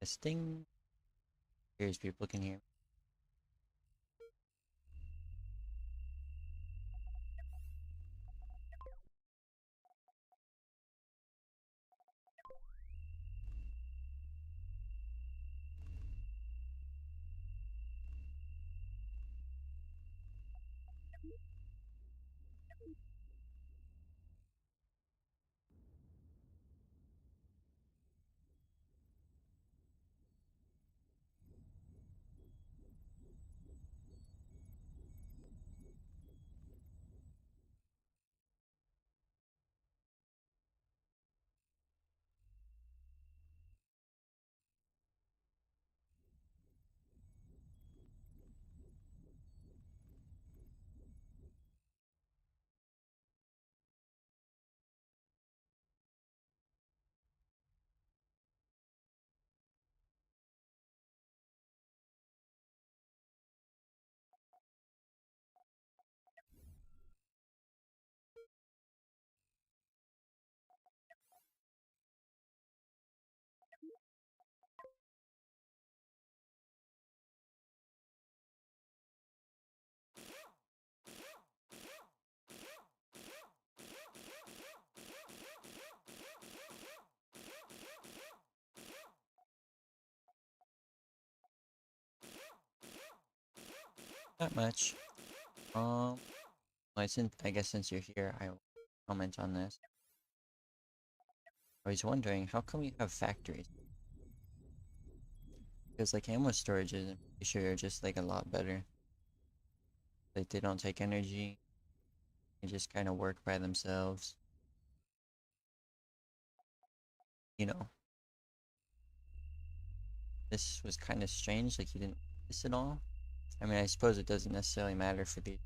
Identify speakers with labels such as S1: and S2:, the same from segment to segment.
S1: Testing. Here's people can hear me. Not much. I guess since you're here, I will comment on this. I was wondering, how come you have factories? Because like ammo storages, I'm pretty sure are just like a lot better. Like they don't take energy. They just kind of work by themselves. You know, this was kind of strange. Like you didn't this at all. I mean, I suppose it doesn't necessarily matter for the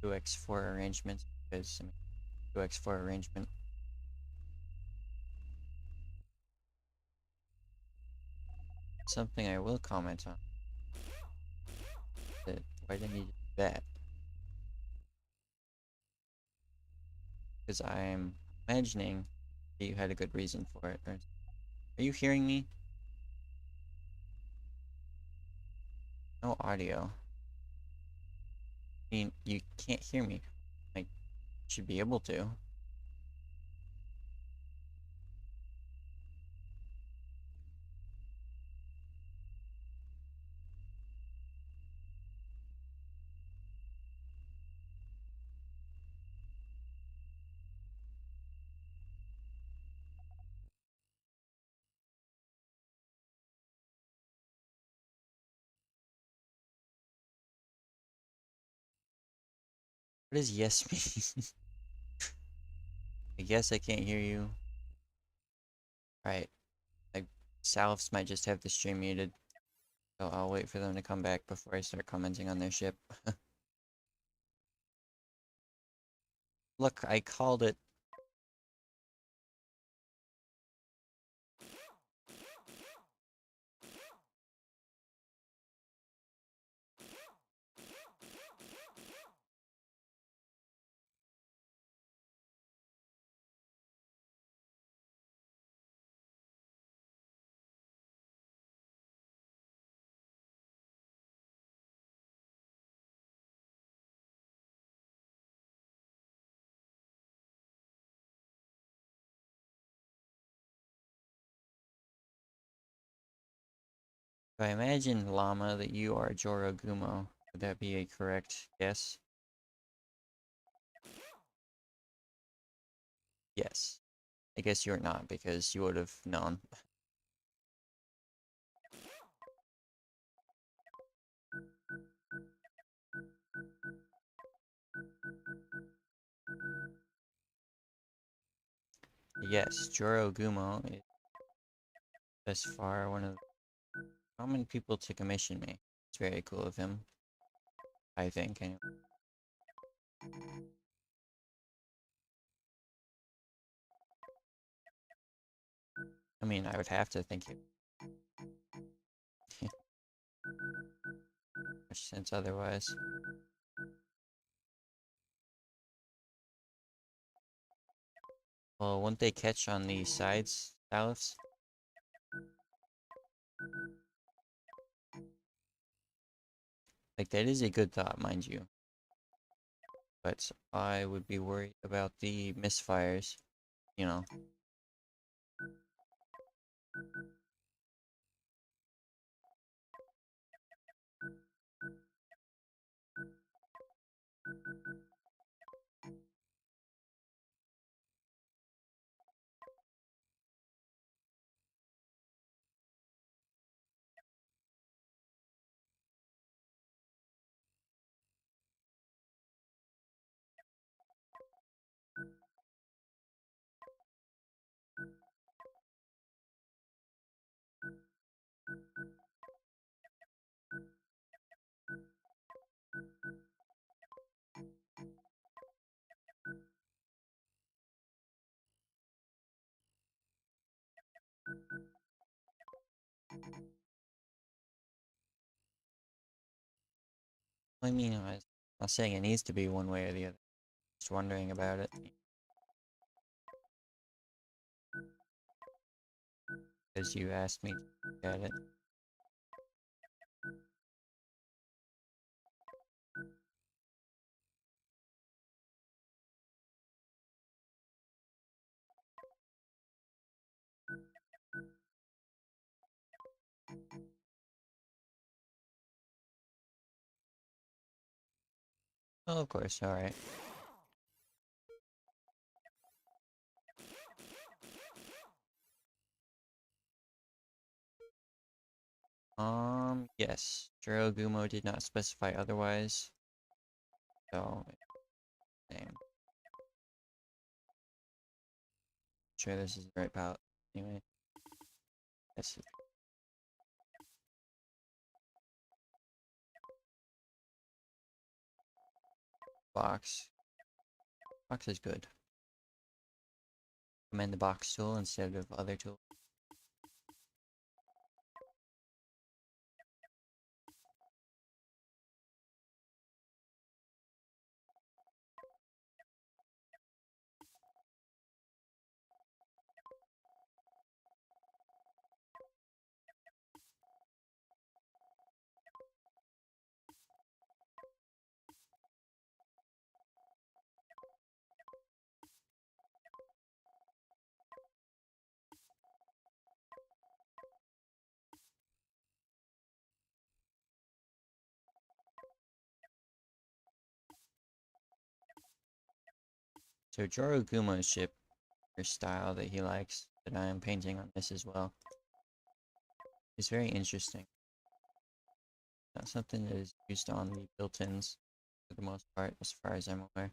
S1: 2x4 arrangements because I mean, 2x4 arrangement. Something I will comment on. That why didn't you do that? Because I'm imagining that you had a good reason for it. Are you hearing me? No audio. I mean, you can't hear me. Like, you should be able to. What does yes mean? I guess I can't hear you. Alright, like, Salves might just have the stream muted. So I'll wait for them to come back before I start commenting on their ship. Look, I called it. If I imagine, Llama, that you are Jorogumo, would that be a correct guess? Yes. I guess you're not, because you would have known. Yes, Jorogumo is thus far one of the common people to commission me. It's very cool of him, I think, anyway. I mean, I would have to think it. Much sense otherwise. Well, won't they catch on the sides, Alice? Like, that is a good thought, mind you. But I would be worried about the misfires, you know. I mean, I'm not saying it needs to be one way or the other. Just wondering about it. Because you asked me to look at it. Oh, of course, alright. Yes. Gumo did not specify otherwise. So, same. Sure this is the right palette. Anyway. That's it. Box. Box is good. Recommend the box tool instead of other tools. So Gumo's ship, or style that he likes, that I am painting on this as well, is very interesting. Not something that is used on the built-ins for the most part, as far as I'm aware.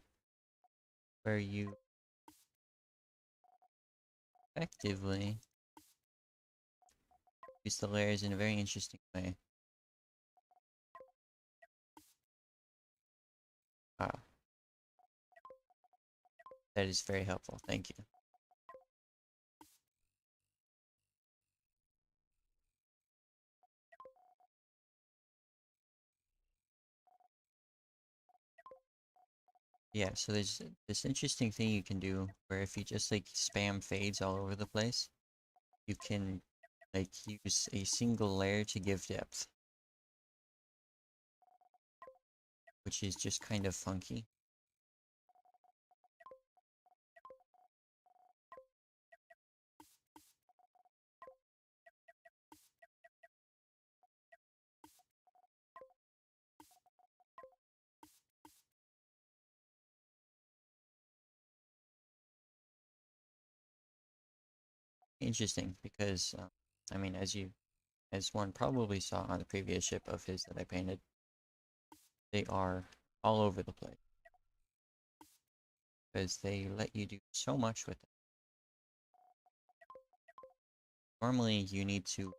S1: Where you effectively use the layers in a very interesting way. Ah, that is very helpful, thank you. Yeah, so there's this interesting thing you can do where if you just like spam fades all over the place, you can like use a single layer to give depth, which is just kind of funky. Interesting because I mean, as one probably saw on the previous ship of his that I painted, they are all over the place because they let you do so much with it. Normally, you need to.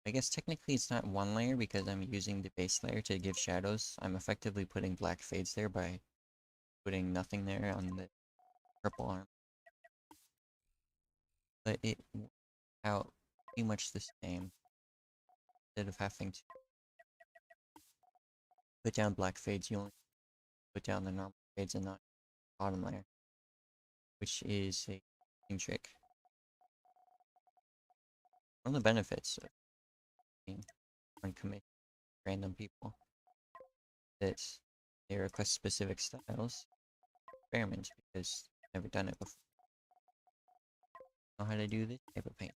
S1: I guess technically it's not one layer because I'm using the base layer to give shadows. I'm effectively putting black fades there by putting nothing there on the purple arm. But it works out pretty much the same. Instead of having to put down black fades, you only put down the normal fades and not bottom layer, which is a trick. One of the benefits being on commission random people that they request specific styles, experiment because I've never done it before. Know how to do this type of paint.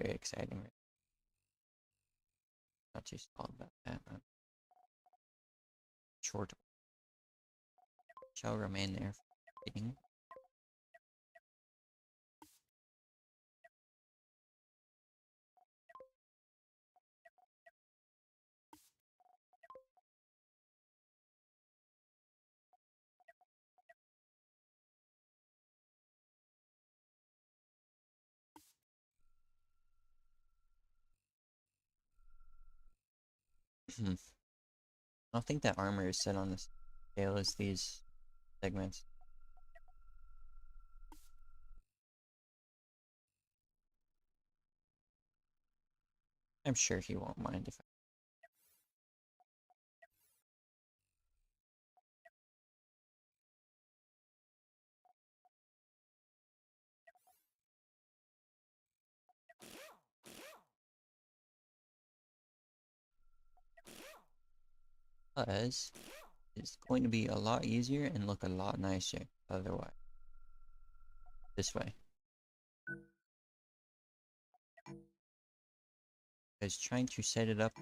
S1: Very exciting. Right? Not too stalled about that. Short shall remain there for fitting. I don't think that armor is set on the scale as these segments. I'm sure he won't mind if because it's going to be a lot easier and look a lot nicer otherwise. This way. Because trying to set it up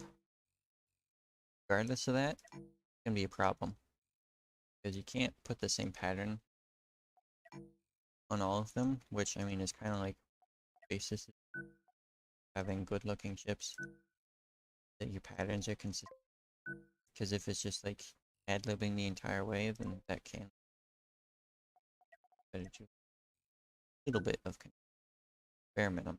S1: regardless of that can be a problem. Because you can't put the same pattern on all of them, which I mean is kind of like basis of having good looking chips. That your patterns are consistent. Because if it's just like ad-libbing the entire way, then that can better do a little bit of bare minimum.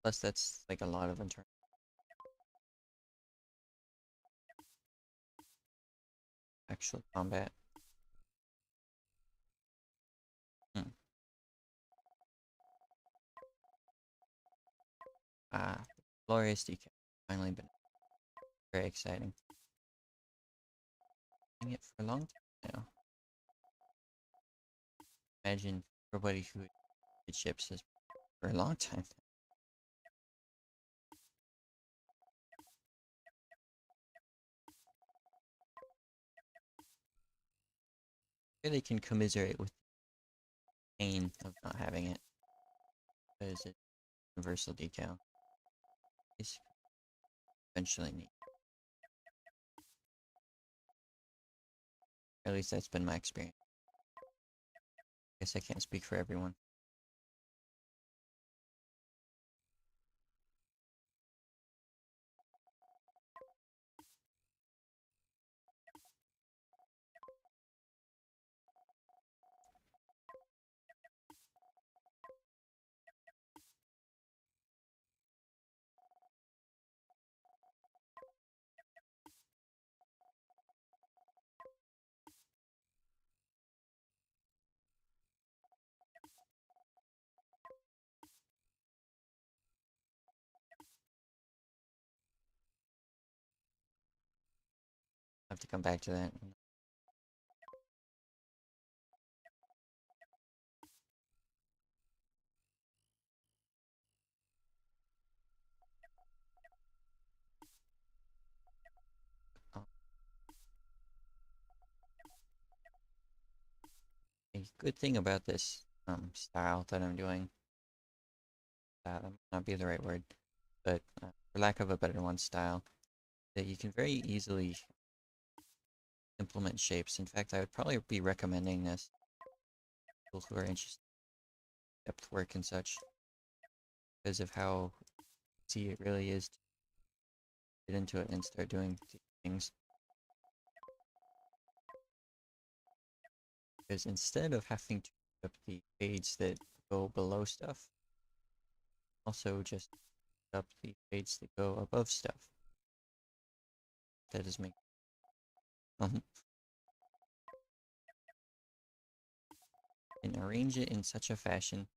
S1: Plus that's like a lot of internal actual combat. Ah, glorious decal. Finally been very exciting. Doing it for a long time now. Imagine everybody who did chips has for a long time. Really can commiserate with the pain of not having it. Because it's universal decal. It's eventually neat. At least that's been my experience. Guess I can't speak for everyone. I have to come back to that. Oh, a good thing about this style that I'm doing, that might not be the right word, but for lack of a better one, style, that you can very easily implement shapes. In fact, I would probably be recommending this to people who are interested in depth work and such, because of how easy it really is to get into it and start doing things. Because instead of having to put up the fades that go below stuff, also just put up the fades that go above stuff. That is me. And arrange it in such a fashion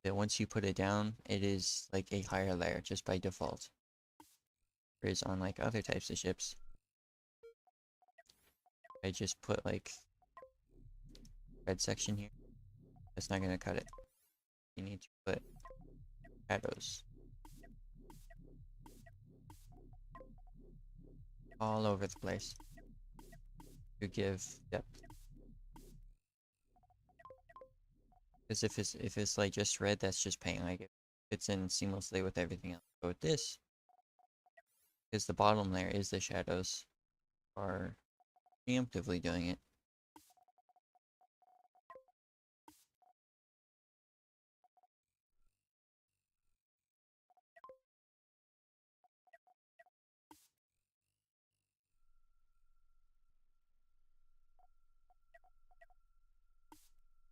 S1: that once you put it down, it is like a higher layer just by default. Whereas on like other types of ships, I just put like red section here, that's not gonna cut it. You need to put shadows all over the place to give depth. Because if it's like just red, that's just paint. Like it fits in seamlessly with everything else. But with this, because the bottom layer is the shadows, are preemptively doing it.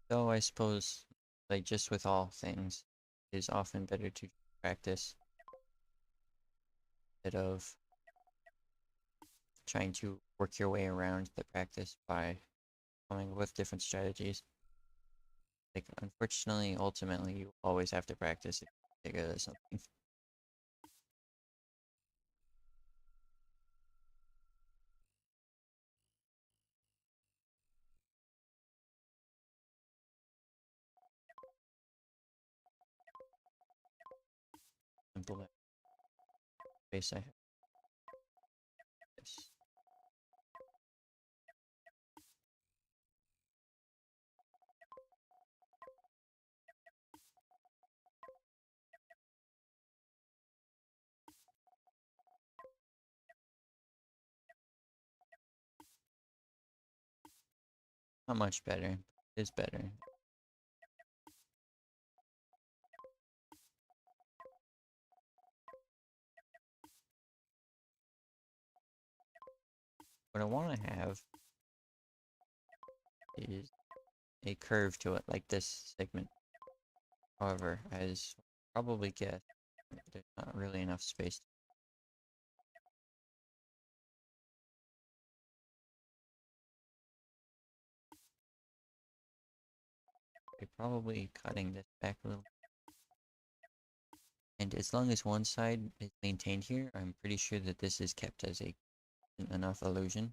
S1: Though I suppose, like just with all things, it is often better to practice instead of trying to work your way around the practice by coming up with different strategies. Like, unfortunately, ultimately, you always have to practice if you're good at something. Simple base I have this. Not much better. It is better. What I want to have is a curve to it, like this segment. However, as probably guessed, there's not really enough space. By probably cutting this back a little. And as long as one side is maintained here, I'm pretty sure that this is kept as a enough illusion.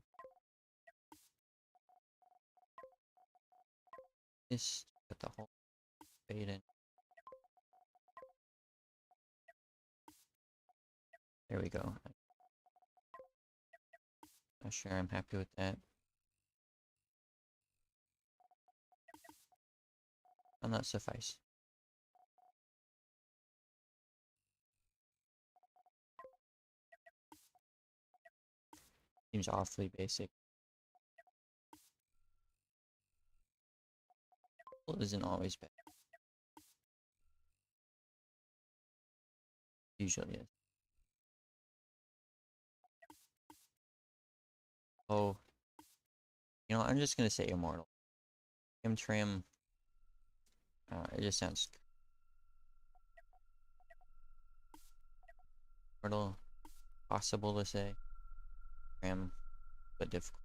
S1: This put the whole fade in. There we go. Not sure I'm happy with that. Will not suffice. Seems awfully basic. Well, isn't always bad. Usually is. Oh, I'm just gonna say immortal. Trim. It just sounds immortal. Possible to say. Trim, but difficult.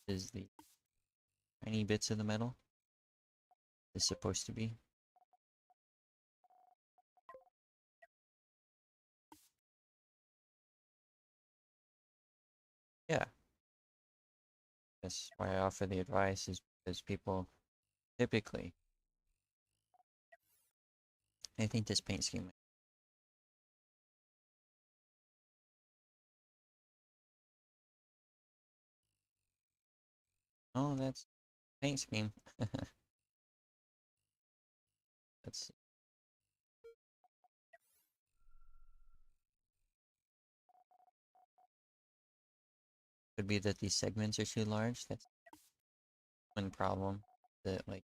S1: Is the tiny bits of the metal is supposed to be. Yeah. That's why I offer the advice is because people typically, I think this paint scheme. Oh, that's paint scheme. That's could be that these segments are too large. That's one problem. That like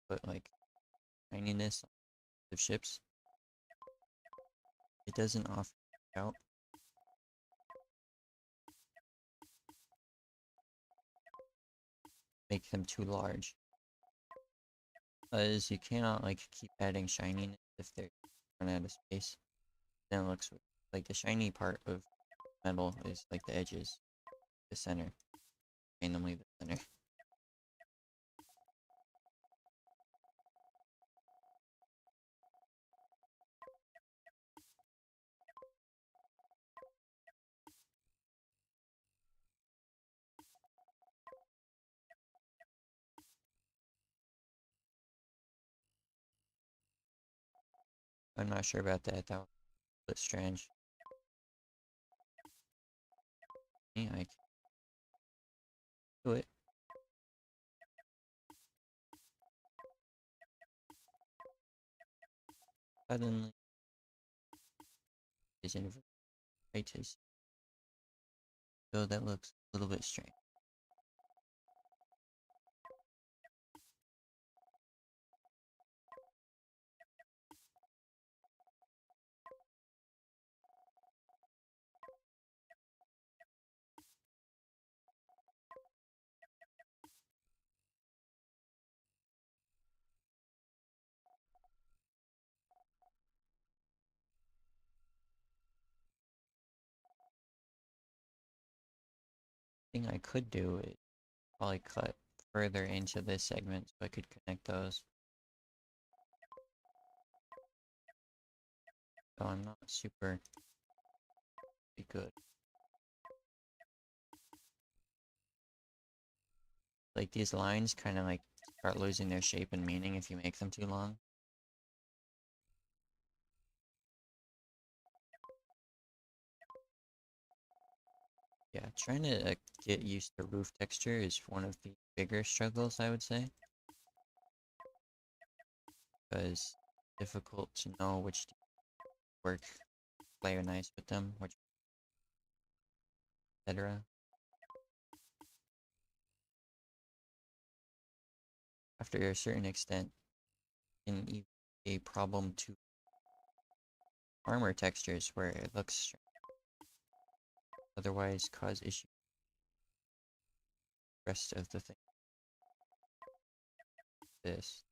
S1: put like tininess of ships. It doesn't offer out. make them too large. Because you cannot like keep adding shininess if they're run out of space. Then it looks weird. Like the shiny part of metal is like the edges, the center, randomly the center. I'm not sure about that. That was a bit strange. Yeah, I can do it. Suddenly, is inverted. So that looks a little bit strange. Thing I could do is probably cut further into this segment so I could connect those. So I'm not super good. Like these lines kind of like start losing their shape and meaning if you make them too long. Yeah, trying to get used to roof texture is one of the bigger struggles, I would say. Because it's difficult to know which work play nice with them, which etc. After a certain extent, can even be a problem to armor textures where it looks strange, otherwise cause issues with the rest of the thing. This.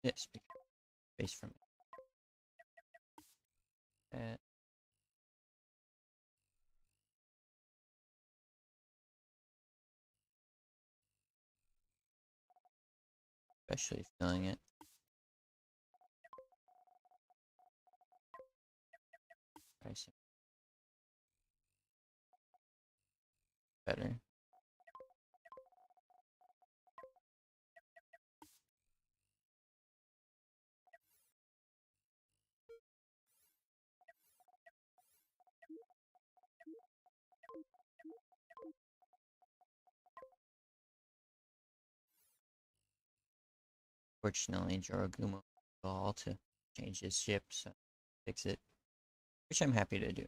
S1: Yes, space from that. Especially feeling it. Try some better. Fortunately, Jorogumo all to change his ship, so fix it, which I'm happy to do.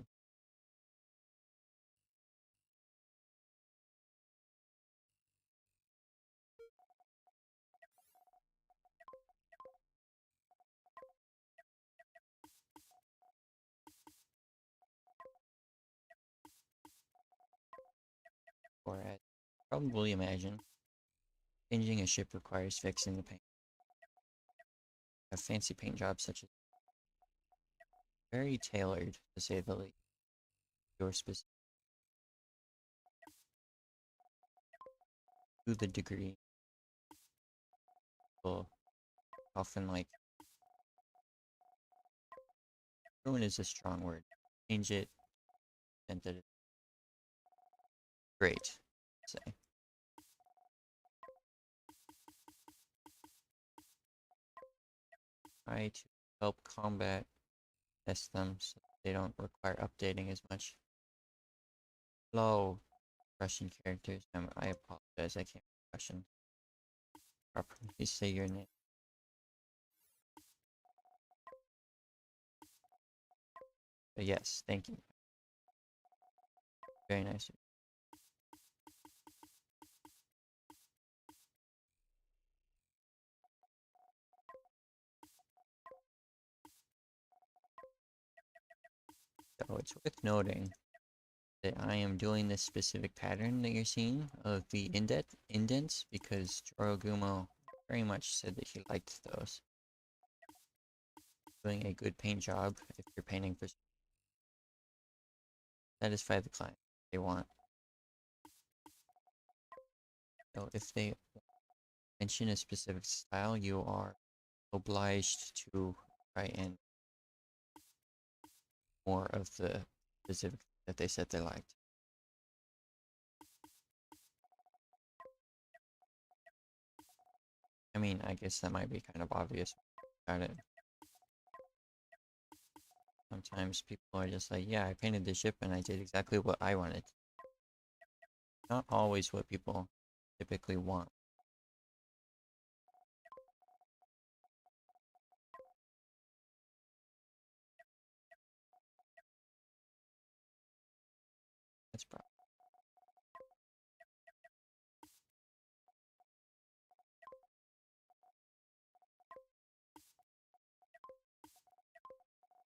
S1: Or as probably imagine, changing a ship requires fixing the paint. A fancy paint job such as very tailored, to say the least, your specific to the degree. Well, often like ruin is a strong word. Change it, and that it's great. Say try to help combat test them so they don't require updating as much. Hello, Russian characters. I apologize. I can't question. Properly say your name. But yes, thank you. Very nice. So it's worth noting that I am doing this specific pattern that you're seeing of the indents because Jorogumo very much said that he liked those. Doing a good paint job if you're painting for satisfy the client they want. So if they mention a specific style, you are obliged to try and more of the specific that they said they liked. I mean, I guess that might be kind of obvious about it. Sometimes people are just like, yeah, I painted the ship and I did exactly what I wanted. Not always what people typically want. That's probably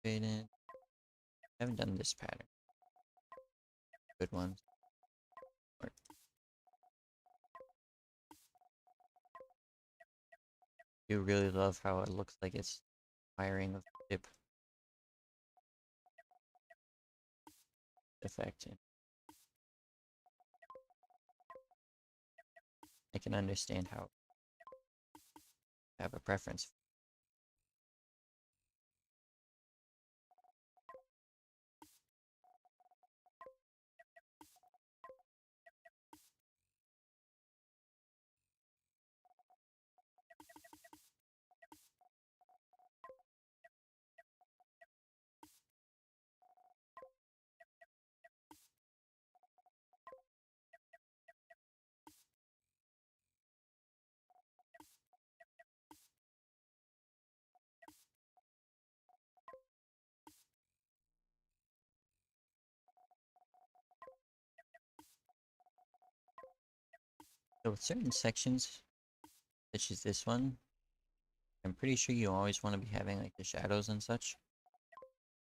S1: it. I haven't done this pattern. Good ones. Or do really love how it looks like it's firing of the ship effect. I can understand how I have a preference. So with certain sections, such as this one, I'm pretty sure you always want to be having like the shadows and such.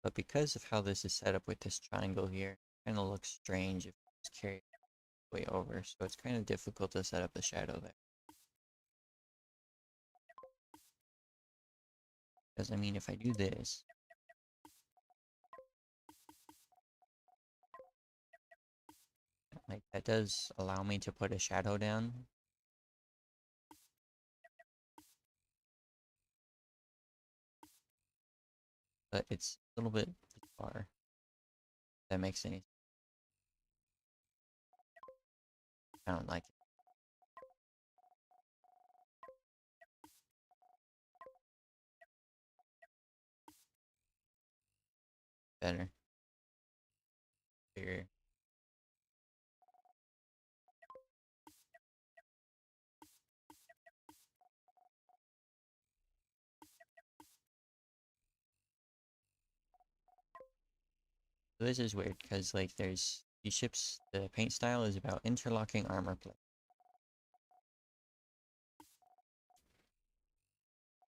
S1: But because of how this is set up with this triangle here, it kind of looks strange if it's carried way over. So it's kind of difficult to set up the shadow there. Because I mean, if I do this, like that does allow me to put a shadow down. But it's a little bit bizarre. If that makes any sense. I don't like it better. Bigger. So this is weird because like there's these ships, the paint style is about interlocking armor plate.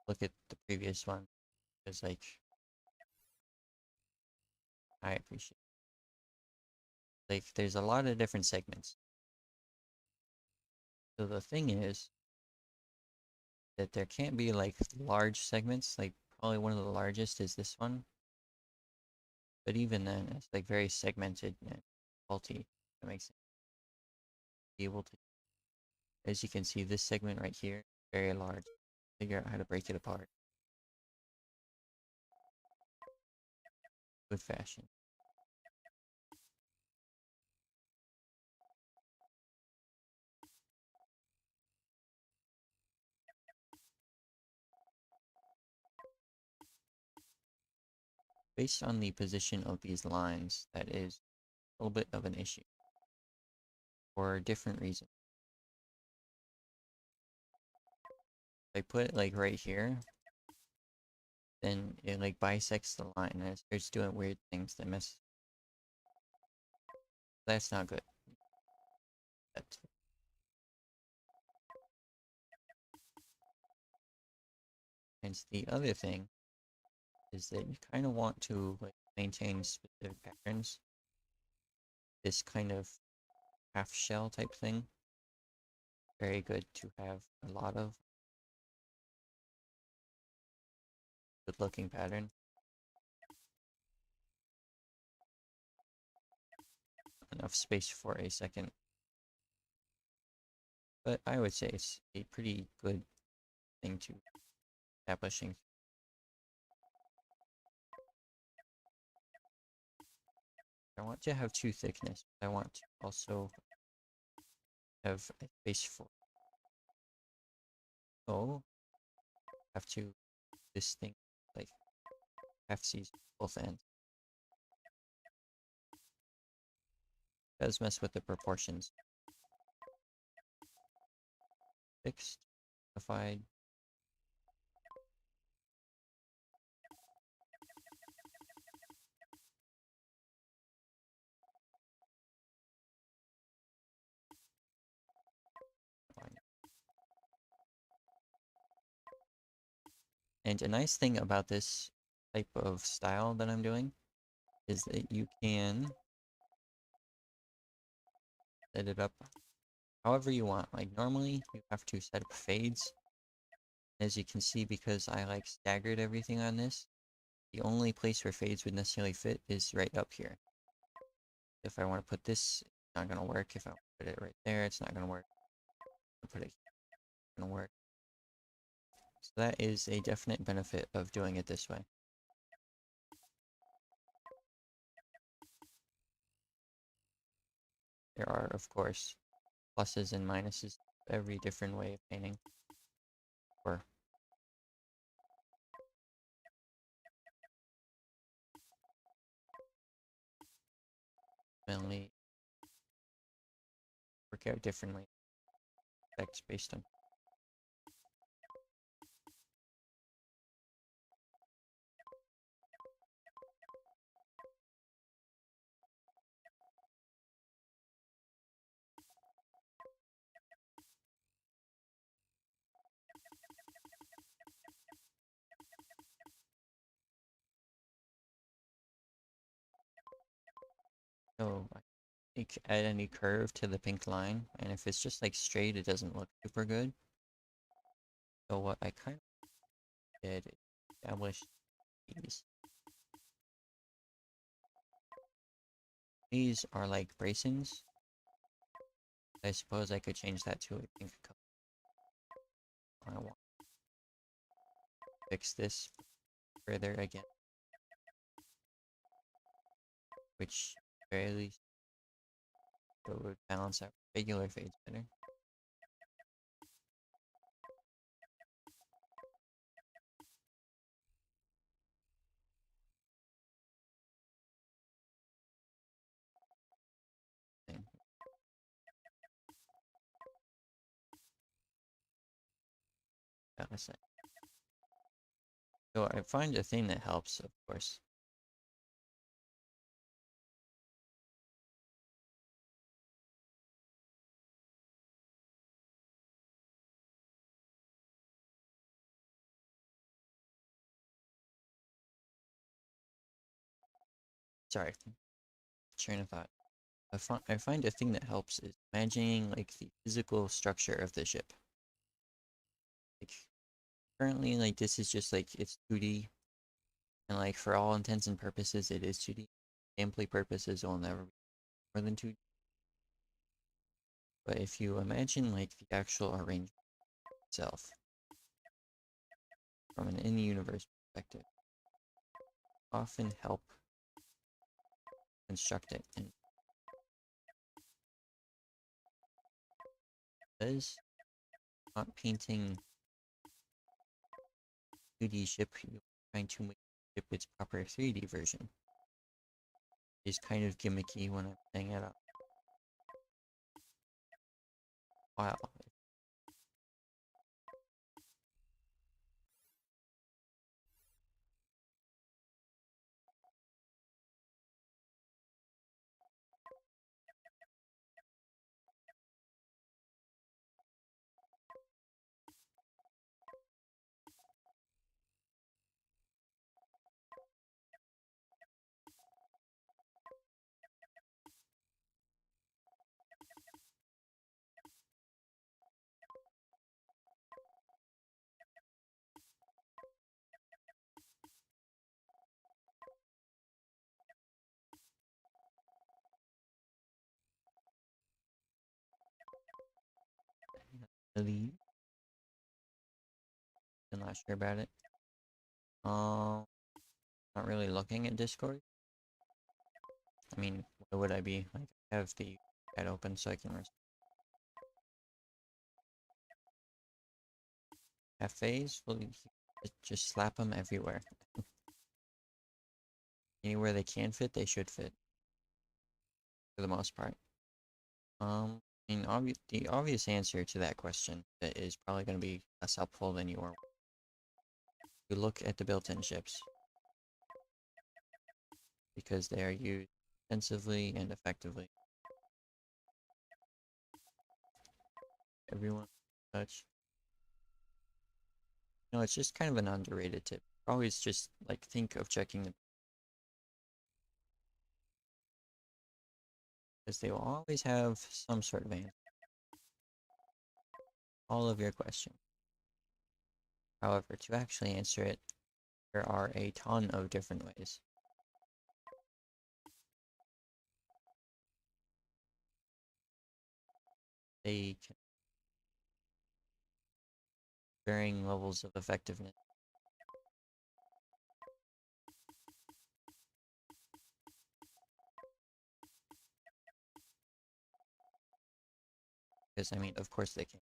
S1: Look at the previous one. Because like I appreciate like there's a lot of different segments. So the thing is that there can't be like large segments. Like probably one of the largest is this one. But even then it's like very segmented and faulty. That makes sense. Be able to, as you can see, this segment right here, very large. Figure out how to break it apart. Good fashion. Based on the position of these lines, that is a little bit of an issue for different reasons. I put it like right here, then it like bisects the line and it starts doing weird things that mess. That's not good. That's, and the other thing is that you kind of want to like maintain specific patterns. This kind of half shell type thing, very good to have a lot of good looking pattern. Enough space for a second, but I would say it's a pretty good thing to establishing. I want to have two thickness. I want to also have a space for. Oh, have to this thing like half seas both ends. Does mess with the proportions. Fixed, modified. And a nice thing about this type of style that I'm doing is that you can set it up however you want. Like normally you have to set up fades. As you can see, because I like staggered everything on this, the only place where fades would necessarily fit is right up here. If I want to put this, it's not going to work. If I put it right there, it's not going to work. Put it, it's going to work. So that is a definite benefit of doing it this way. There are, of course, pluses and minuses to every different way of painting. Or mainly work out differently. Effects based on. So I add any curve to the pink line, and if it's just like straight, it doesn't look super good. So what I kind of did is establish these. These are like bracings. I suppose I could change that to a pink color. I want to fix this further again, which very least would balance out regular fades better. Thing. Balance it. So I find a thing that helps, of course. Sorry, train of thought. I find a thing that helps is imagining like the physical structure of the ship. Like currently, like this is just like it's 2D, and like for all intents and purposes, it is 2D. Gameplay purposes, it will never be more than 2D. But if you imagine like the actual arrangement itself from an in-universe perspective, often help construct it. And because not painting 2D ship, you're trying to make ship its proper 3D version. It's kind of gimmicky when I'm saying it out. Wow. believe. I'm not sure about it. Not really looking at Discord. I mean, why would I be? Like, I have the chat open so I can cafes. Well, just slap them everywhere. Anywhere they can fit, they should fit for the most part. I mean, the obvious answer to that question that is probably going to be less helpful than your. You look at the built-in ships because they are used extensively and effectively. Everyone touch. No, it's just kind of an underrated tip. Always just like think of checking the because they will always have some sort of answer. All of your questions. However, to actually answer it, there are a ton of different ways. They can varying levels of effectiveness. Because I mean, of course they can.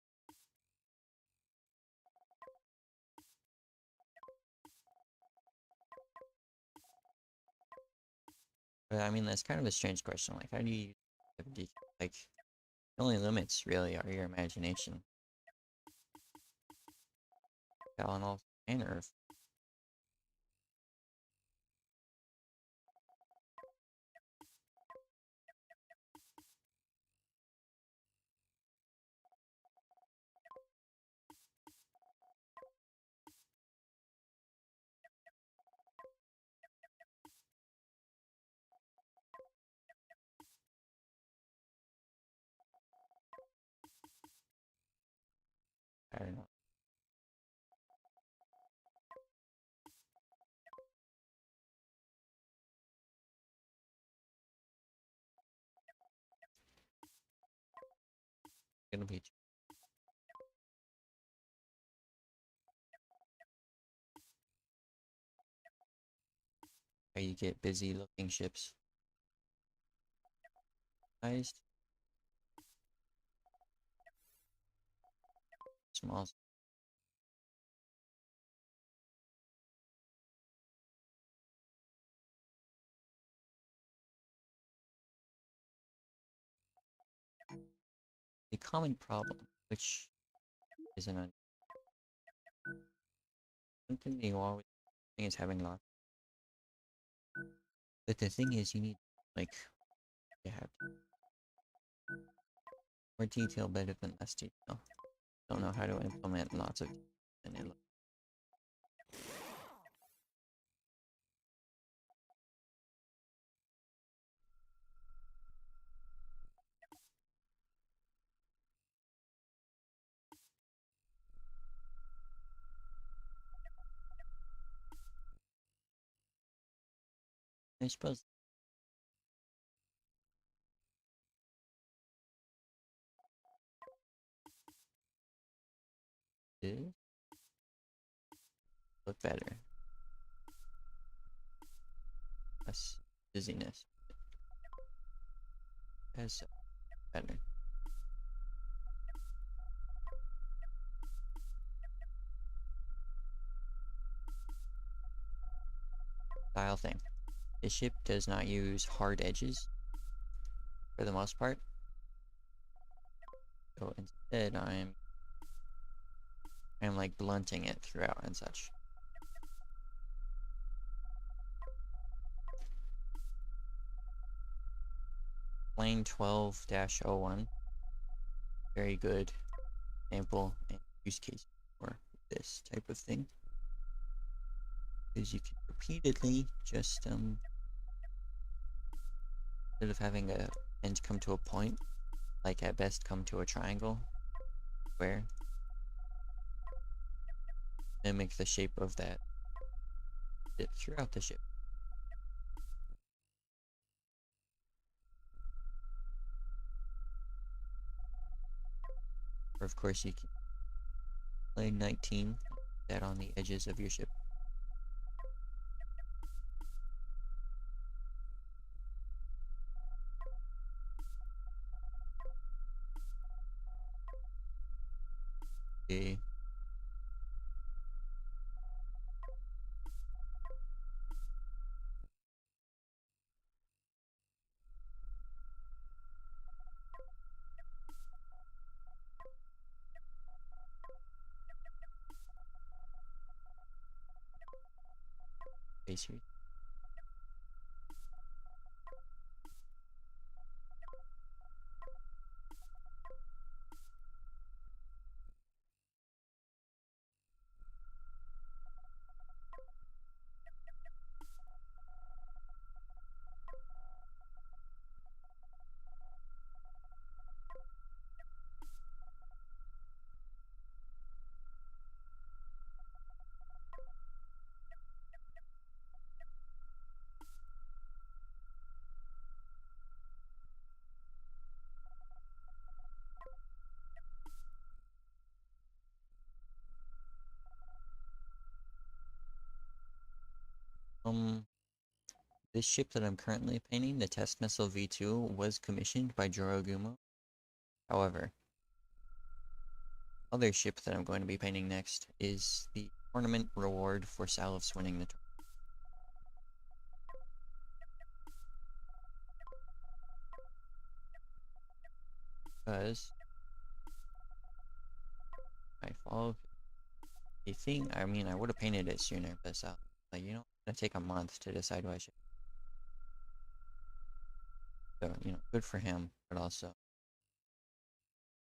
S1: But I mean, that's kind of a strange question. Like, how do you like the only limits really are your imagination. All manner of I don't know. Gonna be how you get busy looking ships. Sized, small. The common problem, which isn't a something you always think is having lots. But the thing is, you need like you have more detail better than less detail. Don't know how to implement lots of and it I suppose it look better. Less dizziness. As better. Style thing. The ship does not use hard edges for the most part. So instead I'm like blunting it throughout and such. Plane 12-01. Very good example and use case for this type of thing. Because you can repeatedly just instead of having a end come to a point, like at best come to a triangle, where mimic the shape of that throughout the ship. Or of course you can Line 19. That on the edges of your ship. Okay. Base here. This ship that I'm currently painting, the test missile V2, was commissioned by Jorogumo. However, other ship that I'm going to be painting next is the tournament reward for Salif's winning the tournament. Because I follow a thing. I mean, I would have painted it sooner, but so like it's gonna take a month to decide what I should. So good for him, but also,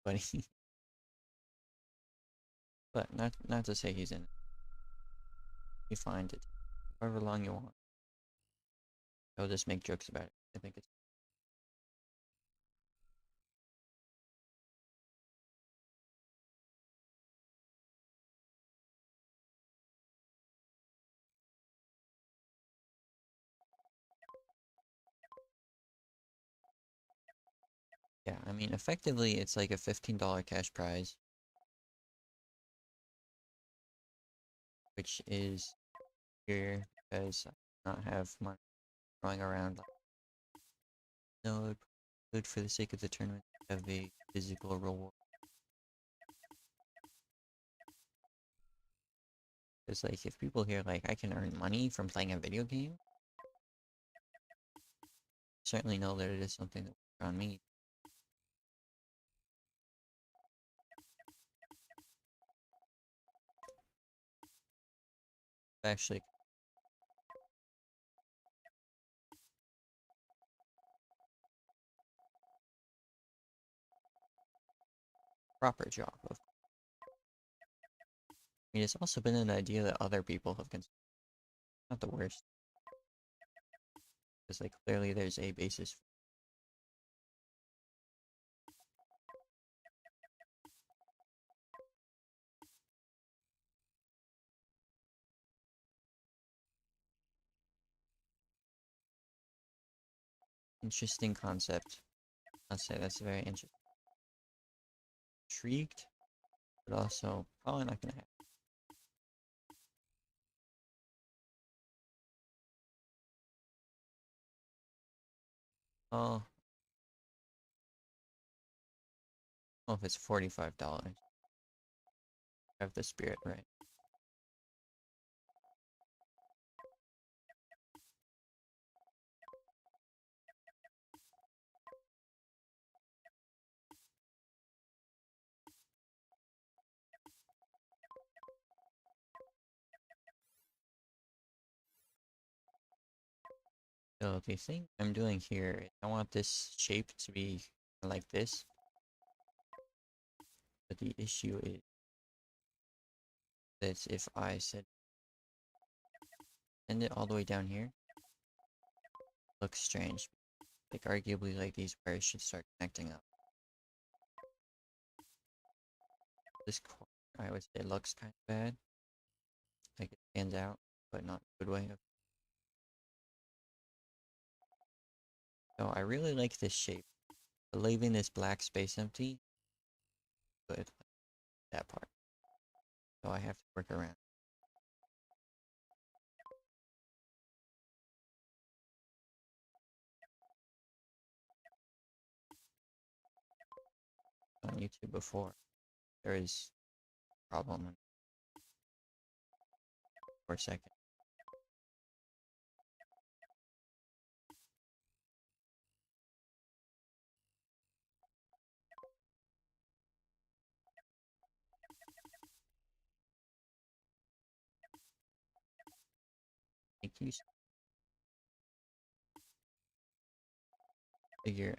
S1: but but not to say he's in. You find it however long you want. I'll just make jokes about it. I think it's yeah. I mean, effectively, it's like a $15 cash prize, which is here because I do not have money throwing around. Like, no, good for the sake of the tournament. Have a physical reward. It's like if people hear like I can earn money from playing a video game, certainly know that it is something that works on me. Actually, proper job of. I mean, it's also been an idea that other people have considered. Not the worst, because like clearly there's a basis. Interesting concept. I'll say that's very interesting. Intrigued, but also probably not gonna happen. Oh, well, if it's $45, I have the spirit right. So the thing I'm doing here is I want this shape to be like this, but the issue is that if I send it all the way down here, it looks strange. Like arguably like these wires should start connecting up. This corner I would say looks kind of bad. Like it stands out, but not in a good way. So I really like this shape. But leaving this black space empty, good. That part. so I have to work around. On YouTube before, there is a problem for a second. Thank you. Figure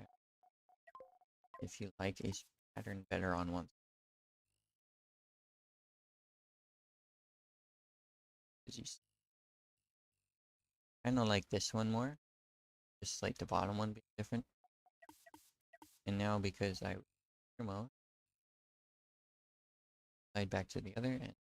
S1: if you like a pattern better on one. Because you kind of like this one more, just like the bottom one being different. And now because I remote, slide back to the other end.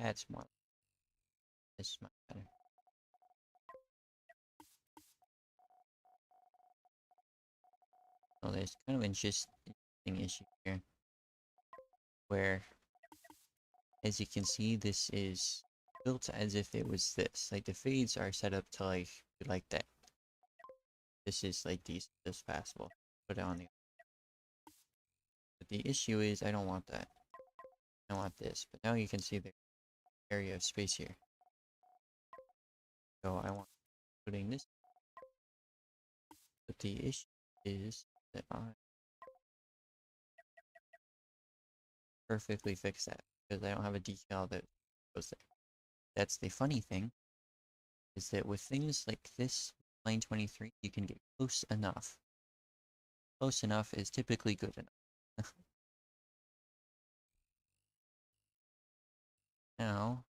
S1: That's more. This is much better. So there's kind of an interesting issue here, where, as you can see, this is built as if it was this. Like the fades are set up to like that. This is like decent as possible. Put it on the. But the issue is I don't want that. I want this. But now you can see the area of space here. So I want putting this. But the issue is that I perfectly fix that because I don't have a decal that goes there. That's the funny thing, is that with things like this line 23, you can get close enough. Close enough is typically good enough. Now,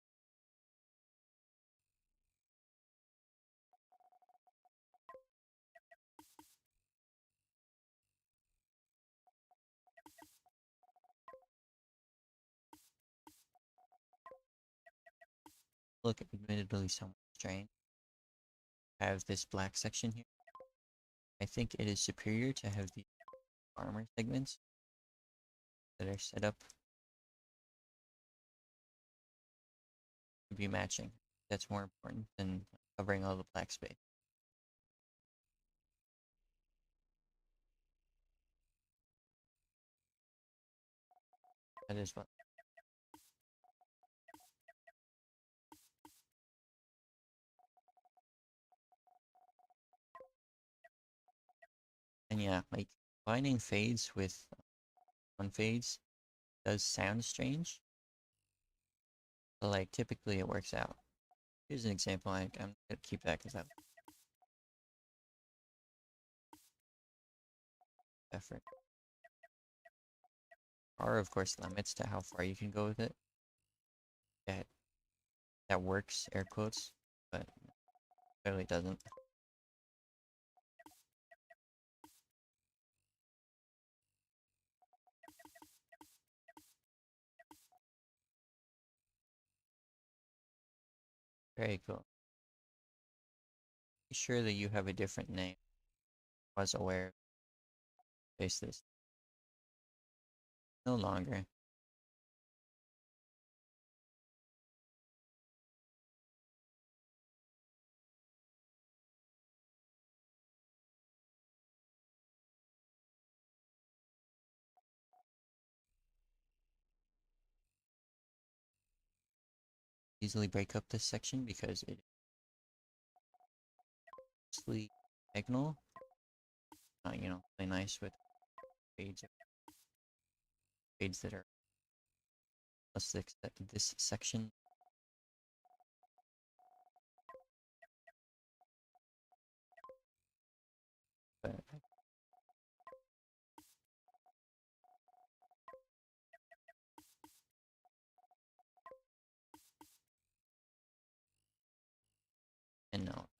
S1: look admittedly somewhat strange. I have this black section here. I think it is superior to have the armor segments that are set up to be matching. That's more important than covering all the black space. That is what. And yeah, like combining fades with unfades does sound strange, but like typically it works out. Here's an example. I'm gonna keep that because I effort. Are of course limits to how far you can go with it. That that works, air quotes, but clearly doesn't. Very cool. Be sure that you have a different name. I was aware. Face this. No longer. Easily break up this section because it is mostly diagonal. Play nice with fades, fades that are this section.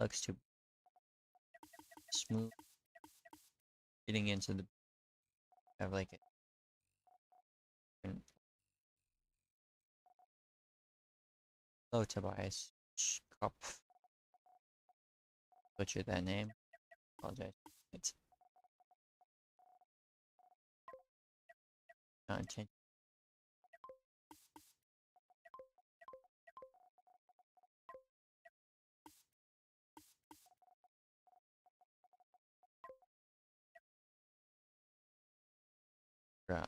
S1: looks too smooth. Getting into the have like a hello Tobias. Cop butchered that name. Apologize. It's not intentional.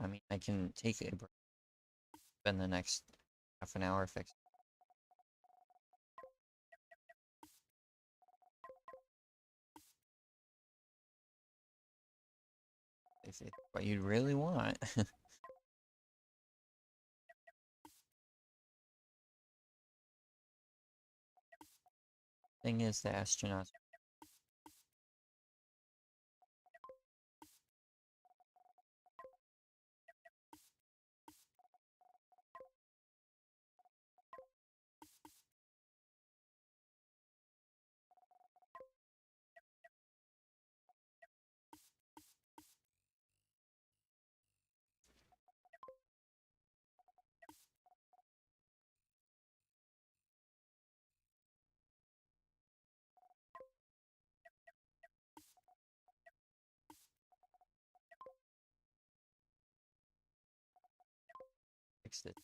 S1: I mean, I can take a break, spend the next half an hour fixing. If it's what you really want. Thing is, the astronauts fixed it.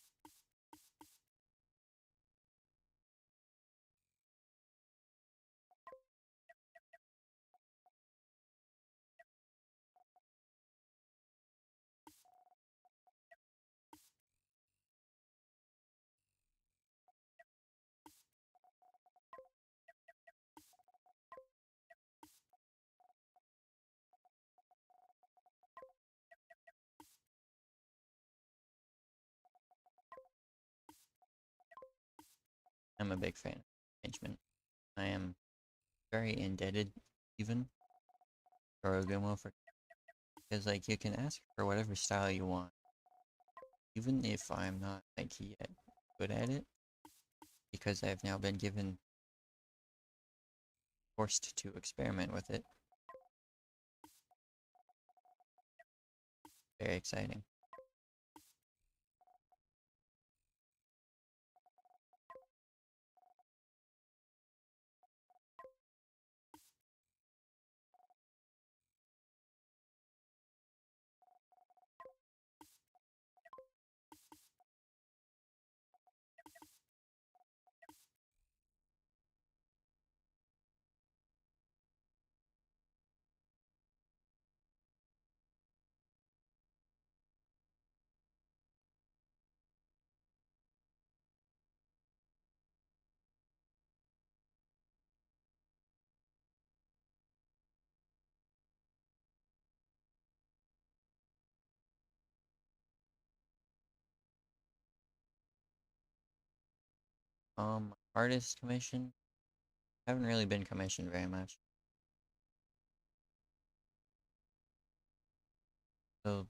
S1: I'm a big fan of management. I am very indebted, even for Ogumo, for because like you can ask for whatever style you want, even if I'm not like yet good at it, because I've now been forced to experiment with it. Very exciting. Artist commission. Haven't really been commissioned very much. So,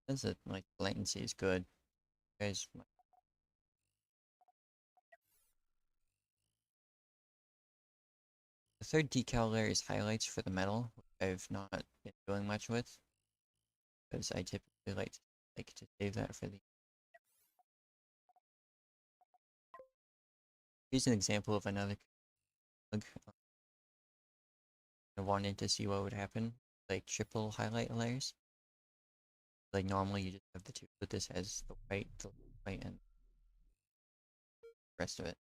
S1: is it like latency is good? Guys, the third decal layer is highlights for the metal, which I've not been doing much with, because I typically like to save that for the. Here's an example of another bug. I wanted to see what would happen, like triple highlight layers. Like normally you just have the two, but this has the white, and the rest of it.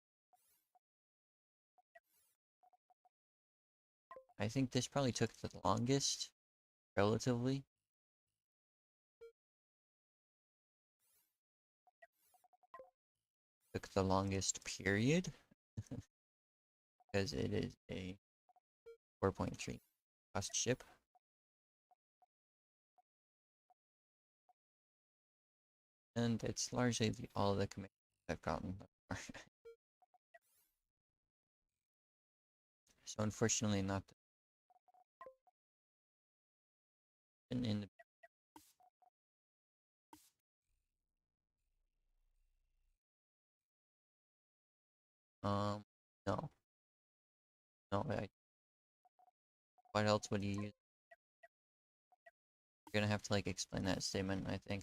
S1: I think this probably took the longest, relatively. Took the longest period, because it is a 4.3 cost ship. And it's largely all the commissions I've gotten so far. So unfortunately not in the no. No, what else would you use? You're gonna have to like explain that statement, I think.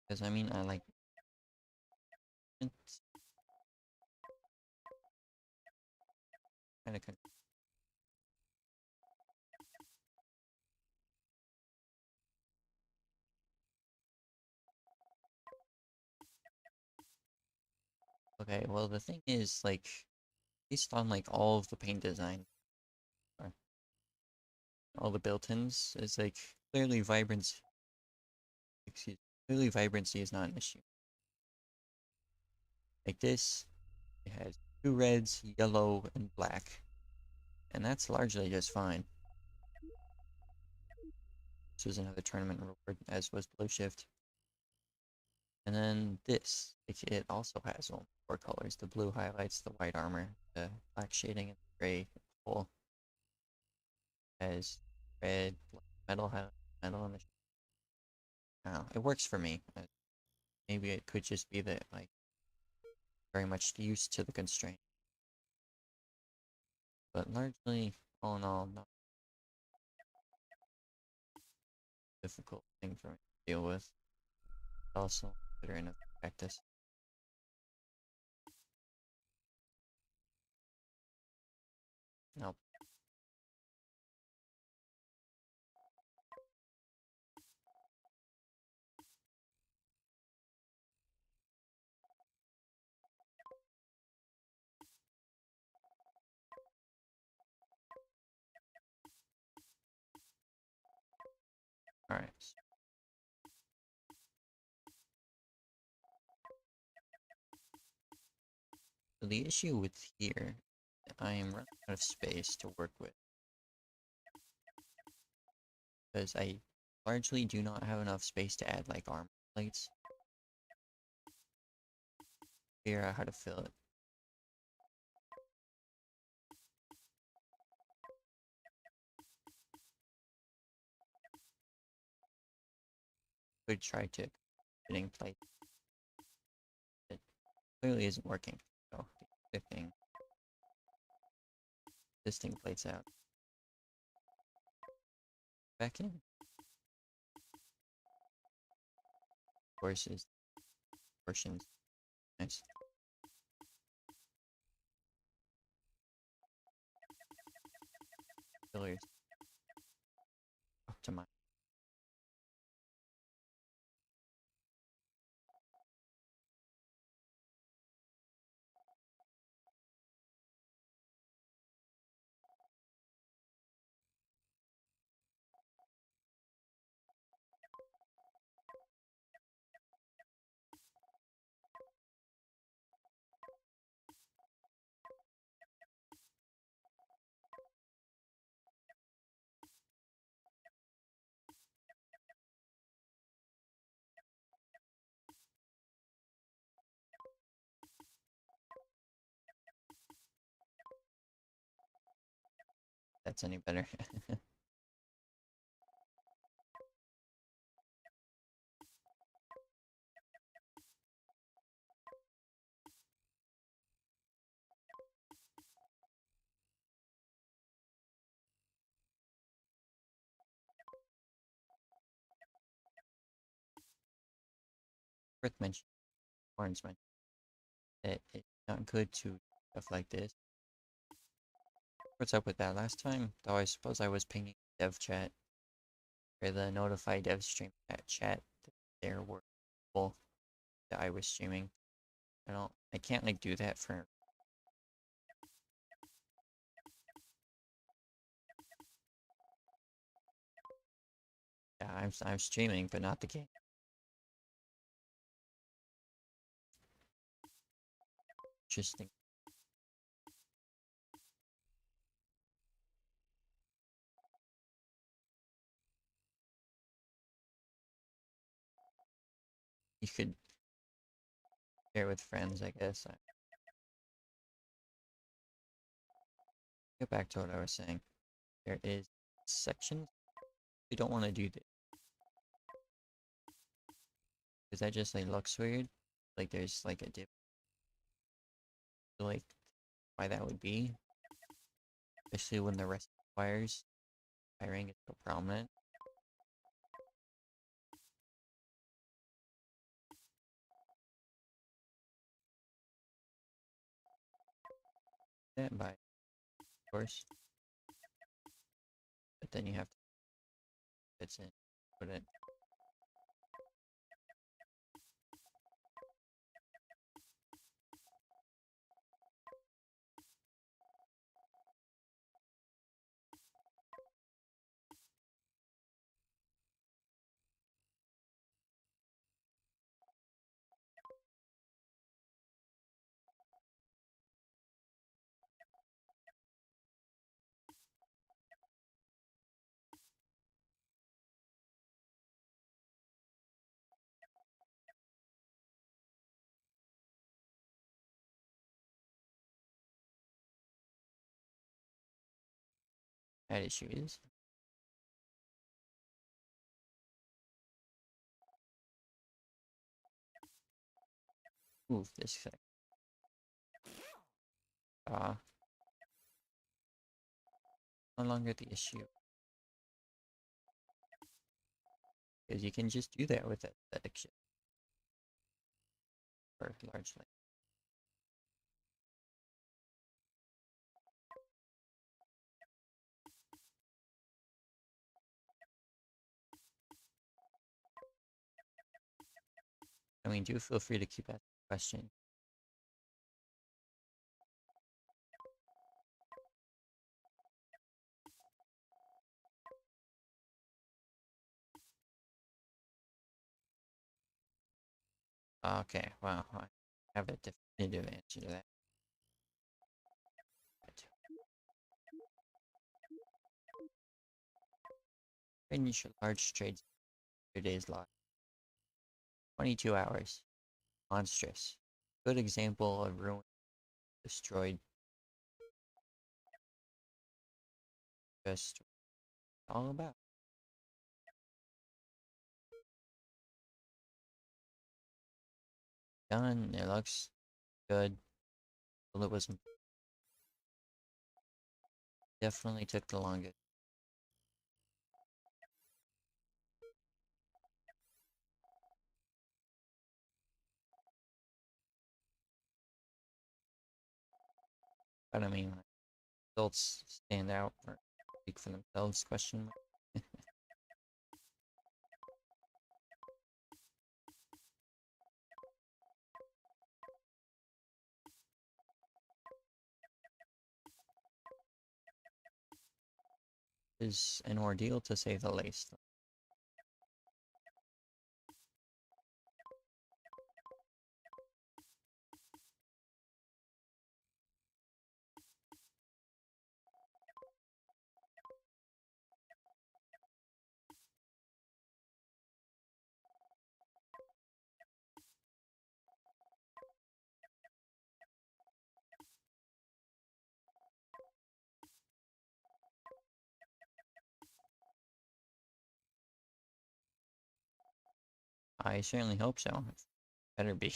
S1: Because I mean, I like it's kind of okay. Well, the thing is, like, based on like all of the paint design, or all the built-ins, it's like clearly vibrancy. Excuse, clearly vibrancy is not an issue. Like this, it has two reds, yellow, and black, and that's largely just fine. This was another tournament reward, as was Blue Shift. And then this, it also has only four colors: the blue highlights, the white armor, the black shading, and the gray pole. Has red, metal highlight, metal, and the. Oh, it works for me. Maybe it could just be that like very much used to the constraint, but largely, all in all, not a difficult thing for me to deal with. Also, considering a practice. Nope. All right. So the issue with here, I am running out of space to work with because I largely do not have enough space to add like armor plates. Figure out how to fill it. Could try to fitting plate. It clearly isn't working. So the thing, this thing plates out. Back in. Courses, portions. Nice. Fillers. Optimize. That's any better. Worth mentioning. Warren's mentioned that it's not good to stuff like this. What's up with that? Last time, though, I suppose I was pinging dev chat or the notify dev stream chat that there were people that I was streaming. I can't like do that for. Yeah, I'm streaming, but not the game. Interesting. You could share with friends, I guess. Get back to what I was saying. There is sections we don't want to do this because that just like looks weird. Like there's like a dip. Like why that would be, especially when the rest of the wires wiring is so prominent. That by of course, but then you have to fits in, put it. That issue is. Move this thing. No longer the issue. Because you can just do that with aesthetic shit. Or largely. I mean, do feel free to keep asking questions. Okay, well, I have a definitive answer to that. Finish your large trades 2 days log. 22 hours. Monstrous. Good example of ruin destroyed. Just all about. Done. It looks good. Well, it was definitely took the longest. But I mean, like, results stand out or speak for themselves? Question mark. Is an ordeal to say the least. I certainly hope so. Better be.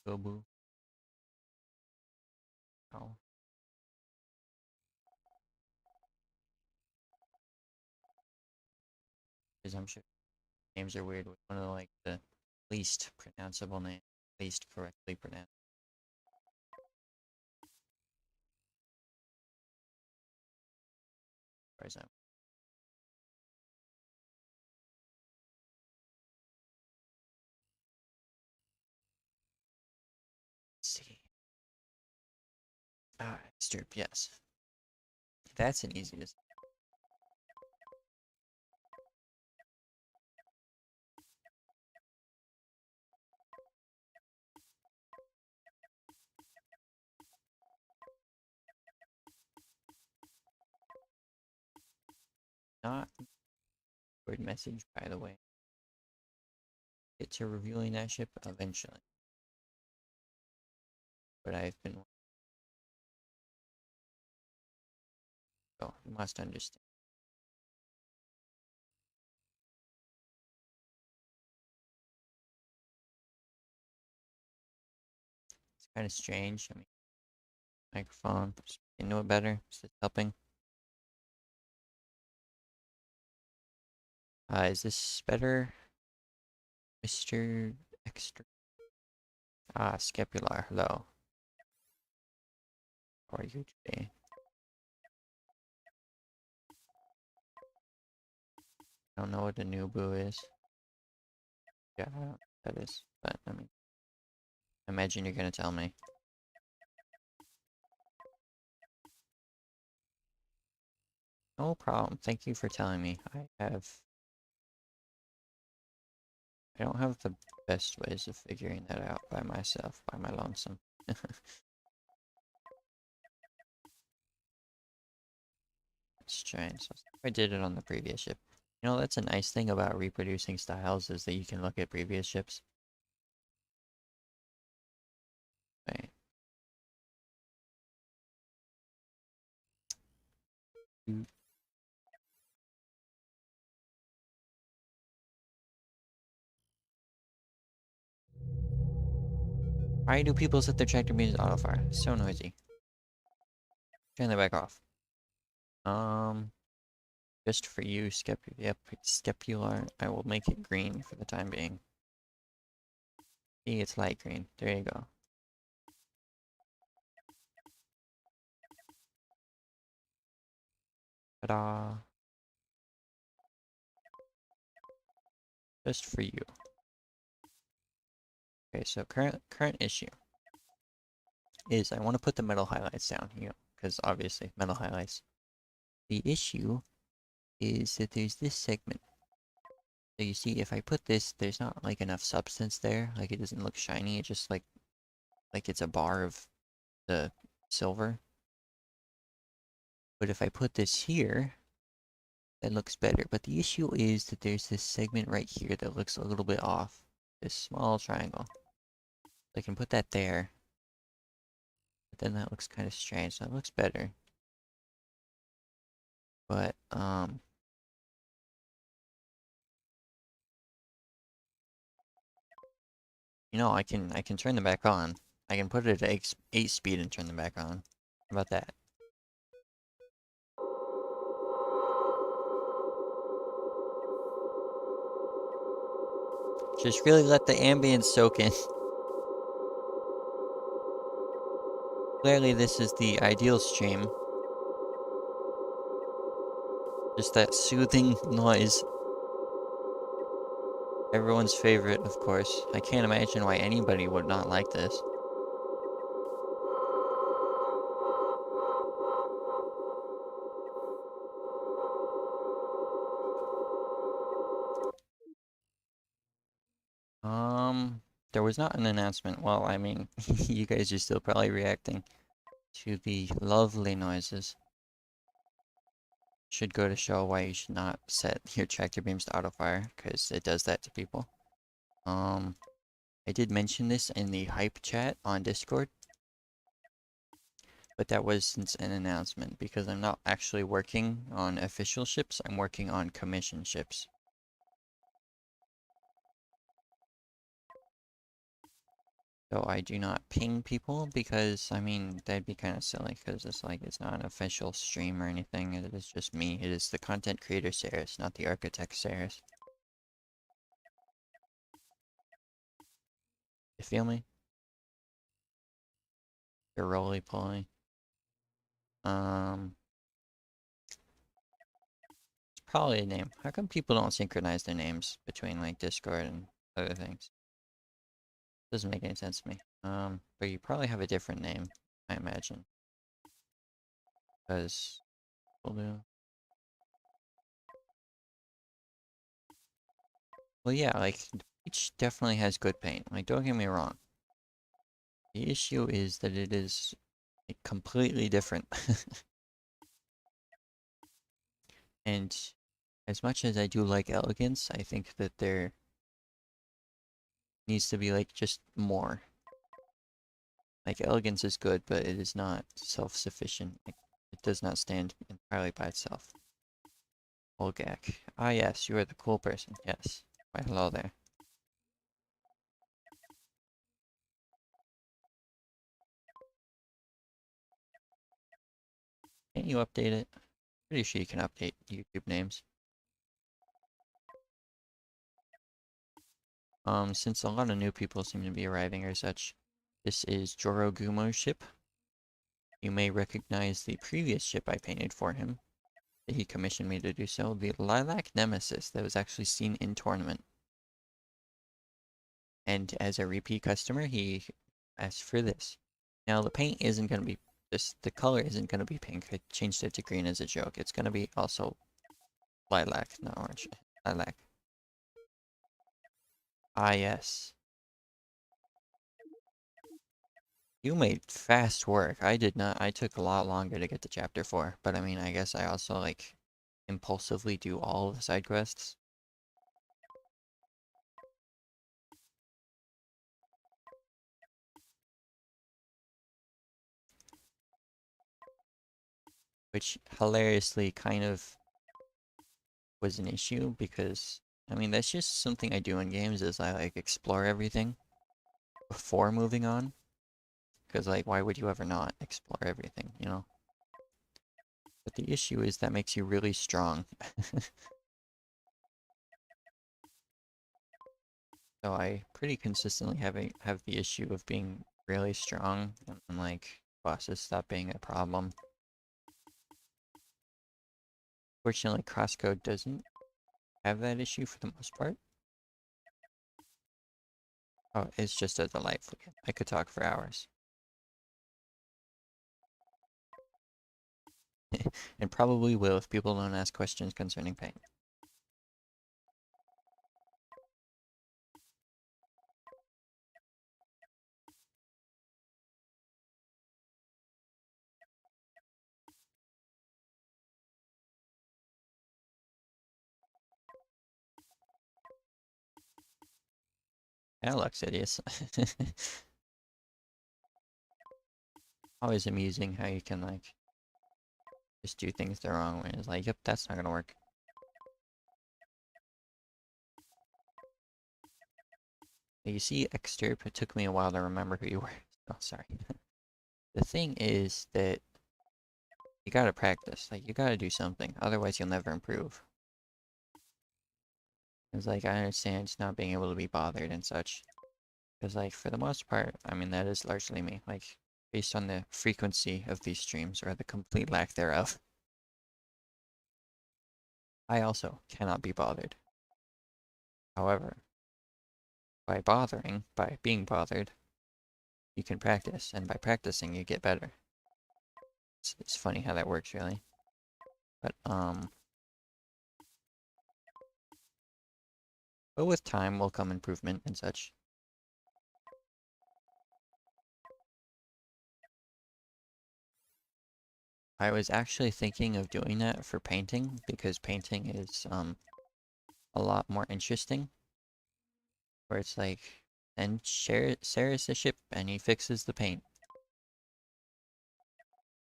S1: Gobu. Oh. Because I'm sure names are weird with one of the, like the least pronounceable name, least correctly pronounced. As far as I see. Ah, Stirp, yes. That's an easiest. Not word message, by the way. Get to reviewing that ship eventually. But I've been. Oh, you must understand. It's kind of strange. I mean, microphone. You know it better. Is it helping? Is this better, Mr. Extra? Ah, Scapular. Hello. How are you today? I don't know what a Nubu is. Yeah, I don't know what that is. But, I mean, I imagine you're gonna tell me. No problem. Thank you for telling me. I don't have the best ways of figuring that out by myself, by my lonesome. Strange. I did it on the previous ship. You know, that's a nice thing about reproducing styles is that you can look at previous ships. Right. Mm. Why do people set their tractor beams auto fire? So noisy. Turn that back off. Just for you, yep, Scapular. I will make it green for the time being. See, it's light green. There you go. Ta-da! Just for you. Okay, so current issue is I want to put the metal highlights down, you know, because obviously metal highlights. The issue is that there's this segment. So you see, if I put this, there's not like enough substance there. Like it doesn't look shiny. It just like it's a bar of the silver. But if I put this here, that looks better. But the issue is that there's this segment right here that looks a little bit off. This small triangle. I can put that there. But then that looks kind of strange. That looks better. But, you know, I can turn them back on. I can put it at 8 speed and turn them back on. How about that? Just really let the ambience soak in. Clearly this is the ideal stream. Just that soothing noise. Everyone's favorite, of course. I can't imagine why anybody would not like this. There was not an announcement. Well, I mean, you guys are still probably reacting to the lovely noises. Should go to show why you should not set your tractor beams to auto fire, because it does that to people. I did mention this in the hype chat on Discord, but that wasn't an announcement because I'm not actually working on official ships, I'm working on commission ships. So I do not ping people because, I mean, that'd be kind of silly because it's like, it's not an official stream or anything. It is just me. It is the content creator Saris, not the architect Saris. You feel me? You're roly-poly. It's probably a name. How come people don't synchronize their names between like Discord and other things? Doesn't make any sense to me. But you probably have a different name, I imagine. Because we'll do. Well, yeah, like each definitely has good paint. Like, don't get me wrong. The issue is that it is like, completely different. And as much as I do like elegance, I think that there needs to be like just more. Like elegance is good, but it is not self-sufficient. Like, it does not stand entirely by itself. Olgak. Ah yes, you are the cool person. Yes. Why hello there. Can't you update it? Pretty sure you can update YouTube names. Since a lot of new people seem to be arriving or such, this is Jorogumo's ship. You may recognize the previous ship I painted for him. That he commissioned me to do so. The Lilac Nemesis that was actually seen in tournament. And as a repeat customer, he asked for this. Now the paint isn't going to be this. The color isn't going to be pink. I changed it to green as a joke. It's going to be also lilac, not orange. Lilac. Ah yes. You made fast work. I did not. I took a lot longer to get to chapter 4, but I mean, I guess I also like impulsively do all the side quests. Which hilariously kind of was an issue because I mean that's just something I do in games is I like explore everything before moving on. Because like why would you ever not explore everything, you know? But the issue is that makes you really strong. So I pretty consistently have the issue of being really strong and like bosses stop being a problem. Fortunately, Crosscode doesn't have that issue for the most part. Oh, it's just a delightful game. I could talk for hours. And probably will if people don't ask questions concerning paint. Yeah, Luxidius. Always amusing how you can like just do things the wrong way. It's like, yep, that's not gonna work. You see, Exterp, it took me a while to remember who you were. Oh, sorry. The thing is that you gotta practice. Like, you gotta do something. Otherwise, you'll never improve. It's like, I understand not being able to be bothered and such. Because, like, for the most part, I mean, that is largely me. Like, based on the frequency of these streams, or the complete lack thereof, I also cannot be bothered. However, by being bothered, you can practice, and by practicing, you get better. It's funny how that works, really. But with time will come improvement and such. I was actually thinking of doing that for painting, because painting is, a lot more interesting. Where it's like, and Sarah's the ship, and he fixes the paint.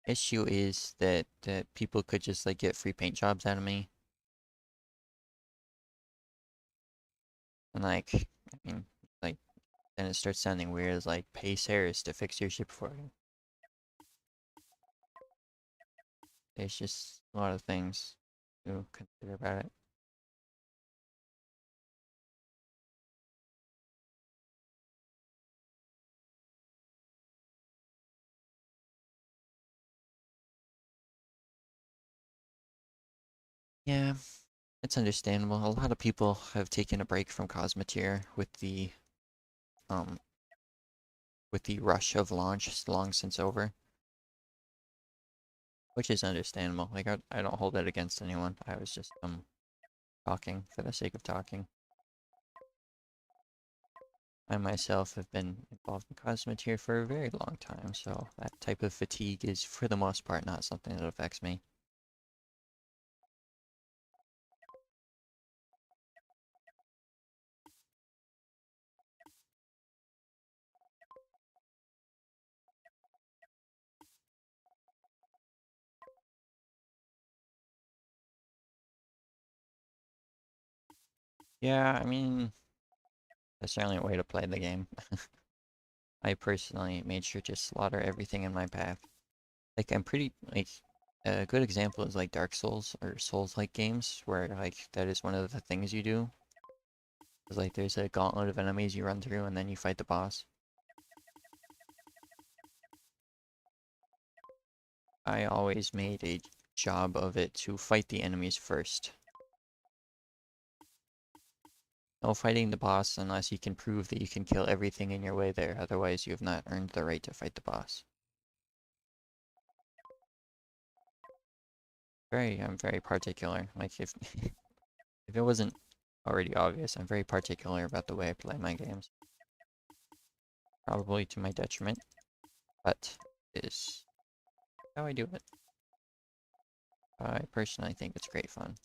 S1: Issue is that people could just, like, get free paint jobs out of me. And, like, I mean, like, then it starts sounding weird as, like, pay Sarah's to fix your ship for you. There's just a lot of things to consider about it. Yeah, it's understandable. A lot of people have taken a break from Cosmoteer um with the rush of launch long since over. which is understandable. Like I don't hold that against anyone. I was just talking for the sake of talking. I myself have been involved in Cosmoteer for a very long time, so that type of fatigue is, for the most part, not something that affects me. Yeah, I mean, that's certainly a way to play the game. I personally made sure to slaughter everything in my path. Like, I'm pretty, like, a good example is like Dark Souls or Souls-like games, where, like, that is one of the things you do. It's like there's a gauntlet of enemies you run through and then you fight the boss. I always made a job of it to fight the enemies first. No fighting the boss unless you can prove that you can kill everything in your way there, otherwise you have not earned the right to fight the boss. I'm very particular. Like if it wasn't already obvious, I'm very particular about the way I play my games. Probably to my detriment, but it is how I do it. I personally think it's great fun.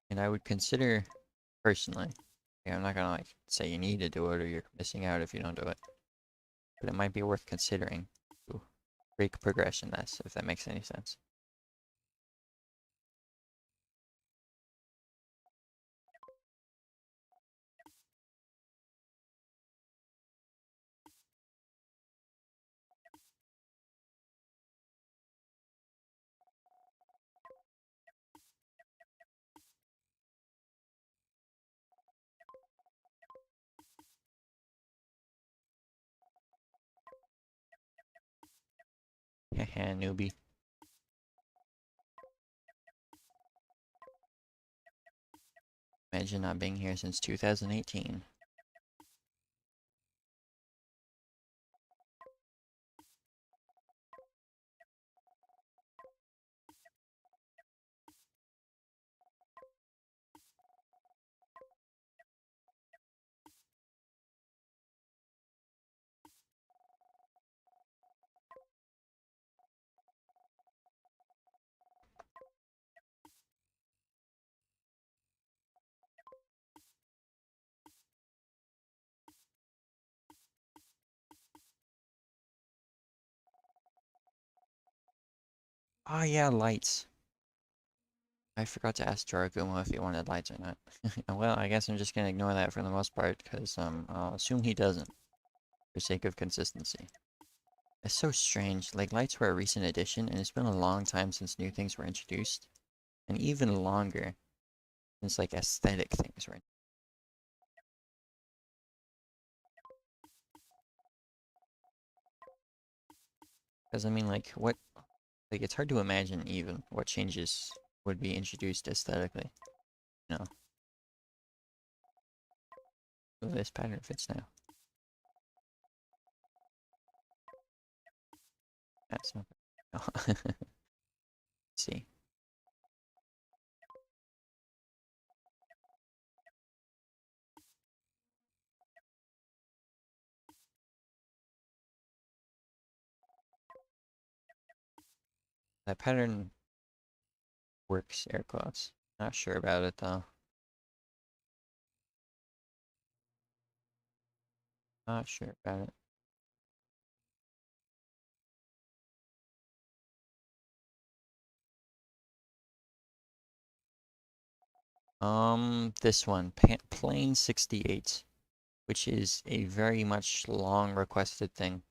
S1: And I would consider, personally, yeah, I'm not gonna like say you need to do it or you're missing out if you don't do it, but it might be worth considering to break progression this, if that makes any sense. Haha, newbie. Imagine not being here since 2018. Ah, yeah, lights. I forgot to ask Jaragumo if he wanted lights or not. Well, I guess I'm just gonna ignore that for the most part, because I'll assume he doesn't, for sake of consistency. It's so strange, like lights were a recent addition, and it's been a long time since new things were introduced, and even longer since like aesthetic things were. Because I mean, like what, like it's hard to imagine even what changes would be introduced aesthetically. You know, oh, this pattern fits now. That's not. No. See, that pattern works, air quotes. Not sure about it though. Not sure about it. This one, Plane 68, which is a very much long requested thing.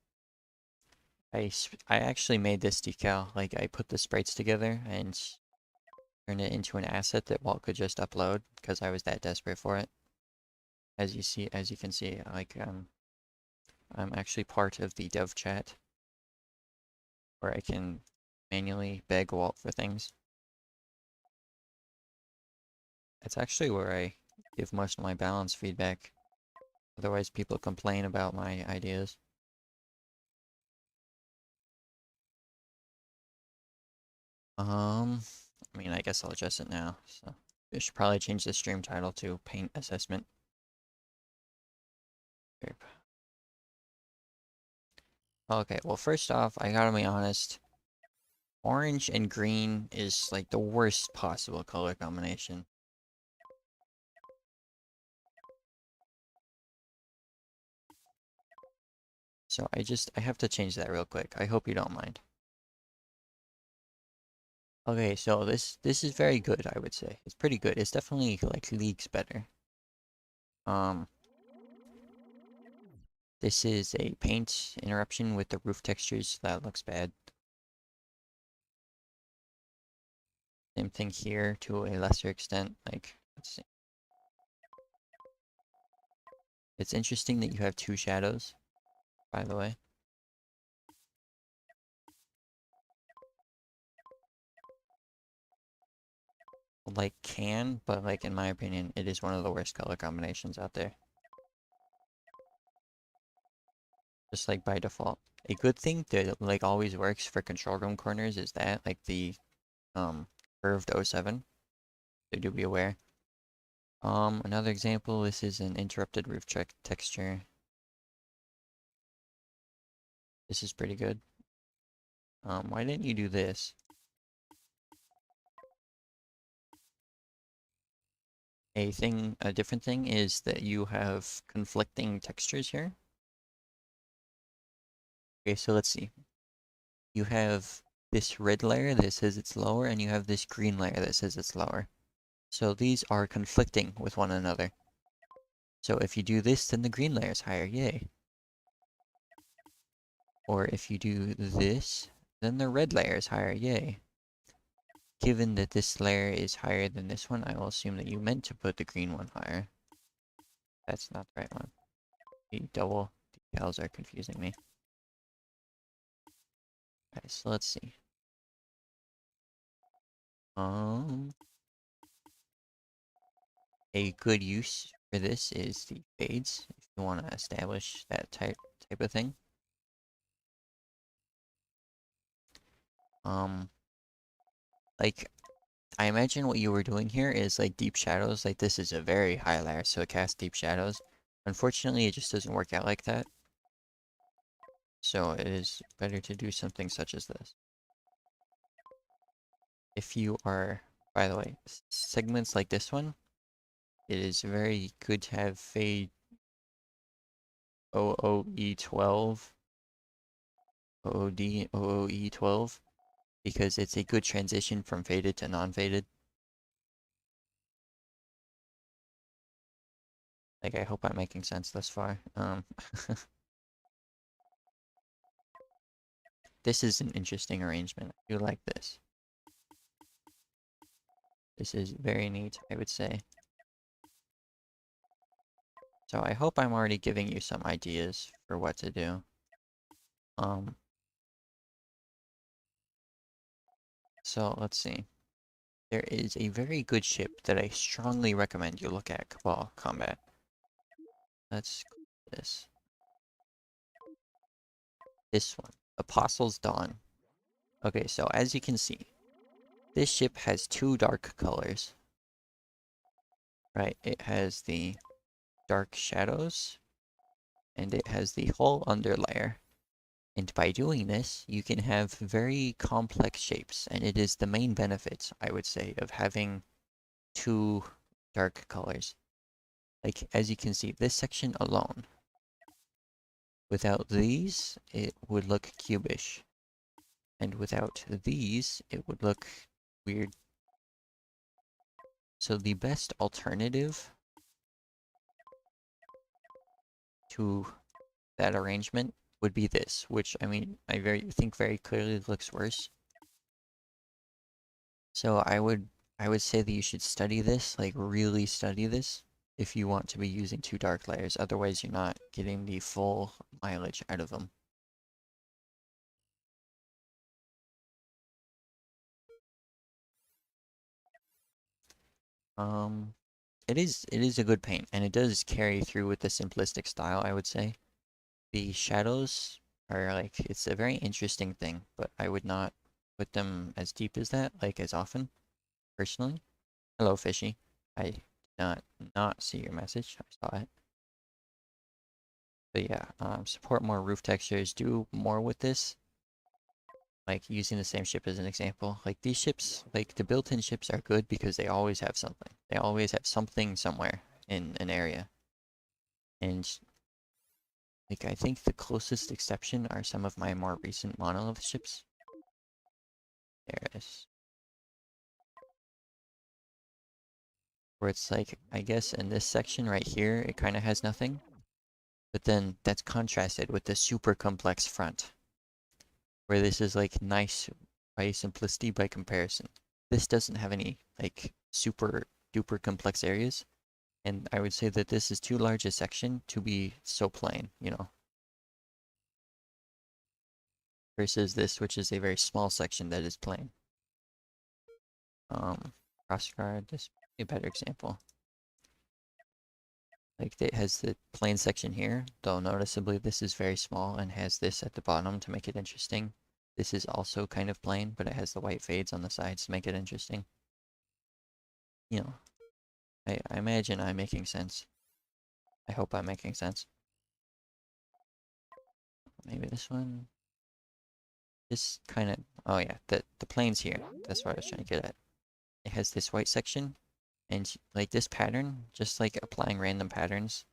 S1: I actually made this decal. Like I put the sprites together and turned it into an asset that Walt could just upload because I was that desperate for it. As you can see, like I'm actually part of the dev chat where I can manually beg Walt for things. It's actually where I give most of my balance feedback. Otherwise, people complain about my ideas. I mean, I guess I'll adjust it now. So I should probably change the stream title to Paint Assessment. Okay, well, first off, I gotta be honest. Orange and green is like the worst possible color combination. So I have to change that real quick. I hope you don't mind. Okay, so this is very good, I would say. It's pretty good. It's definitely like leagues better. Um, this is a paint interruption with the roof textures. That looks bad. Same thing here to a lesser extent. Like, let's see. It's interesting that you have two shadows, by the way. Like but like in my opinion, it is one of the worst color combinations out there. Just like by default. A good thing that like always works for control room corners is that like the curved O7. So do be aware. Another example, this is an interrupted roof check texture. This is pretty good. Why didn't you do this? A different thing is that you have conflicting textures here. Okay, so let's see. You have this red layer that says it's lower, and you have this green layer that says it's lower. So these are conflicting with one another. So if you do this, then the green layer is higher, yay. Or if you do this, then the red layer is higher, yay. Given that this layer is higher than this one, I will assume that you meant to put the green one higher. That's not the right one. The double decals are confusing me. Okay, so let's see. Um, a good use for this is the fades, if you want to establish that type of thing. Um, like I imagine what you were doing here is like deep shadows. Like this is a very high layer, so it casts deep shadows. Unfortunately, it just doesn't work out like that. So it is better to do something such as this. If you are, by the way, segments like this one, it is very good to have fade OOE12, OOD, OOE12, because it's a good transition from faded to non-faded. Like, I hope I'm making sense thus far. This is an interesting arrangement. I do like this. This is very neat, I would say. So I hope I'm already giving you some ideas for what to do. Um, so let's see. There is a very good ship that I strongly recommend you look at Cabal Combat. Let's go with this. This one, Apostle's Dawn. Okay, so as you can see, this ship has two dark colors. Right, it has the dark shadows, and it has the whole underlayer. And by doing this, you can have very complex shapes, and it is the main benefit, I would say, of having two dark colors. Like, as you can see, this section alone, without these, it would look cubish. And without these, it would look weird. So the best alternative to that arrangement would be this, which, I mean, I think very clearly looks worse. So I would say that you should study this, like really study this, if you want to be using two dark layers. Otherwise, you're not getting the full mileage out of them. Um, it is a good paint, and it does carry through with the simplistic style, I would say. The shadows are like it's a very interesting thing, but I would not put them as deep as that, like as often, personally. Hello, fishy. I did not see your message. I saw it. But yeah, support more roof textures. Do more with this. Like using the same ship as an example. Like these ships, like the built-in ships are good because they always have something. They always have something somewhere in an area. And like I think the closest exception are some of my more recent monolith ships. There it is. Where it's like, I guess in this section right here, it kind of has nothing. But then that's contrasted with the super complex front, where this is like nice by simplicity by comparison. This doesn't have any like super duper complex areas. And I would say that this is too large a section to be so plain, you know, versus this, which is a very small section that is plain. Crossguard, this is a better example. Like it has the plain section here, though noticeably this is very small and has this at the bottom to make it interesting. This is also kind of plain, but it has the white fades on the sides to make it interesting. You know, I imagine I'm making sense. I hope I'm making sense. Maybe this one. This kind of, oh yeah, the planes here. That's what I was trying to get at. It has this white section, and like this pattern, just like applying random patterns,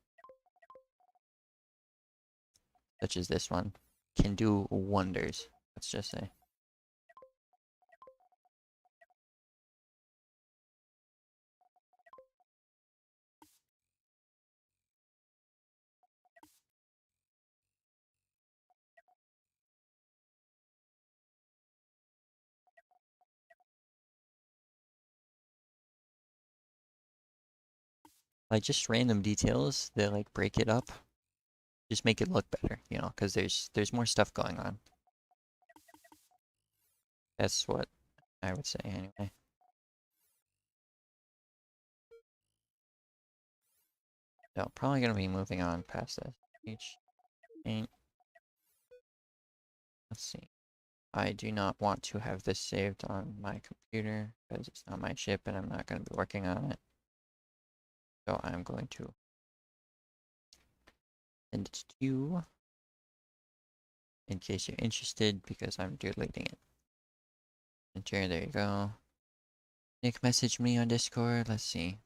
S1: such as this one, can do wonders. Let's just say. Like just random details that like break it up, just make it look better, you know, because there's more stuff going on. That's what I would say anyway. So probably gonna be moving on past this. H paint. Let's see. I do not want to have this saved on my computer because it's not my ship and I'm not going to be working on it. So I'm going to send it to you in case you're interested because I'm deleting it. Enter, there you go. Nick messaged me on Discord. Let's see.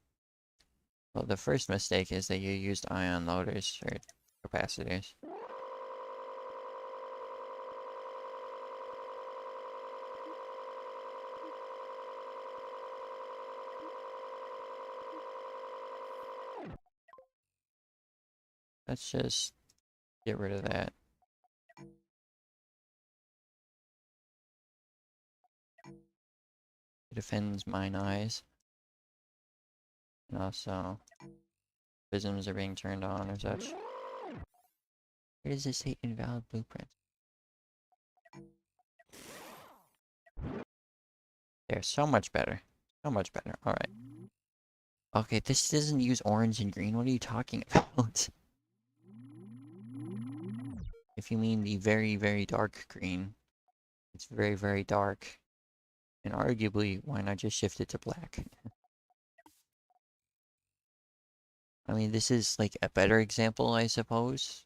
S1: Well, the first mistake is that you used ion loaders or capacitors. Let's just get rid of that. It offends mine eyes. And also, prisms are being turned on or such. Where does it say invalid blueprint? There, so much better. So much better. Alright. Okay, this doesn't use orange and green. What are you talking about? If you mean the very, very dark green, it's very, very dark. And arguably, why not just shift it to black? I mean, this is like a better example, I suppose.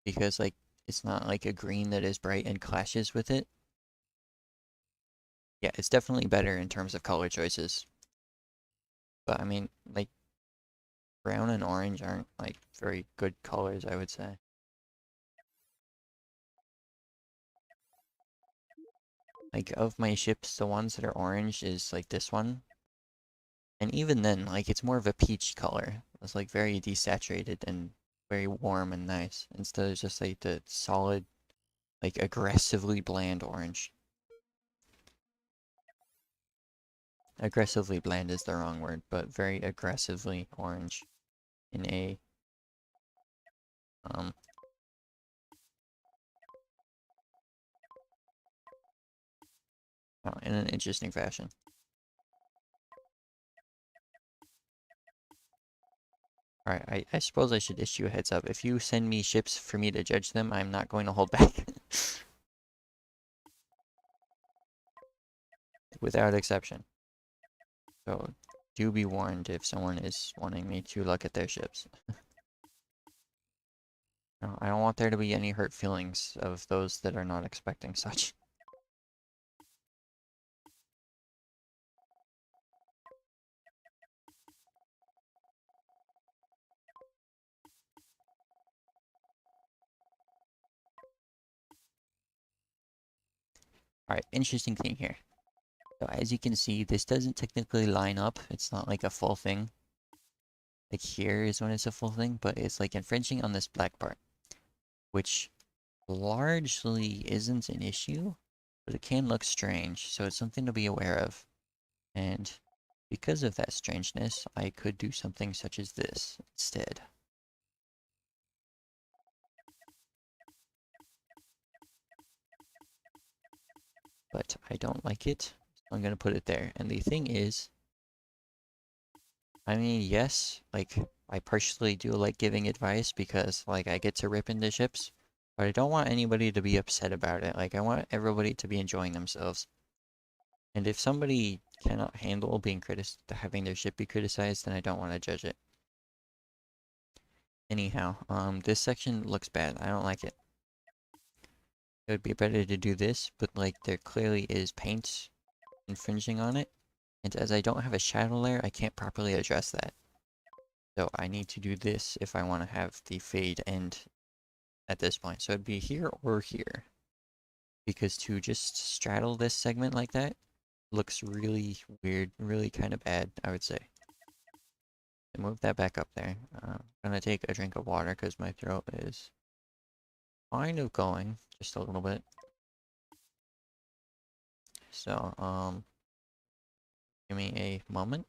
S1: Because like, it's not like a green that is bright and clashes with it. Yeah, it's definitely better in terms of color choices. But I mean, like, brown and orange aren't like very good colors, I would say. Like, of my ships, the ones that are orange is like this one. And even then, like, it's more of a peach color. It's like very desaturated and very warm and nice. Instead of just like the solid, like aggressively bland orange. Aggressively bland is the wrong word, but very aggressively orange in a um in an interesting fashion. Alright, I suppose I should issue a heads up. If you send me ships for me to judge them, I'm not going to hold back. without exception. So do be warned if someone is wanting me to look at their ships. No, I don't want there to be any hurt feelings of those that are not expecting such. Alright, interesting thing here. So as you can see, this doesn't technically line up. It's not like a full thing. Like here is when it's a full thing, but it's like infringing on this black part, which largely isn't an issue, but it can look strange, so it's something to be aware of. And because of that strangeness, I could do something such as this instead. But I don't like it, so I'm gonna put it there. And the thing is, I mean, yes, like, I partially do like giving advice because, like, I get to rip into ships, but I don't want anybody to be upset about it. Like, I want everybody to be enjoying themselves. And if somebody cannot handle being having their ship be criticized, then I don't want to judge it. Anyhow, this section looks bad. I don't like it. It would be better to do this, but like there clearly is paint infringing on it. And as I don't have a shadow layer, I can't properly address that. So I need to do this if I want to have the fade end at this point. So it'd be here or here. Because to just straddle this segment like that looks really weird, really kind of bad, I would say. Move that back up there. I'm gonna take a drink of water because my throat is kind of going just a little bit. So, give me a moment.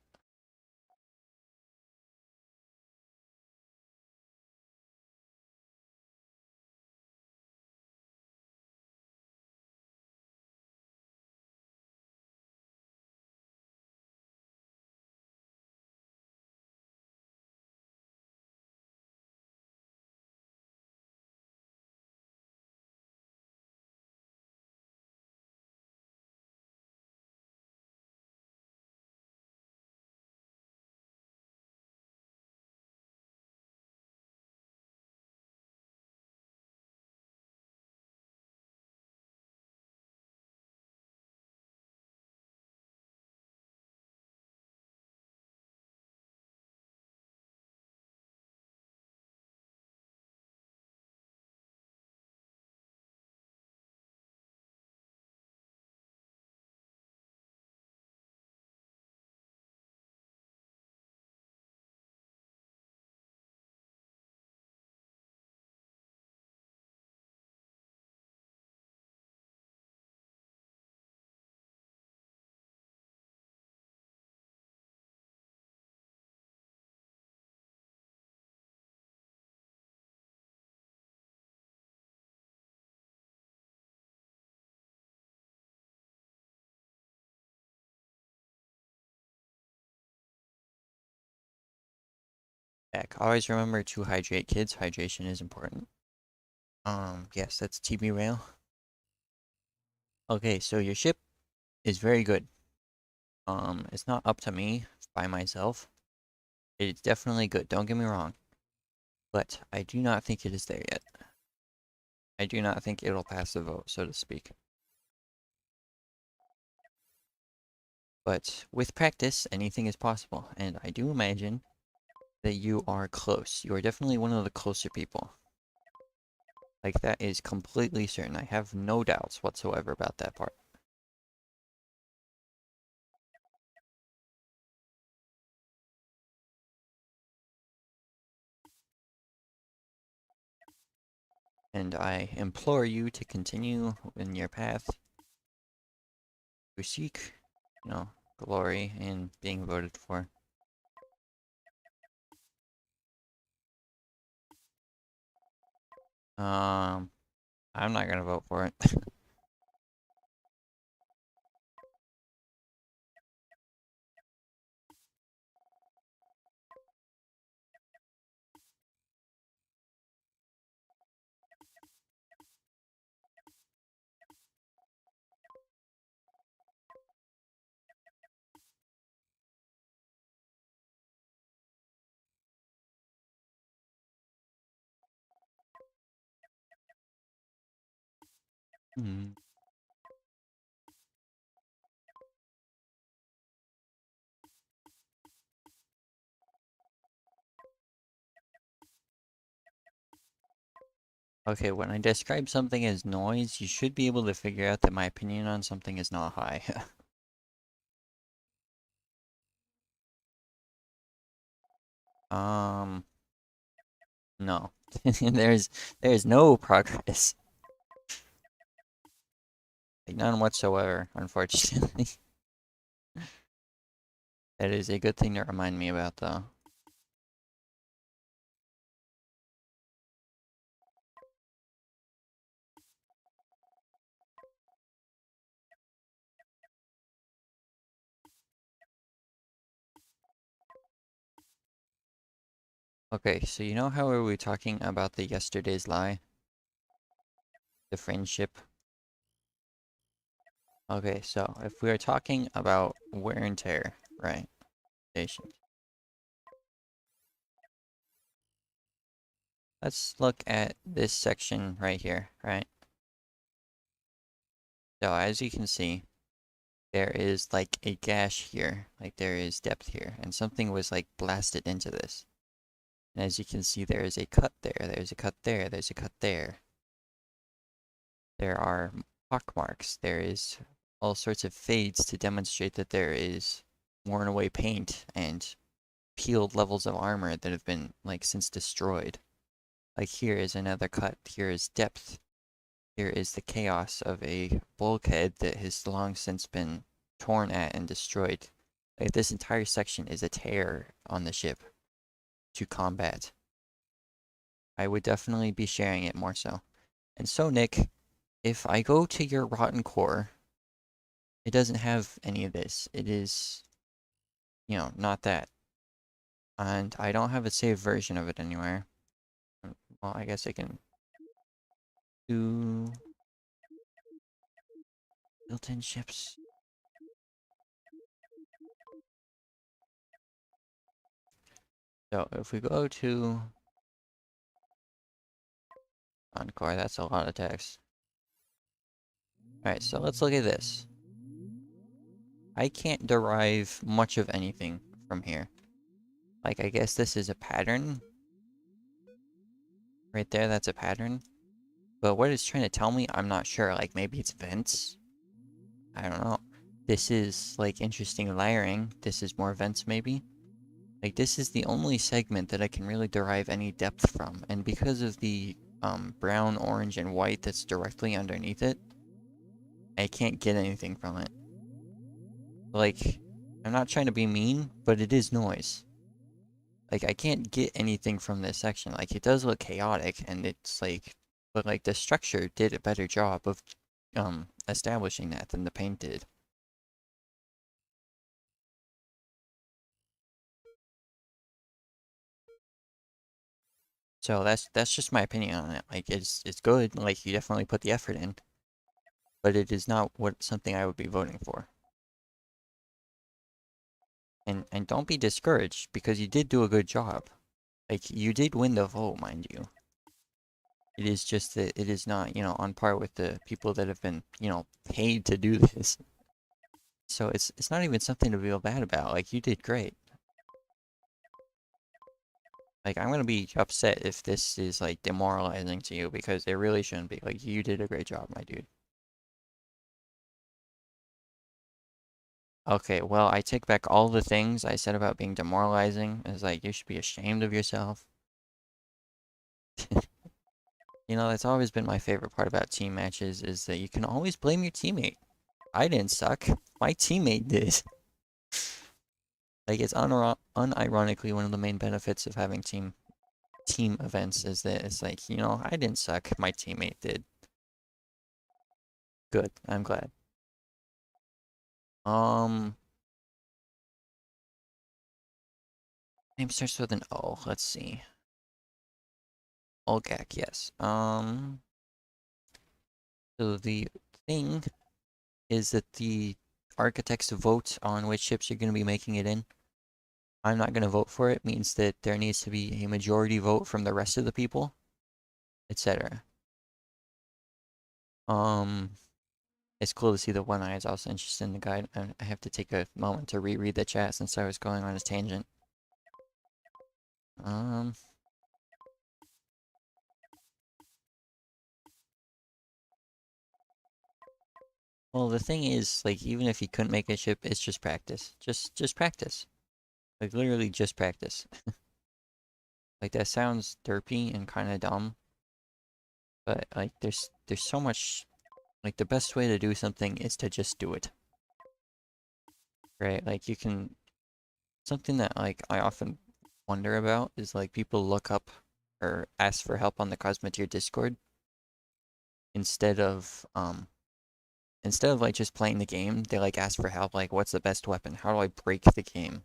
S1: Back. Always remember to hydrate, kids. Hydration is important. Yes, that's TB rail. Okay, so your ship is very good. It's not up to me by myself. It's definitely good, don't get me wrong. But I do not think it is there yet. I do not think it'll pass the vote, so to speak. But with practice, anything is possible, and I do imagine that you are close. You are definitely one of the closer people. Like, that is completely certain. I have no doubts whatsoever about that part. And I implore you to continue in your path to seek, glory in being voted for. Um, I'm not gonna vote for it. Hmm. Okay, when I describe something as noise, you should be able to figure out that my opinion on something is not high. Um, no. There's no progress. Like none whatsoever, unfortunately. That is a good thing to remind me about though. Okay, so you know how we were talking about the yesterday's lie? The friendship? Okay, so if we are talking about wear and tear, right? Patient. Let's look at this section right here, right? So as you can see, there is like a gash here, like there is depth here, and something was like blasted into this. And as you can see, there is a cut there, there's a cut there, there's a cut there. There are pock marks, there is all sorts of fades to demonstrate that there is worn away paint and peeled levels of armor that have been like since destroyed. Like here is another cut, here is depth, here is the chaos of a bulkhead that has long since been torn at and destroyed. Like this entire section is a tear on the ship to combat. I would definitely be sharing it more so. And so, Nick, if I go to your rotten core, it doesn't have any of this. It is, not that. And I don't have a saved version of it anywhere. Well, I guess I can do built-in ships. So if we go to Encore, that's a lot of text. Alright, so let's look at this. I can't derive much of anything from here. Like, I guess this is a pattern. Right there, that's a pattern. But what it's trying to tell me, I'm not sure. Like, maybe it's vents? I don't know. This is, like, interesting layering. This is more vents, maybe? Like, this is the only segment that I can really derive any depth from. And because of the, brown, orange, and white that's directly underneath it, I can't get anything from it. Like, I'm not trying to be mean, but it is noise. Like, I can't get anything from this section. Like, it does look chaotic, and it's like, but like the structure did a better job of establishing that than the paint did. So that's just my opinion on it. Like, it's good. Like, you definitely put the effort in, but it is not what something I would be voting for. And don't be discouraged because you did do a good job. Like, you did win the vote, mind you. It is just that it is not, on par with the people that have been, paid to do this. So it's not even something to feel bad about. Like you did great. Like I'm gonna be upset if this is like demoralizing to you because it really shouldn't be. Like you did a great job, my dude. Okay, well I take back all the things I said about being demoralizing. It's like you should be ashamed of yourself. That's always been my favorite part about team matches is that you can always blame your teammate. I didn't suck. My teammate did. Like it's unironically one of the main benefits of having team events is that it's like, I didn't suck. My teammate did. Good. I'm glad. Um, name starts with an O. Let's see. Olgak, yes. So the thing is that the architects vote on which ships you're going to be making it in. I'm not going to vote for it. Means that there needs to be a majority vote from the rest of the people, etc. Um, it's cool to see the one eye is also interested in the guide. I have to take a moment to reread the chat since I was going on a tangent. Um, well, the thing is, like, even if you couldn't make a ship, it's just practice. Just practice. Like, literally just practice. Like, that sounds derpy and kind of dumb, but, like, there's so much... Like, the best way to do something is to just do it. Right? Like, you can... Something that, like, I often wonder about is, like, people look up or ask for help on the Cosmoteer Discord instead of, like, just playing the game, they, like, ask for help, like, what's the best weapon? How do I break the game?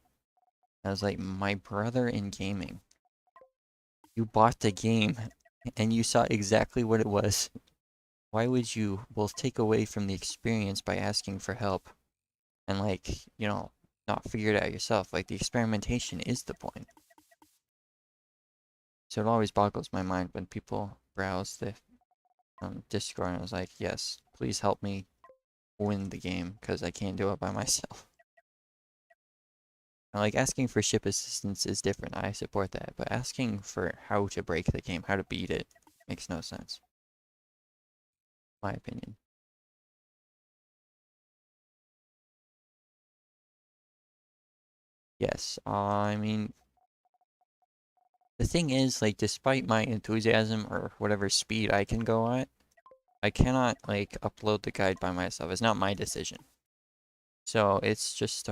S1: I was like, my brother in gaming. You bought the game, and you saw exactly what it was. Why would you both take away from the experience by asking for help and, like, not figure it out yourself? Like, the experimentation is the point. So it always boggles my mind when people browse the Discord and I was like, yes, please help me win the game because I can't do it by myself. And, like, asking for ship assistance is different. I support that, but asking for how to break the game, how to beat it, makes no sense. My opinion. Yes, I mean, the thing is, like, despite my enthusiasm or whatever speed I can go at, I cannot, like, upload the guide by myself. It's not my decision. So it's just,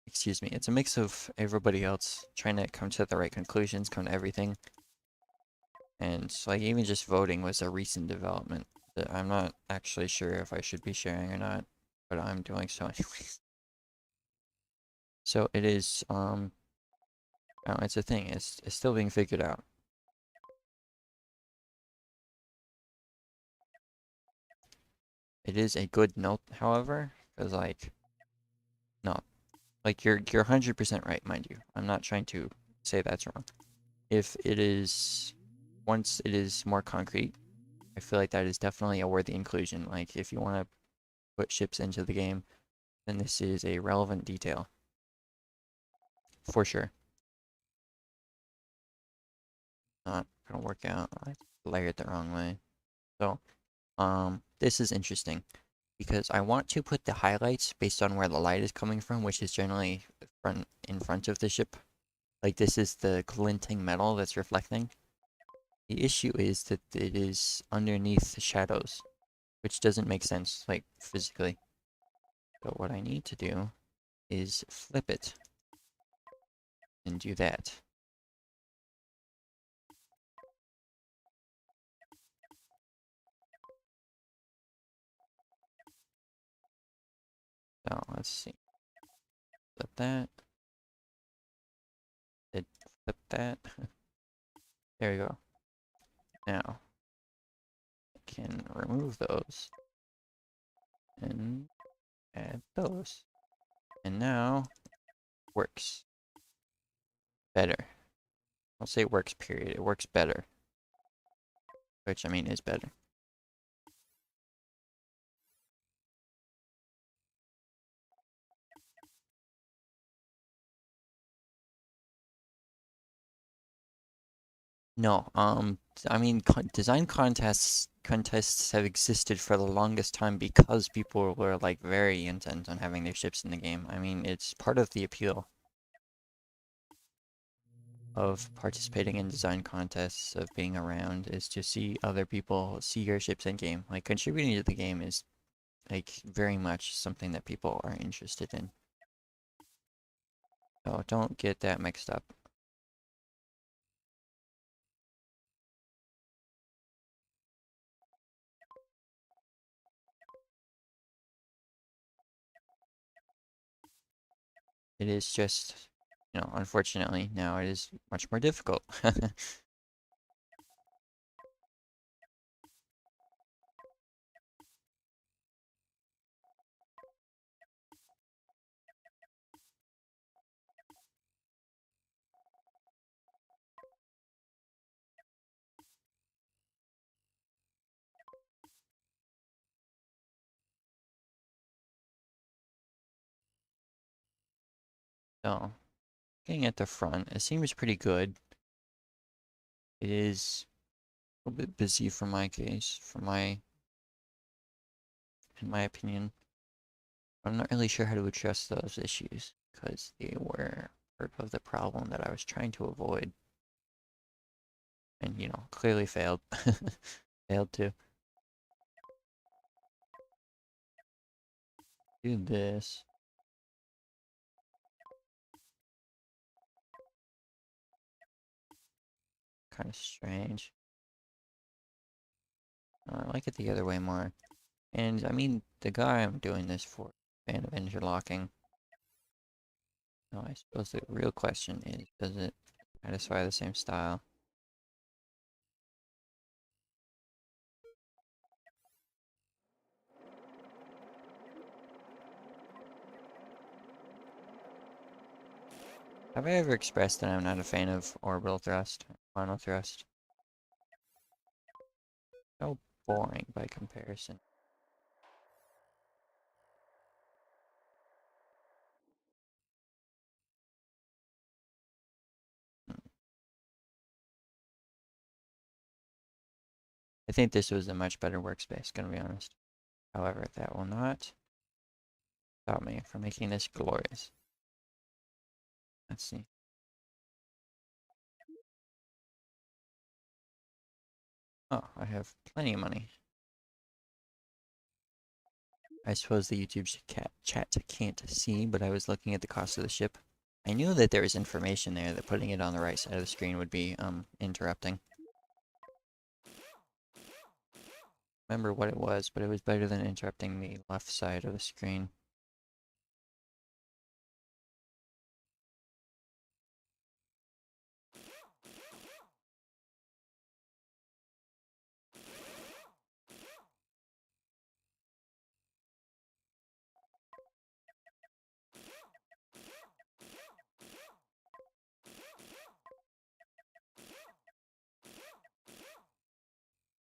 S1: excuse me, it's a mix of everybody else trying to come to the right conclusions, come to everything. And, like, even just voting was a recent development that I'm not actually sure if I should be sharing or not, but I'm doing so anyways. So it is, it's a thing. It's still being figured out. It is a good note, however, because, like, no, like, you're 100% right, mind you. I'm not trying to say that's wrong. If it is, once it is more concrete, I feel like that is definitely a worthy inclusion. Like, if you want to put ships into the game, then this is a relevant detail. For sure. Not gonna work out. I layered it the wrong way. So, this is interesting because I want to put the highlights based on where the light is coming from, which is generally in front of the ship. Like, this is the glinting metal that's reflecting. The issue is that it is underneath the shadows, which doesn't make sense, like, physically. So what I need to do is flip it and do that. So let's see. Flip that. Did flip that. There we go. Now I can remove those and add those. And now works better. I'll say works period. It works better. Which I mean is better. No, I mean, design contests have existed for the longest time because people were, like, very intent on having their ships in the game. I mean, it's part of the appeal of participating in design contests, of being around, is to see other people see your ships in game. Like, contributing to the game is, like, very much something that people are interested in. So don't get that mixed up. It is just, unfortunately, now it is much more difficult. So, looking at the front, it seems pretty good. It is a little bit busy for my case, in my opinion. I'm not really sure how to address those issues because they were part of the problem that I was trying to avoid. And, clearly failed. Failed to do this. Kind of strange. I like it the other way more. And, I mean, the guy I'm doing this for, fan of interlocking. So I suppose the real question is, does it satisfy the same style? Have I ever expressed that I'm not a fan of orbital thrust, final thrust? So boring by comparison. I think this was a much better workspace, gonna be honest. However, that will not stop me from making this glorious. Let's see. Oh, I have plenty of money. I suppose the YouTube chat can't see, but I was looking at the cost of the ship. I knew that there was information there that putting it on the right side of the screen would be, interrupting. Remember what it was, but it was better than interrupting the left side of the screen.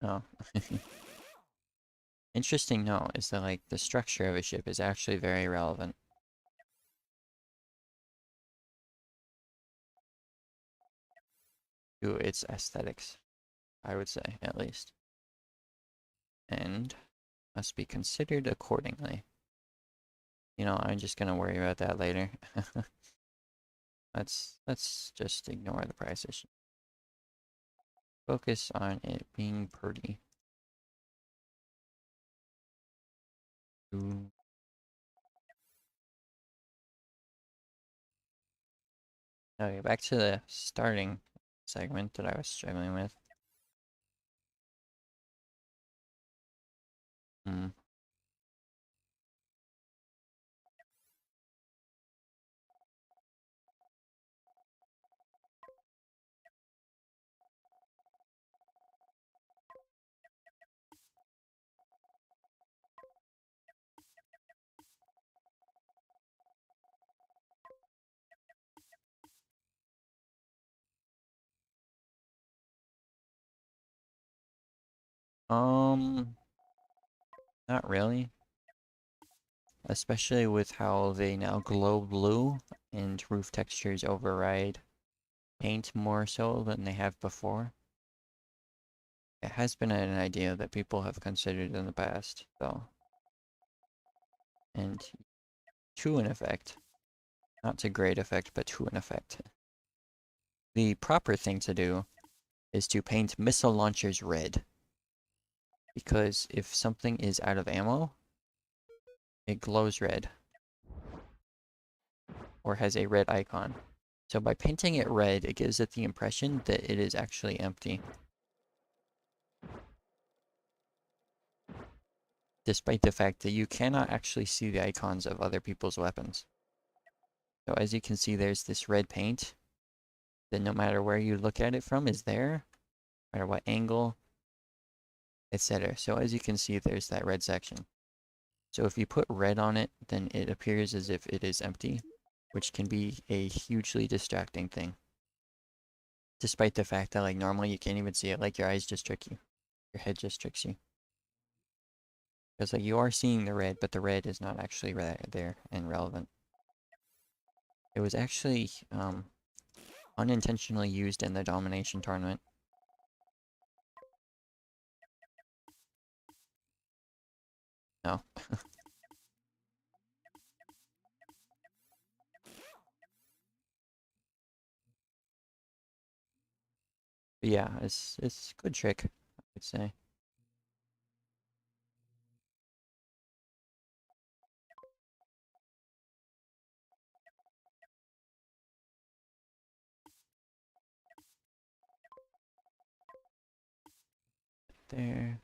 S1: Oh. Interesting note is that, like, the structure of a ship is actually very relevant to its aesthetics, I would say, at least. And must be considered accordingly. I'm just gonna worry about that later. Let's just ignore the price issue. Focus on it being pretty. Ooh. Okay, back to the starting segment that I was struggling with. Hmm. Um, Not really. Especially with how they now glow blue and roof textures override paint more so than they have before. It has been an idea that people have considered in the past, though. And to an effect, not to great effect, but to an effect. The proper thing to do is to paint missile launchers red. Because if something is out of ammo, it glows red. Or has a red icon. So by painting it red, it gives it the impression that it is actually empty. Despite the fact that you cannot actually see the icons of other people's weapons. So as you can see, there's this red paint that no matter where you look at it from is there, no matter what angle, etc. So as you can see, there's that red section. So if you put red on it, then it appears as if it is empty, which can be a hugely distracting thing. Despite the fact that, like, normally you can't even see it, like, your eyes just trick you. Your head just tricks you. Because, like, you are seeing the red, but the red is not actually there and relevant. It was actually unintentionally used in the domination tournament. No. But yeah, it's a good trick, I would say. There.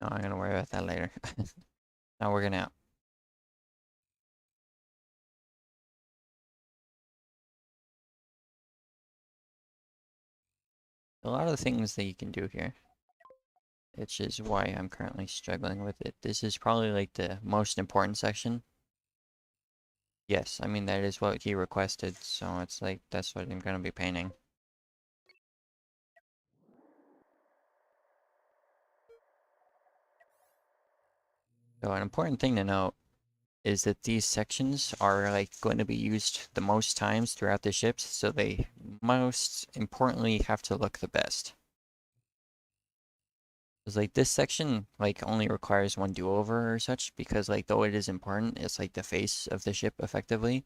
S1: No, I'm gonna worry about that later. Now we're gonna. A lot of the things that you can do here, which is why I'm currently struggling with it. This is probably like the most important section. Yes, I mean that is what he requested, so it's like that's what I'm gonna be painting. So an important thing to note is that these sections are like going to be used the most times throughout the ships, so they most importantly have to look the best. Because like this section like only requires one do-over or such, because like though it is important, it's like the face of the ship effectively.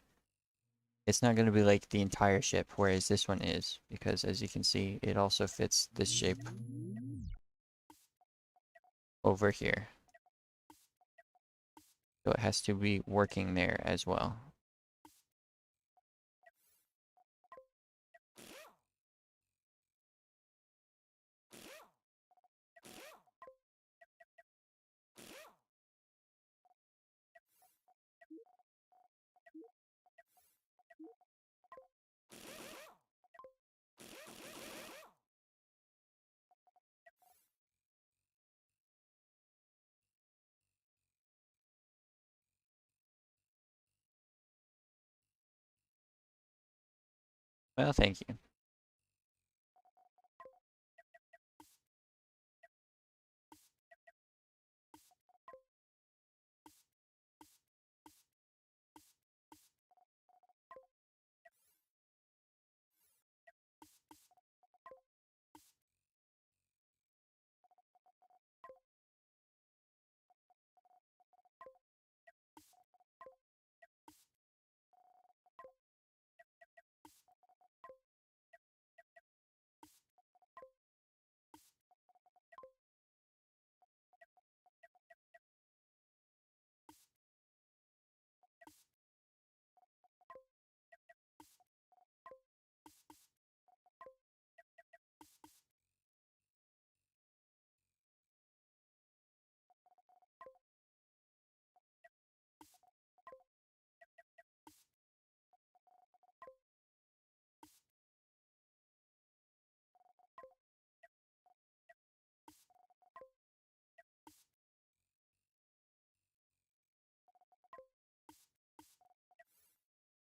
S1: It's not going to be like the entire ship, whereas this one is, because as you can see, it also fits this shape over here. So it has to be working there as well. Well, thank you.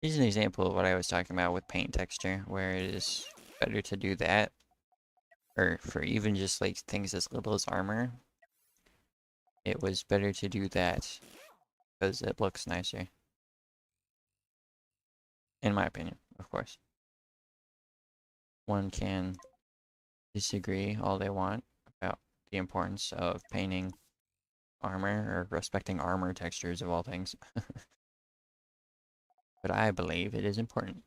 S1: Here's an example of what I was talking about with paint texture, where it is better to do that, or for even just like things as little as armor, it was better to do that because it looks nicer, in my opinion, of course. One can disagree all they want, the importance of painting armor or respecting armor textures of all things. But I believe it is important.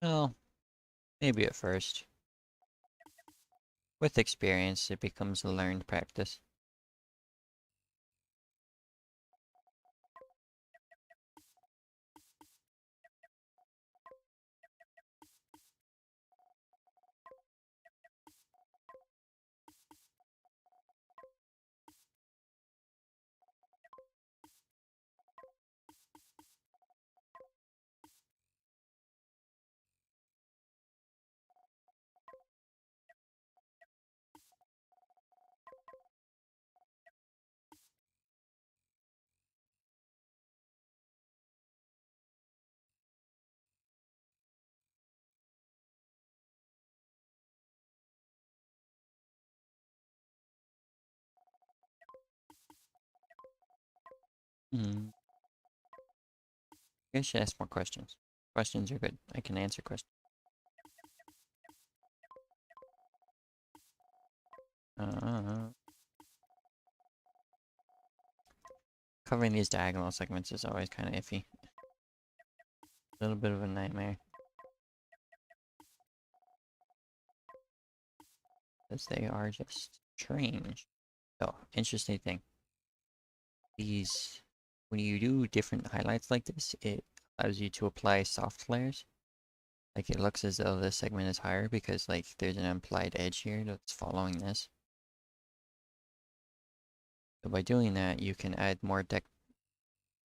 S1: Well, maybe at first. With experience, it becomes a learned practice. Hmm. I should ask more questions. Questions are good. I can answer questions. Uh, Covering these diagonal segments is always kind of iffy. A little bit of a nightmare. Because they are just strange. So, interesting thing. These, when you do different highlights like this, it allows you to apply soft layers. Like it looks as though this segment is higher because like there's an implied edge here that's following this. So by doing that, you can add more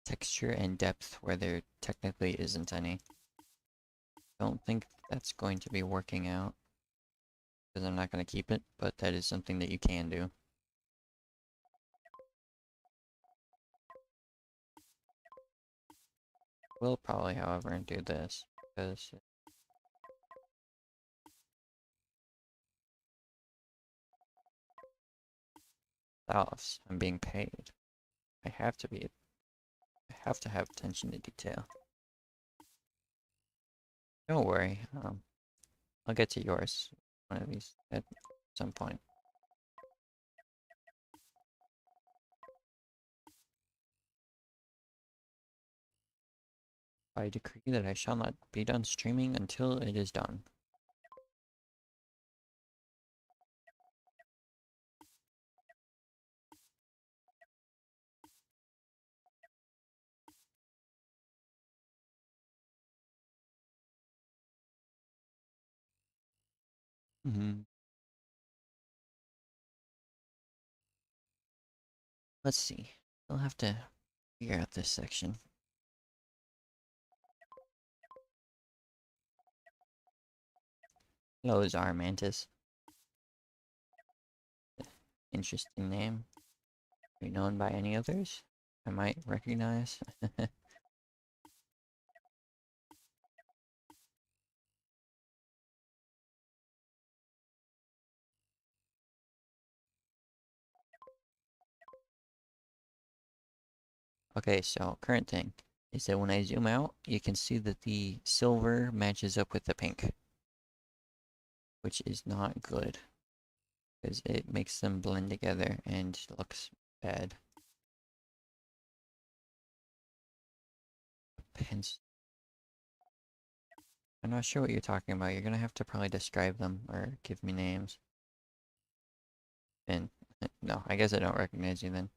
S1: texture and depth where there technically isn't any. Don't think that's going to be working out because I'm not going to keep it, but that is something that you can do. We'll probably, however, do this because else I'm being paid. I have to be. I have to have attention to detail. Don't worry. I'll get to yours one of these at some point. I decree that I shall not be done streaming until it is done. Hmm. Let's see. I'll have to figure out this section. Hello, Zara Mantis. Interesting name. Are you known by any others I might recognize? Okay, so current thing is that when I zoom out, you can see that the silver matches up with the pink, which is not good because it makes them blend together and looks bad. Hence, I'm not sure what you're talking about. You're gonna have to probably describe them or give me names. And no, I guess I don't recognize you then.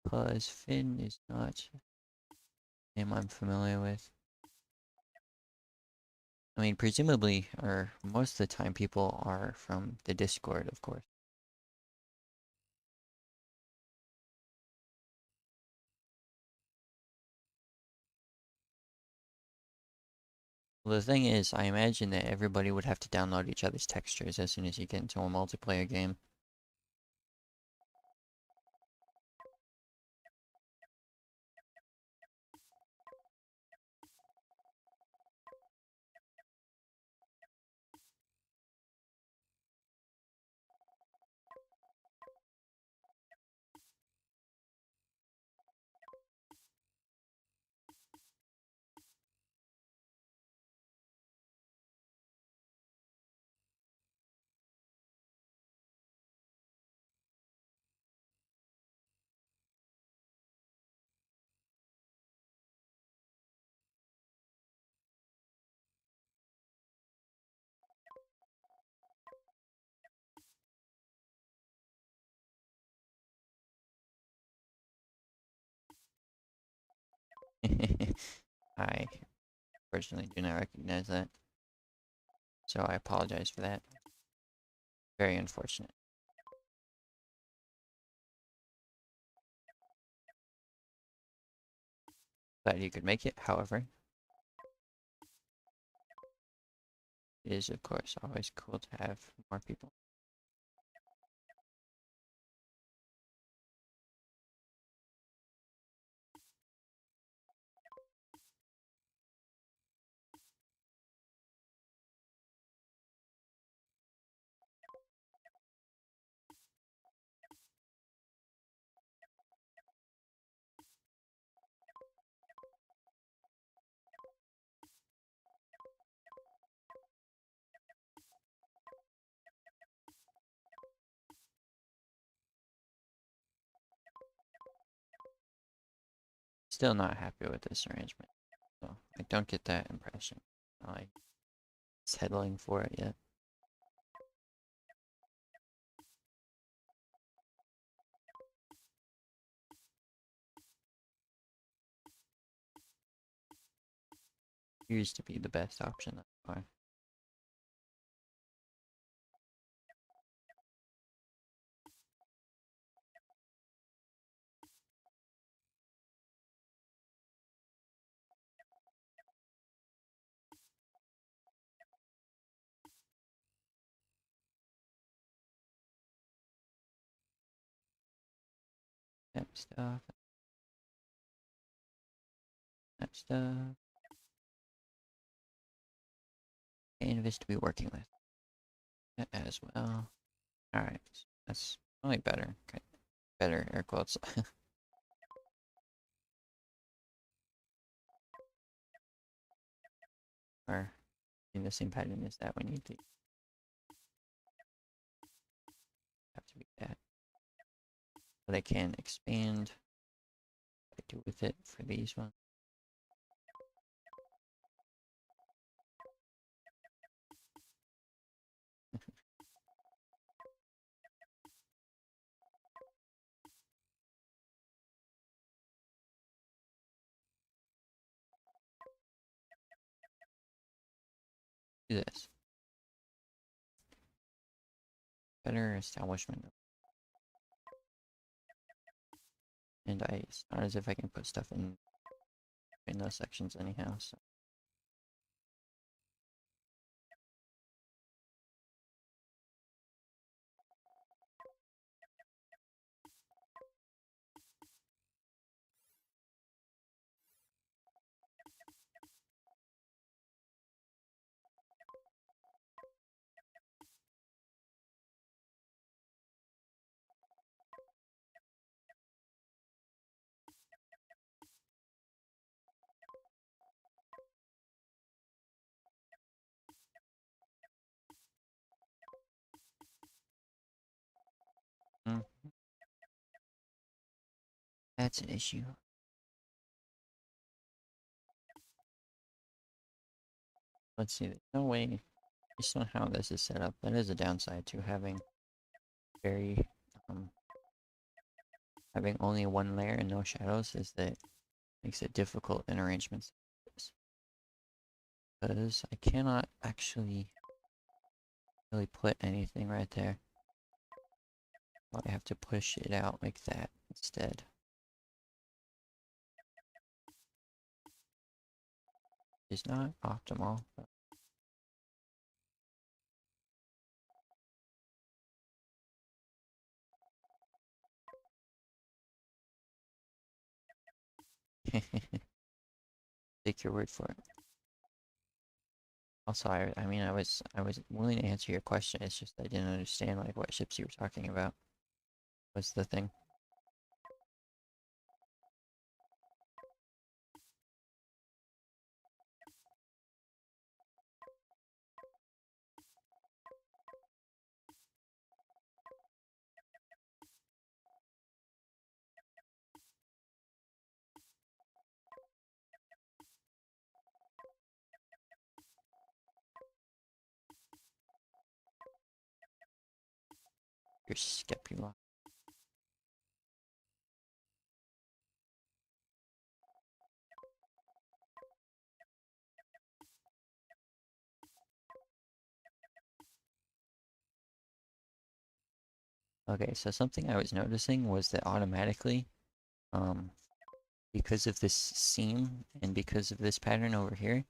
S1: Puzz Finn is not a name I'm familiar with. I mean, presumably, or most of the time, people are from the Discord, of course. Well, the thing is, I imagine that everybody would have to download each other's textures as soon as you get into a multiplayer game. I personally do not recognize that, so I apologize for that. Very unfortunate. Glad you could make it, however. It is, of course, always cool to have more people. Still not happy with this arrangement. So I don't get that impression. Not like settling for it yet. Appears to be the best option thus far. That stuff. That stuff. Canvas to be working with. That as well. Alright. That's only better. Okay. Better, air quotes. Or in the same pattern as that, we need to have to be that. But I can expand what I do with it for these ones. Do this. Better establishment. And it's not as if I can put stuff in those sections anyhow, so. Mm, that's an issue. Let's see, there's no way, based on how this is set up, that is a downside to having very, um, having only one layer and no shadows, is that it makes it difficult in arrangements like this. Because I cannot actually really put anything right there. I have to push it out like that instead. It's not optimal, but take your word for it. Also, I mean, I was willing to answer your question. It's just I didn't understand like what ships you were talking about. What's the thing? Your scapula. Okay, so something I was noticing was that automatically, um, because of this seam and because of this pattern over here,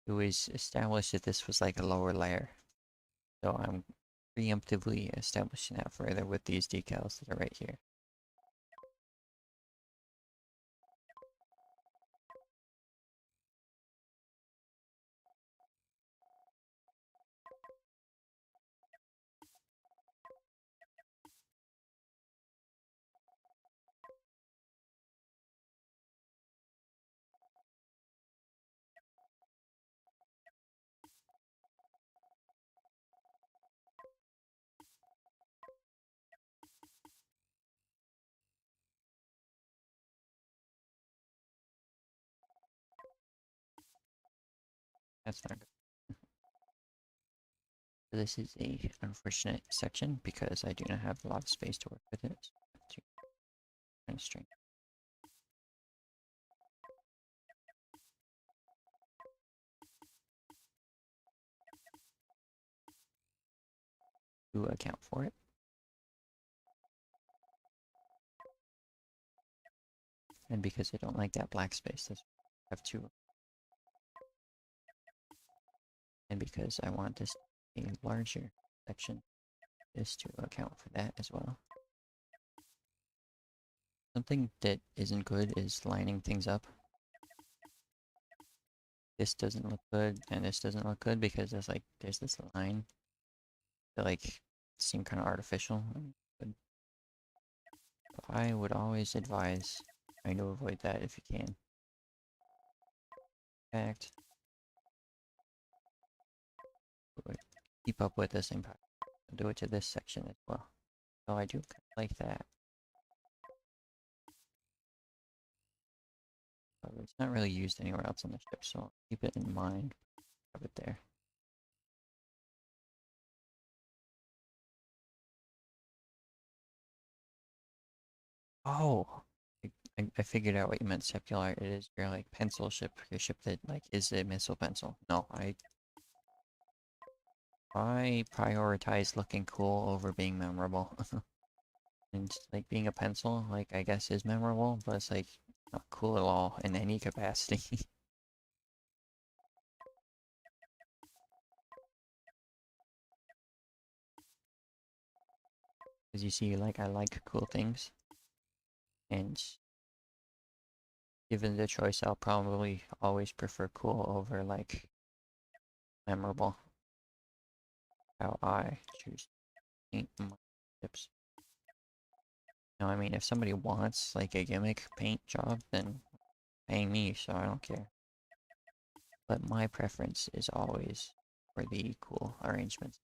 S1: it was established that this was like a lower layer. So I'm preemptively establishing that further with these decals that are right here. That's not good. So this is a unfortunate section because I do not have a lot of space to work with it. So I have to kind of string to account for it. And because I don't like that black space, I have to. And because I want this a larger section, is to account for that as well. Something that isn't good is lining things up. This doesn't look good, and this doesn't look good because there's this line that seem kind of artificial. But I would always advise trying to avoid that if you can. In fact, keep up with this impact. I'll do it to this section as well. So I do like that. But it's not really used anywhere else on the ship, so keep it in mind. Have it there. Oh, I figured out what you meant. Secular. It is your pencil ship. Your ship that is a missile pencil. No, I prioritize looking cool over being memorable. And being a pencil, I guess is memorable, but it's not cool at all in any capacity. Because you see, I like cool things, and given the choice, I'll probably always prefer cool over memorable. How I choose to paint my ships. Now, I mean, if somebody wants a gimmick paint job, then pay me, so I don't care. But my preference is always for the cool arrangements.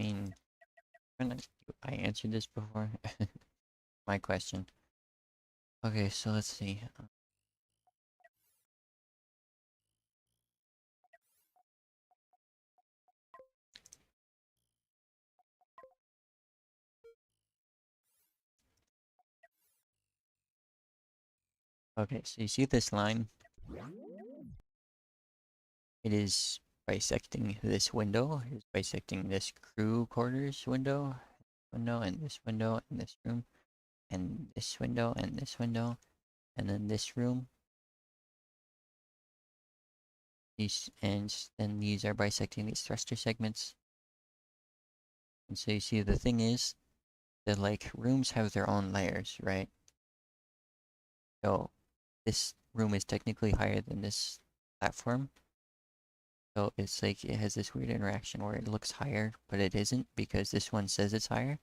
S1: I mean, I answered this before. My question. Okay, so let's see. Okay, so you see this line? It is bisecting this window. It is bisecting this crew quarters window, and this window, and this room, and this window, and this window, and then this room. And then these are bisecting these thruster segments. And so you see the thing is that rooms have their own layers, right? So this room is technically higher than this platform. So it's it has this weird interaction where it looks higher, but it isn't because this one says it's higher.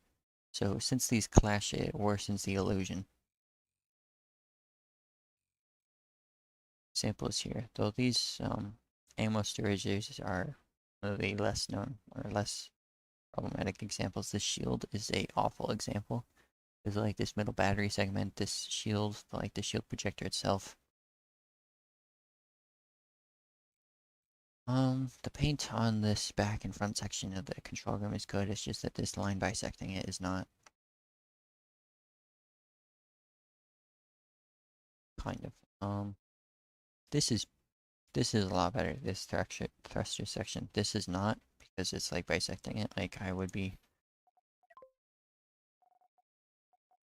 S1: So since these clash, it worsens the illusion. Example is here, though these ammo storages are one of the less known or less problematic examples. This shield is a awful example. There's this middle battery segment, this shield, the shield projector itself. The paint on this back and front section of the control room is good. It's just that this line bisecting it is not. kind of. This is this is a lot better. This thruster section. This is not because it's like bisecting it. Like I would be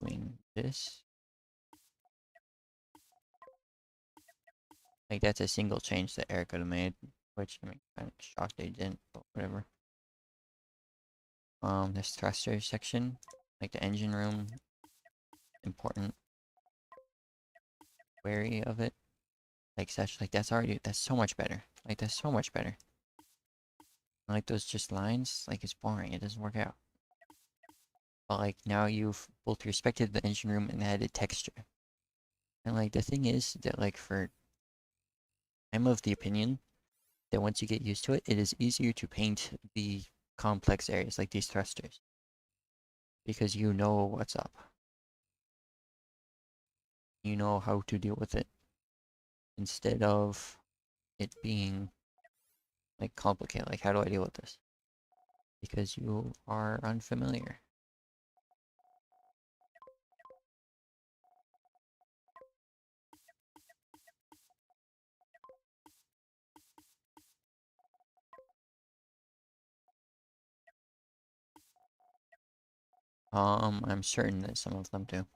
S1: doing this. Like that's a single change that Eric could have made, which I mean, kind of shocked they didn't, but whatever. This thruster section, like the engine room, important, wary of it. Like such, like that's so much better. Like that's so much better. Like those just lines, like it's boring. It doesn't work out. But like now you've both respected the engine room and added texture. And like the thing is that like for I'm of the opinion that once you get used to it, it is easier to paint the complex areas like these thrusters because you know what's up. You know how to deal with it instead of it being like complicated. Like how do I deal with this? Because you are unfamiliar. I'm certain that some of them do.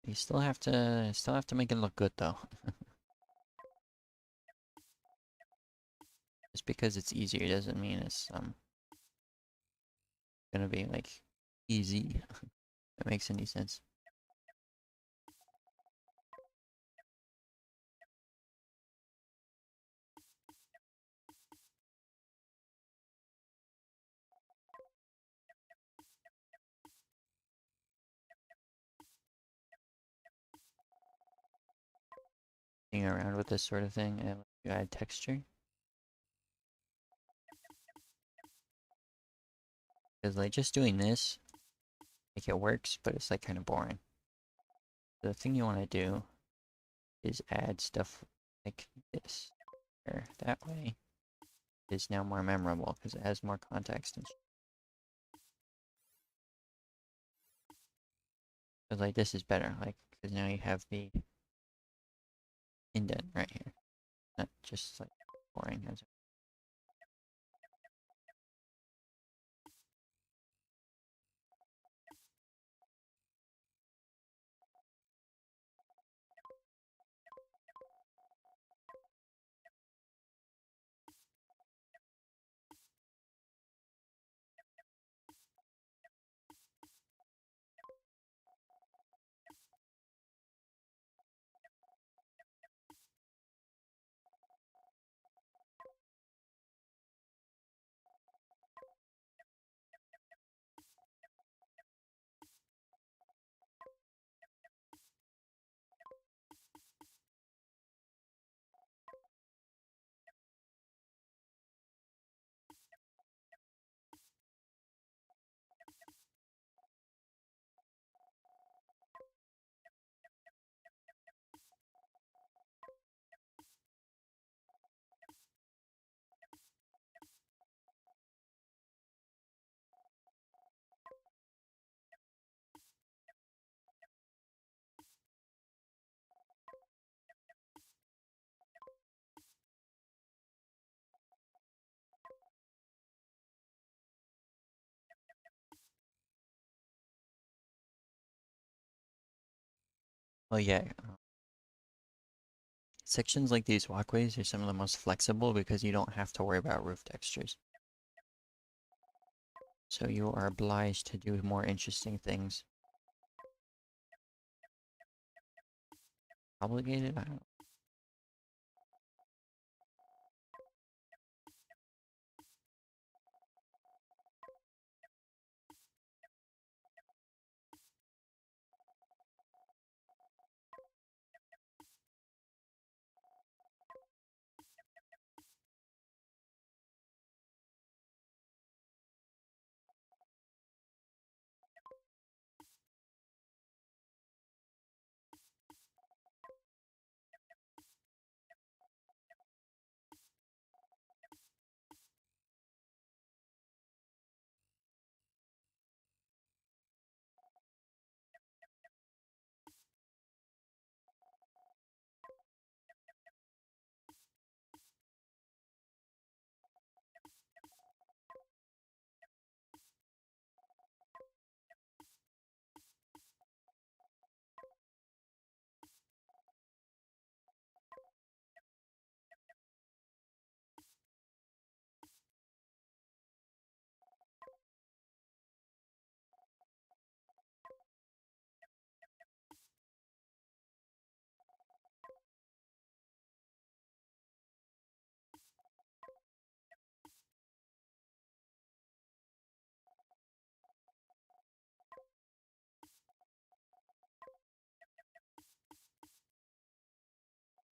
S1: You still have to make it look good though. Just because it's easier doesn't mean it's gonna be like easy. If that makes any sense. Playing around with this sort of thing and you add texture. Because like just doing this, like it works, but it's like kind of boring. The thing you want to do is add stuff like this, or that way is now more memorable because it has more context and because like this is better, like because now you have the indent right here, not just like boring as well. Yeah, sections like these walkways are some of the most flexible because you don't have to worry about roof textures. So you are obliged to do more interesting things. Obligated? I don't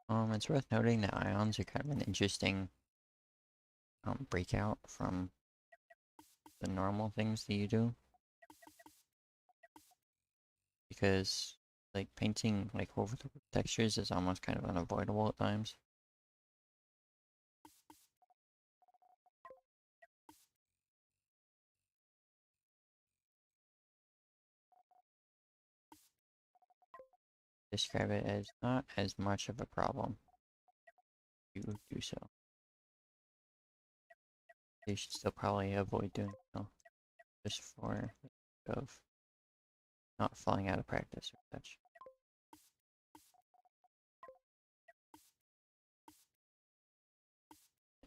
S1: It's worth noting that ions are kind of an interesting breakout from the normal things that you do, because like painting like over the textures is almost kind of unavoidable at times. Describe it as not as much of a problem. You do so. You should still probably avoid doing so, just for the sake of not falling out of practice or such.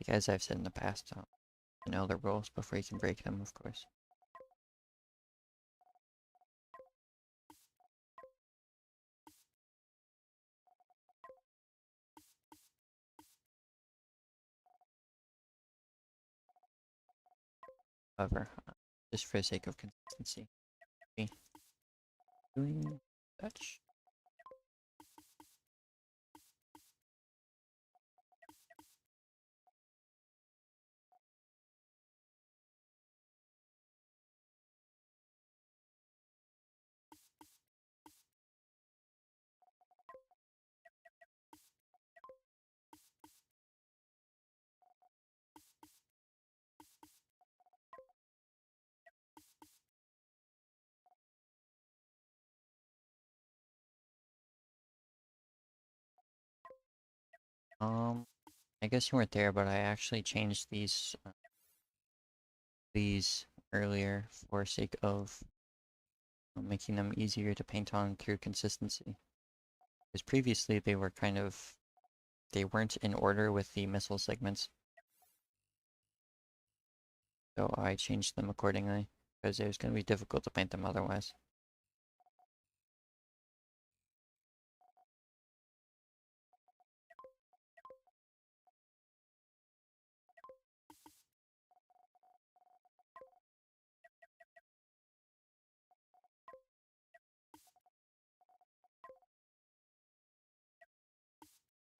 S1: Like as I've said in the past, you know the rules before you can break them, of course. However, just for the sake of consistency, okay, doing such. I guess you weren't there, but I actually changed these earlier for sake of making them easier to paint on through consistency. Because previously they were they weren't in order with the missile segments, so I changed them accordingly, because it was going to be difficult to paint them otherwise.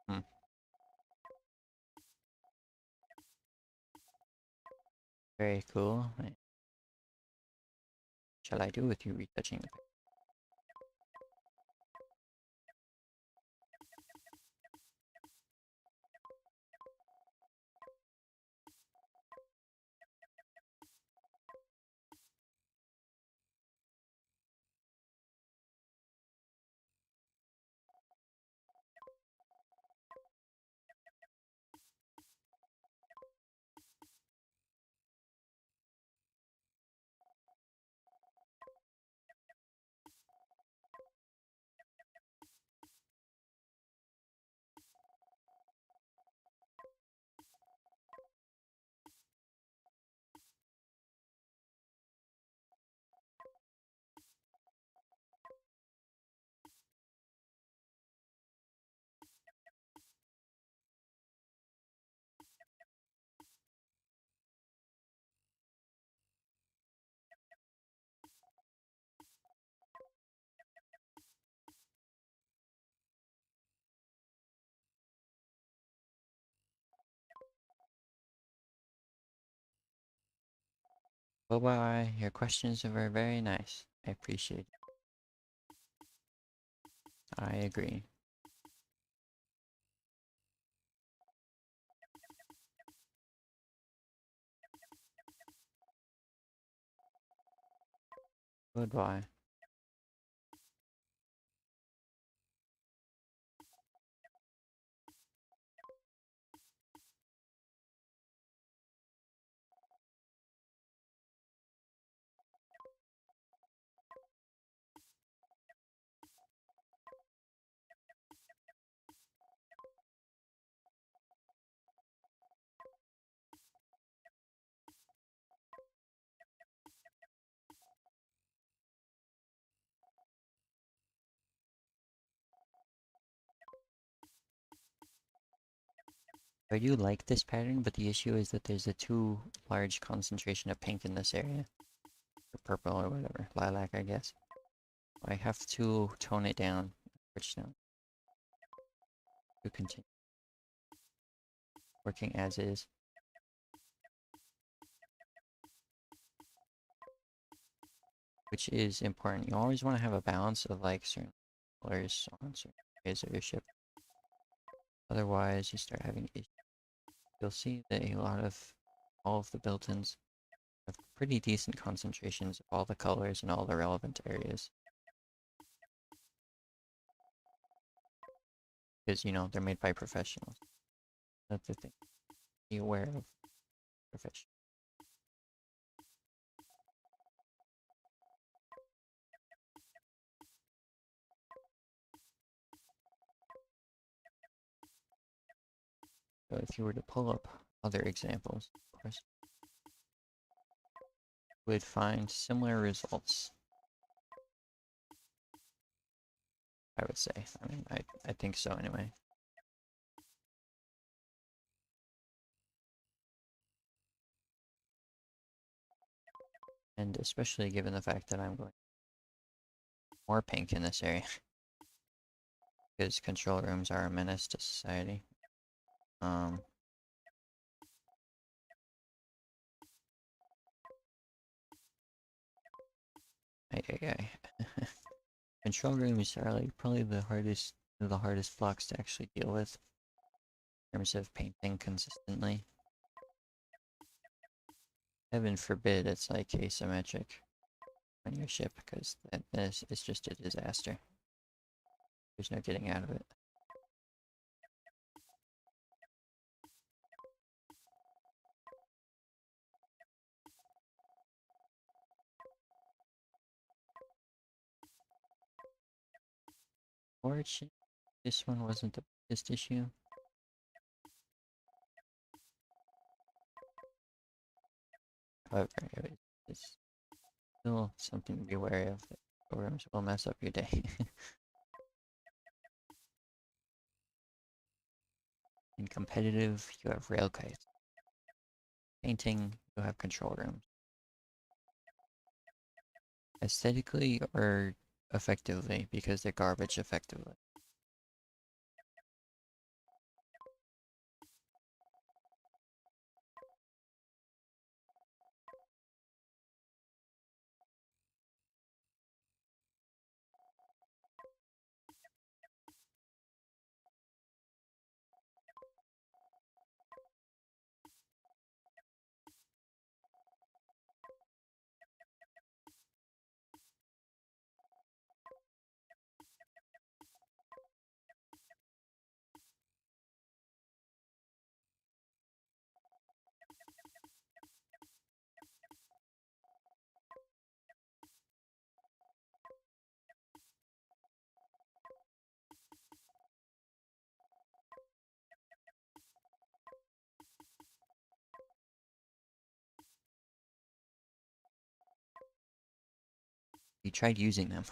S1: Hmm. Very cool. What shall I do with you retouching the paint? Bye bye. Your questions were very nice. I appreciate it. I agree. Goodbye. I do like this pattern, but the issue is that there's a too large concentration of pink in this area. Or purple or whatever. Lilac, I guess. I have to tone it down, unfortunately. to continue working as is, which is important. You always want to have a balance of like certain colors on certain areas of your ship. Otherwise, you start having issues. You'll see that a lot of all of the built-ins have pretty decent concentrations of all the colors in all the relevant areas. Because, you know, they're made by professionals. That's the thing. Be aware of professionals. So if you were to pull up other examples, of course, you would find similar results, I would say. I mean, I think so anyway. And especially given the fact that I'm going more pink in this area, because control rooms are a menace to society. Um, I control rooms are like probably the hardest blocks to actually deal with in terms of painting consistently. Heaven forbid it's like asymmetric on your ship, because that is just a disaster. There's no getting out of it. Fortunately, this one wasn't the biggest issue. However, it's still something to be wary of, that programs will mess up your day. In competitive, you have rail kites. Painting, you have control rooms. Aesthetically or effectively, because they're garbage effectively. You tried using them.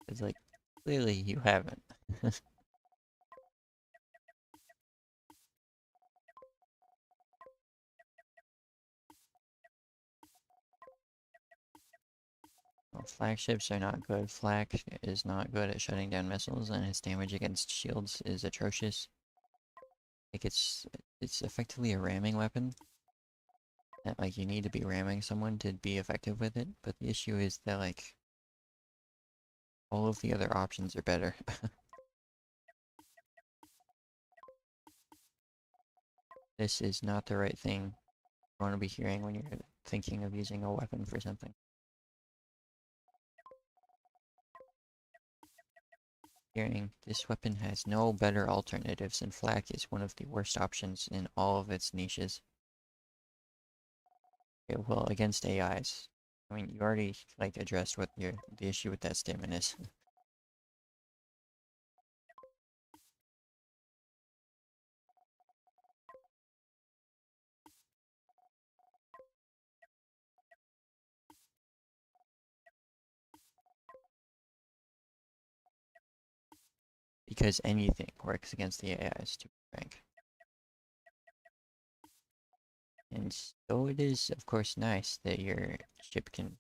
S1: It's like, clearly you haven't. Well, flagships are not good. Flak is not good at shutting down missiles, and its damage against shields is atrocious. Like, it's effectively a ramming weapon. That, like, you need to be ramming someone to be effective with it, but the issue is that, like, all of the other options are better. This is not the right thing you want to be hearing when you're thinking of using a weapon for something. Hearing this weapon has no better alternatives, and flak is one of the worst options in all of its niches. Okay, well, against AIs. I mean, you already like addressed what the issue with that statement is. Because anything works against the AIs, to be frank. And so it is, of course, nice that your ship can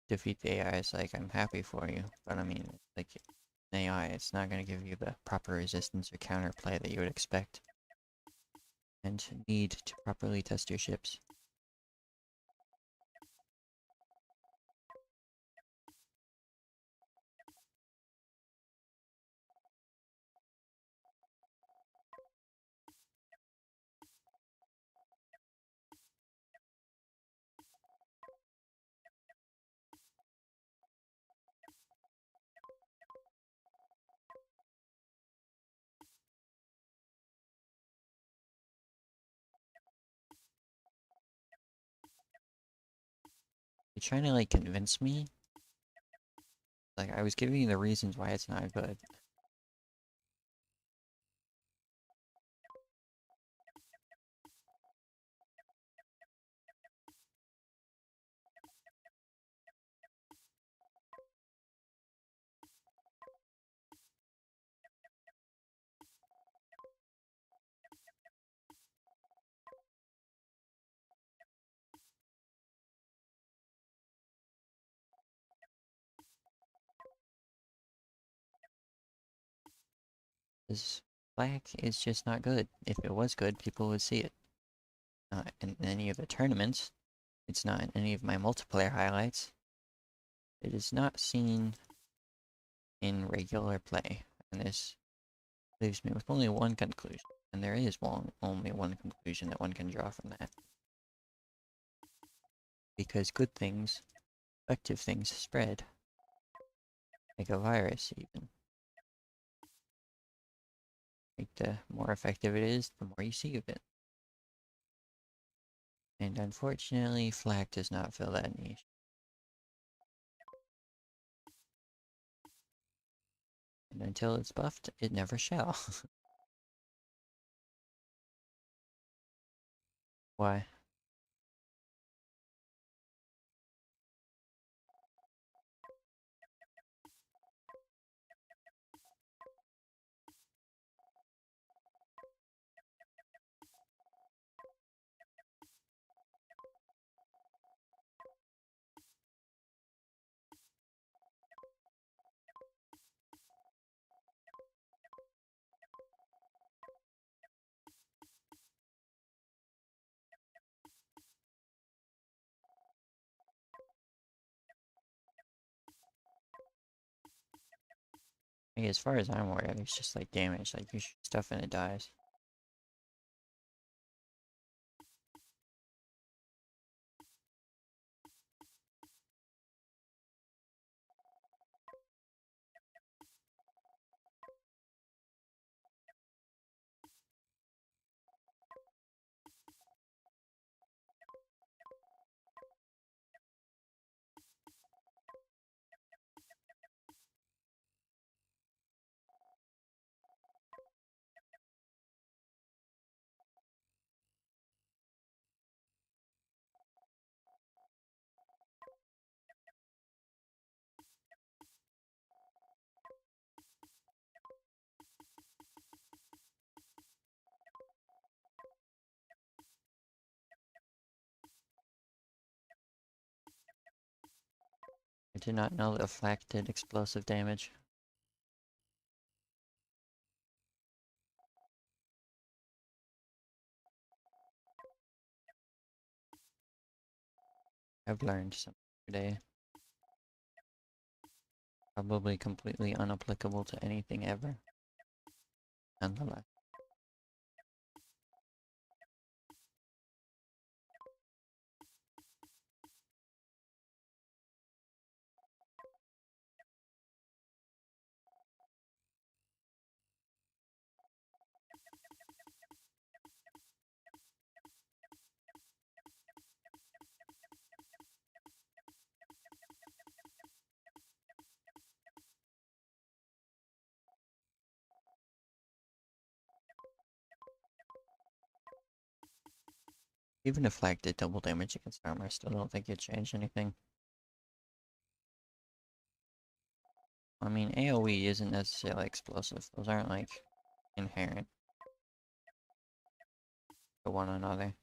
S1: defeat the AIs. Like, I'm happy for you, but I mean, like, an AI, it's not going to give you the proper resistance or counterplay that you would expect and need to properly test your ships. You're trying to, like, convince me? Like, I was giving you the reasons why it's not good. This black is just not good. If it was good, people would see it. Not in any of the tournaments. It's not in any of my multiplayer highlights. It is not seen in regular play. And this leaves me with only one conclusion. And there is only one conclusion that one can draw from that. Because good things, effective things spread. Like a virus, even. Like, the more effective it is, the more you see of it. And unfortunately, Flak does not fill that niche. And until it's buffed, it never shall. Why? Like, as far as I'm aware, there's just like damage. Like, you shoot stuff and it dies. I did not know that flak did explosive damage. I've learned something today. Probably completely unapplicable to anything ever. Nonetheless. Even if flak did double damage against armor, I still don't think it changed anything. I mean, AoE isn't necessarily explosive. Those aren't, like, inherent to one another.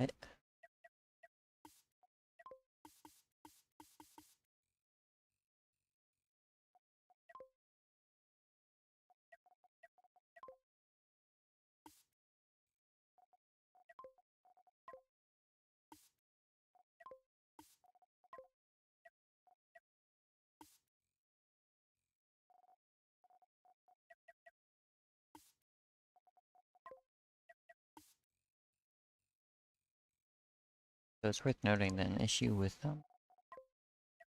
S1: I, so it's worth noting that an issue with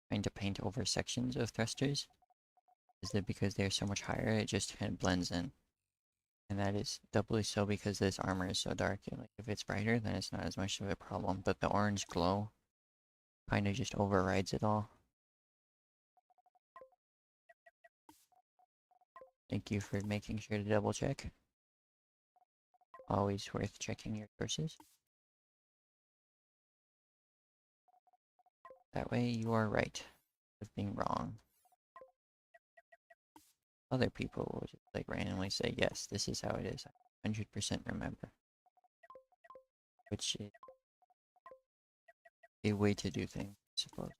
S1: trying to paint over sections of thrusters is that because they're so much higher, it just kind of blends in. And that is doubly so because this armor is so dark. Like if it's brighter, then it's not as much of a problem. But the orange glow kind of just overrides it all. Thank you for making sure to double check. Always worth checking your sources. That way you are right of being wrong. Other people will just like randomly say, yes, this is how it is. I 100% remember. Which is a way to do things, I suppose.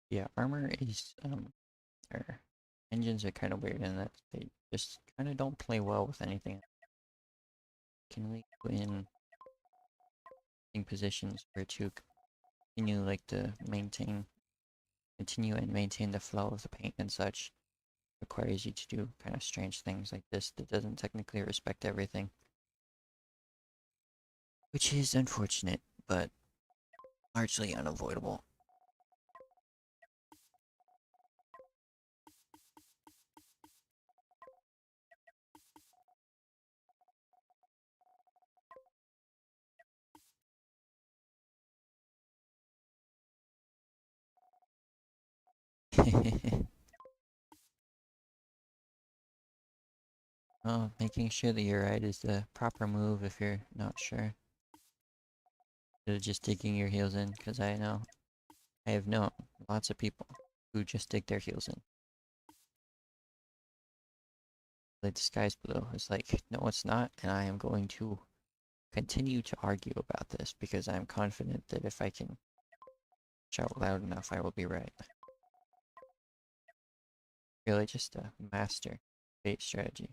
S1: Yeah, armor is, or engines are kind of weird in that they just kind of don't play well with anything. Can we go in positions where to continue like to continue and maintain the flow of the paint and such requires you to do kind of strange things like this that doesn't technically respect everything. Which is unfortunate, but largely unavoidable. Oh, making sure that you're right is the proper move if you're not sure. Instead of just digging your heels in, because I know I have known lots of people who just dig their heels in. Like the sky's blue. It's like, no, it's not, and I am going to continue to argue about this because I'm confident that if I can shout loud enough, I will be right. Really, just a master bait strategy.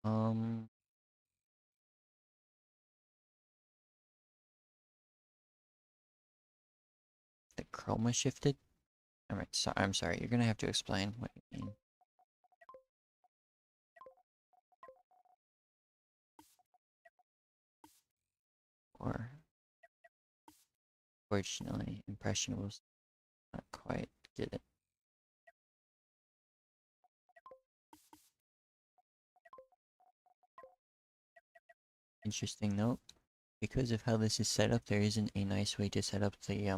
S1: Um, the chroma shifted. Alright, so I'm sorry. You're gonna have to explain what you mean. Or, fortunately, impressionables not quite get it. Interesting note. Because of how this is set up, there isn't a nice way to set up the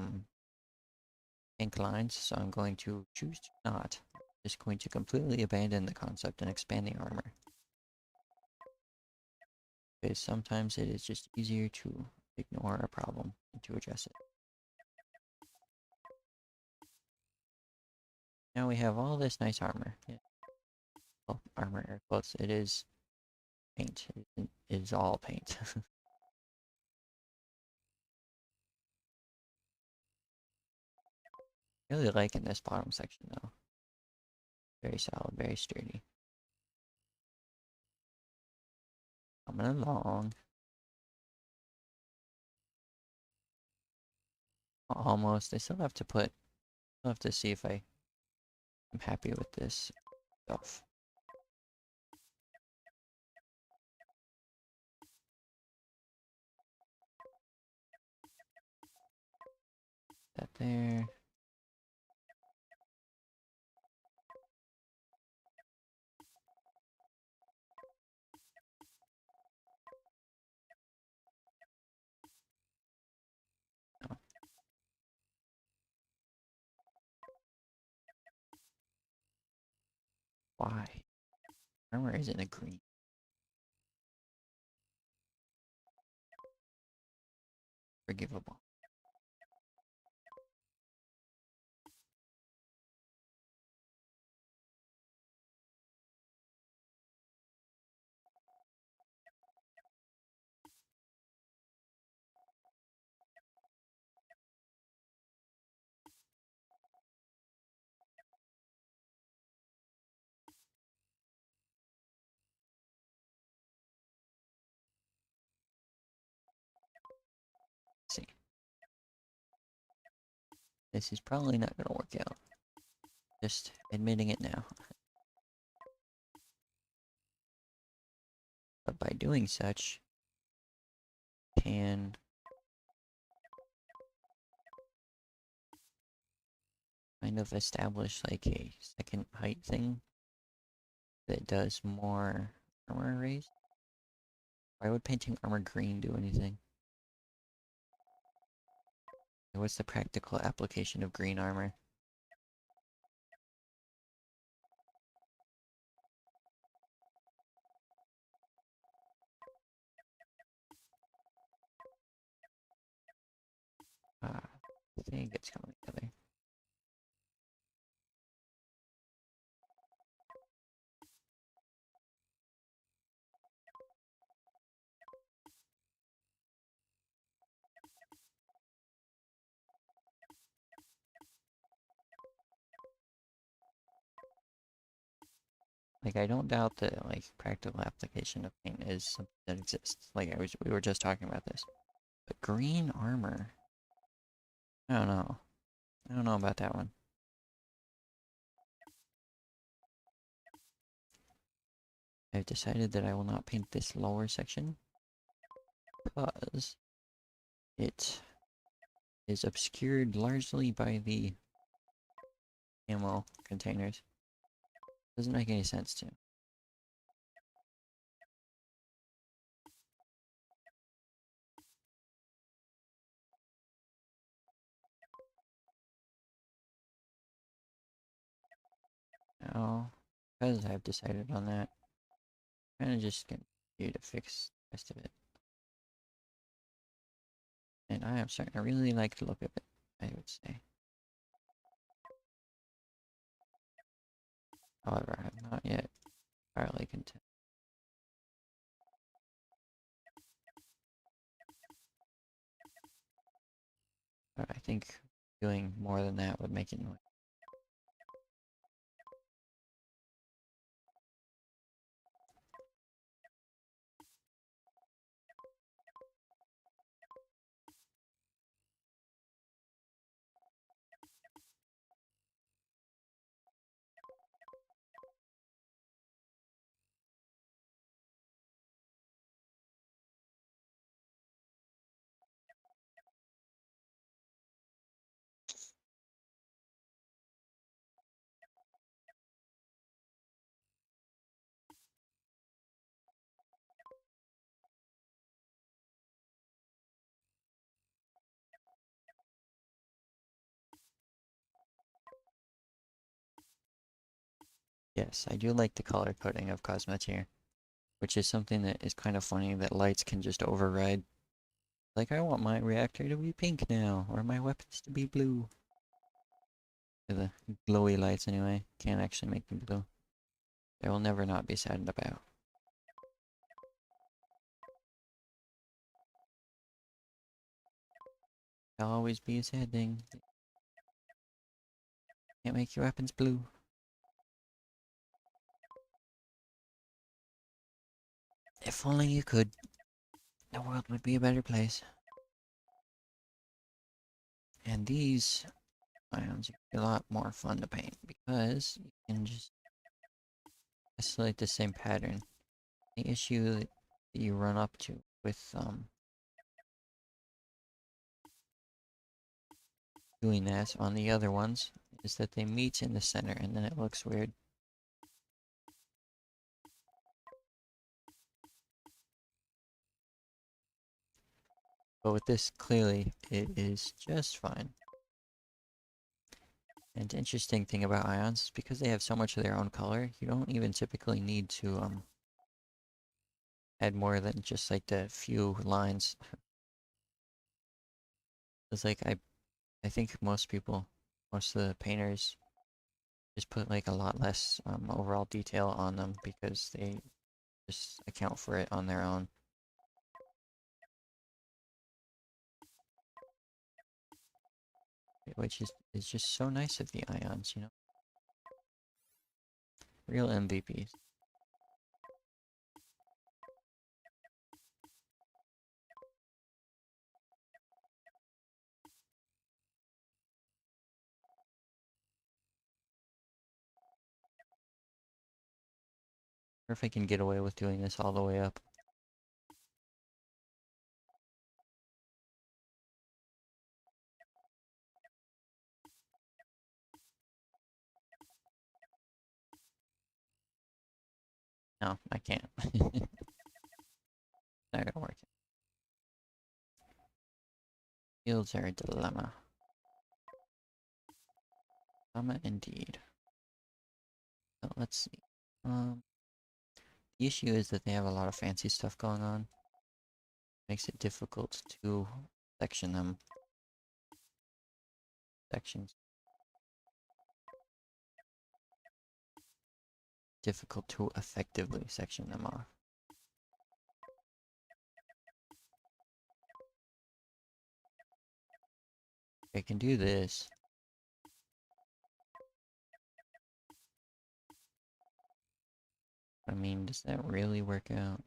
S1: ink lines, so I'm going to choose to not. Just going to completely abandon the concept and expand the armor. Because sometimes it is just easier to ignore a problem than to address it. Now we have all this nice armor. Yeah. Well, armor air quotes. It is paint. It is all paint. Really liking this bottom section though. Very solid, very sturdy. Coming along. Almost. I still have to put. I'll have to see if I'm happy with this stuff. That there. No. Why? Armor isn't a green. Forgivable. Let's see. This is probably not gonna work out. Just admitting it now. But by doing such, can kind of establish like a second height thing that does more armor raise. Why would painting armor green do anything? What's the practical application of green armor? I think it's coming together. Like, I don't doubt that, like, practical application of paint is something that exists. Like, we were just talking about this. But green armor? I don't know. I don't know about that one. I've decided that I will not paint this lower section because it is obscured largely by the ammo containers. Doesn't make any sense to. Now, because I've decided on that, I'm kind of just gonna continue to fix the rest of it. And I am starting to really like the look of it, I would say. However, I'm not yet entirely content. But I think doing more than that would make it annoying. Yes, I do like the color coding of Cosmoteer, which is something that is kind of funny that lights can just override. Like, I want my reactor to be pink now, or my weapons to be blue. The glowy lights, anyway, can't actually make them blue. They will never not be saddened about. They'll always be a sad thing. Can't make your weapons blue. If only you could, the world would be a better place. And these ions are a lot more fun to paint because you can just isolate the same pattern. The issue that you run up to with doing that on the other ones is that they meet in the center and then it looks weird. But with this, clearly, it is just fine. And the interesting thing about ions is because they have so much of their own color, you don't even typically need to add more than just like the few lines. It's like I think most people, most of the painters, just put like a lot less overall detail on them because they just account for it on their own. Which is just so nice of the ions, you know? Real MVPs. Or if I can get away with doing this all the way up. No, I can't. Not gonna work. Fields are a dilemma. Dilemma indeed. So let's see. The issue is that they have a lot of fancy stuff going on. Makes it difficult to section them. Sections. Difficult to effectively section them off. I can do this. I mean, does that really work out?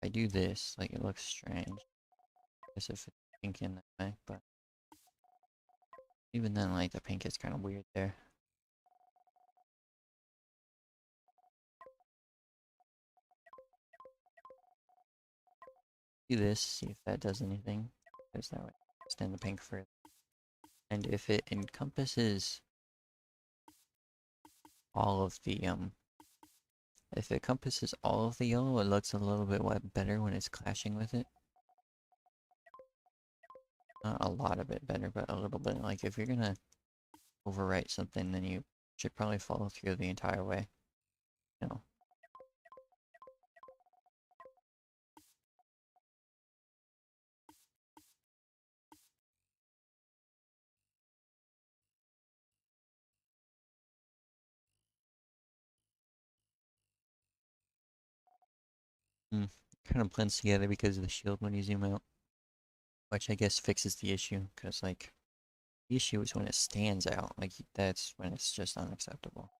S1: I do this, like it looks strange. As if it's pink in that way, but even then, like the pink is kind of weird there. Do this, see if that does anything. Because that would extend the pink further. And if it encompasses all of the if it encompasses all of the yellow, it looks a little bit better when it's clashing with it. Not a lot of it better, but a little bit. Like if you're gonna overwrite something, then you should probably follow through the entire way. You know. Kind of blends together because of the shield when you zoom out. Which I guess fixes the issue, because like the issue is when it stands out. Like that's when it's just unacceptable.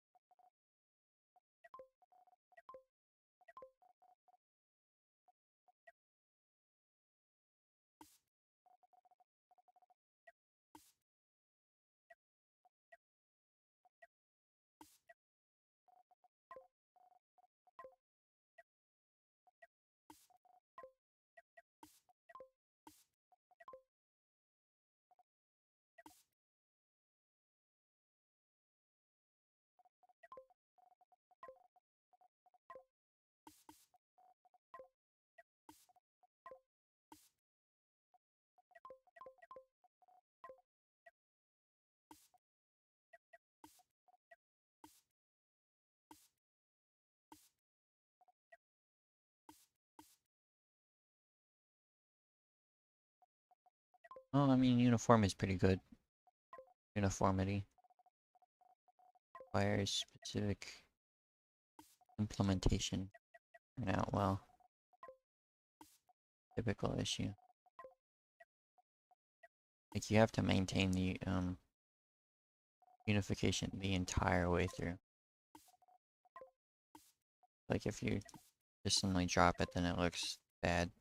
S1: Well, I mean, uniform is pretty good. Uniformity requires specific implementation. Turn out well. Typical issue. Like you have to maintain the unification the entire way through. Like if you just suddenly drop it, then it looks bad.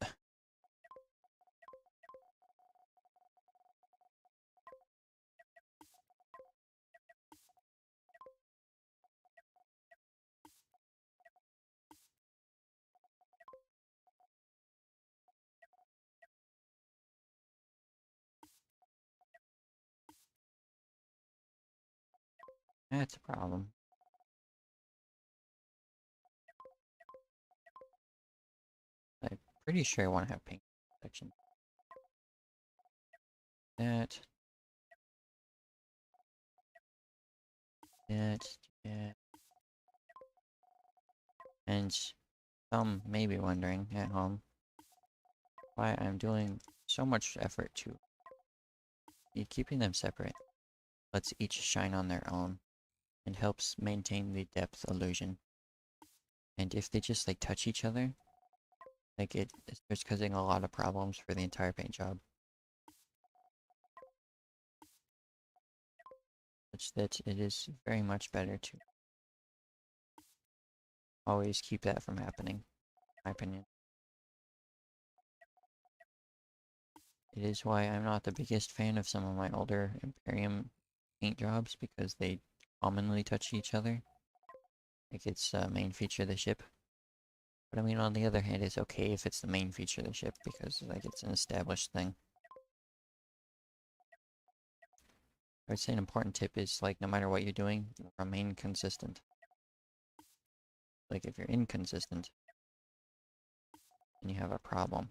S1: That's a problem. I'm pretty sure I want to have paint section. That, that, that. And some may be wondering at home why I'm doing so much effort to keeping them separate. Lets each shine on their own and helps maintain the depth illusion. And if they just like touch each other, like it starts causing a lot of problems for the entire paint job. Such that it is very much better to always keep that from happening, in my opinion. It is why I'm not the biggest fan of some of my older Imperium paint jobs because they commonly touch each other. Like it's a main feature of the ship. But I mean, on the other hand, it's okay if it's the main feature of the ship because like it's an established thing. I would say an important tip is like no matter what you're doing, remain consistent. Like if you're inconsistent, then you have a problem.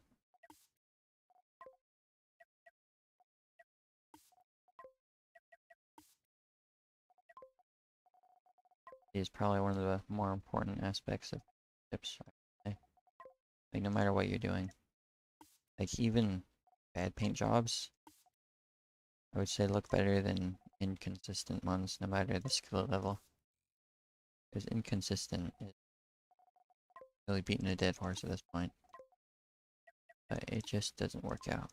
S1: It is probably one of the more important aspects of tips, I would say. Like no matter what you're doing. Like even bad paint jobs, I would say look better than inconsistent ones, no matter the skill level. Because inconsistent is really beating a dead horse at this point. But it just doesn't work out.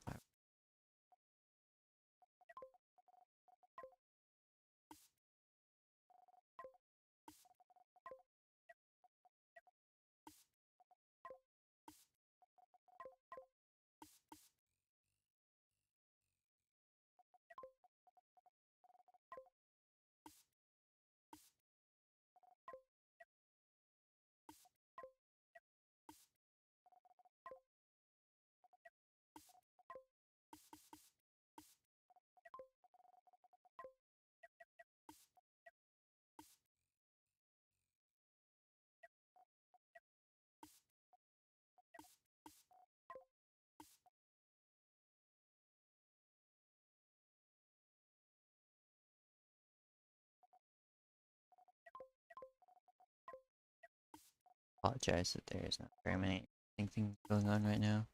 S1: Apologize that there is not very many things going on right now.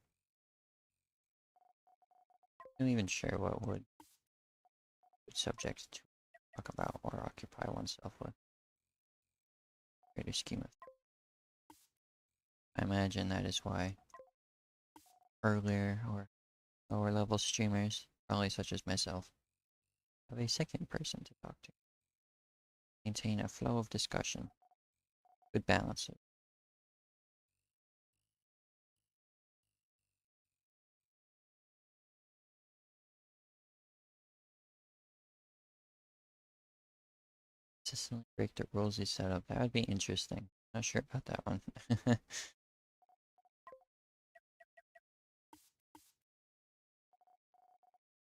S1: I'm not even sure what subjects to talk about or occupy oneself with. Greater scheme of. I imagine that is why earlier or lower level streamers, probably such as myself, have a second person to talk to. Maintain a flow of discussion. Good balance. Consistently break the rules you set up. That would be interesting. Not sure about that one.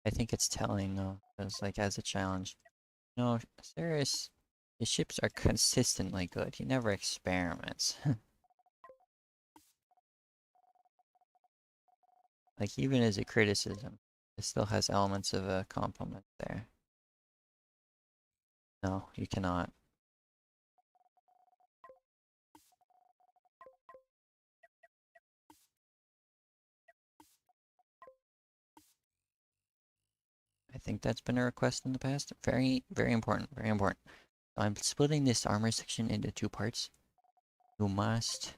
S1: I think it's telling though, because like as a challenge. No, Ceres, his ships are consistently good. He never experiments. Like even as a criticism, it still has elements of a compliment there. No, you cannot. I think that's been a request in the past. Very, very important. Very important. I'm splitting this armor section into two parts. You must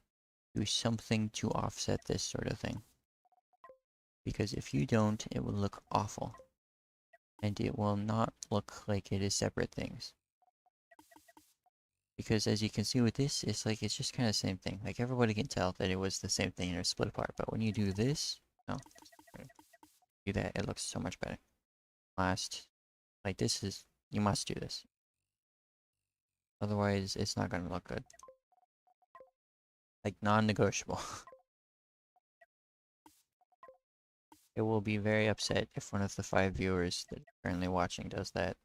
S1: do something to offset this sort of thing. Because if you don't, it will look awful. And it will not look like it is separate things. Because as you can see with this, it's like it's just kind of the same thing. Like everybody can tell that it was the same thing and it's split apart. But when you do this, no, do that, it looks so much better. Last, like this is, you must do this. Otherwise, it's not gonna look good. Like non-negotiable. It will be very upset if one of the 5 viewers that are currently watching does that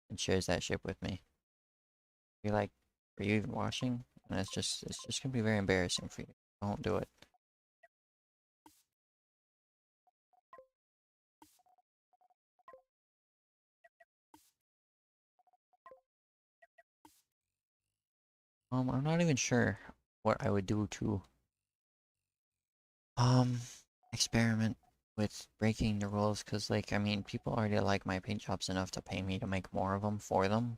S1: and shares that ship with me. Be like, are you even watching? And it's just gonna be very embarrassing for you. Don't do it. I'm not even sure what I would do to um experiment with breaking the rules, because like I mean people already like my paint jobs enough to pay me to make more of them for them.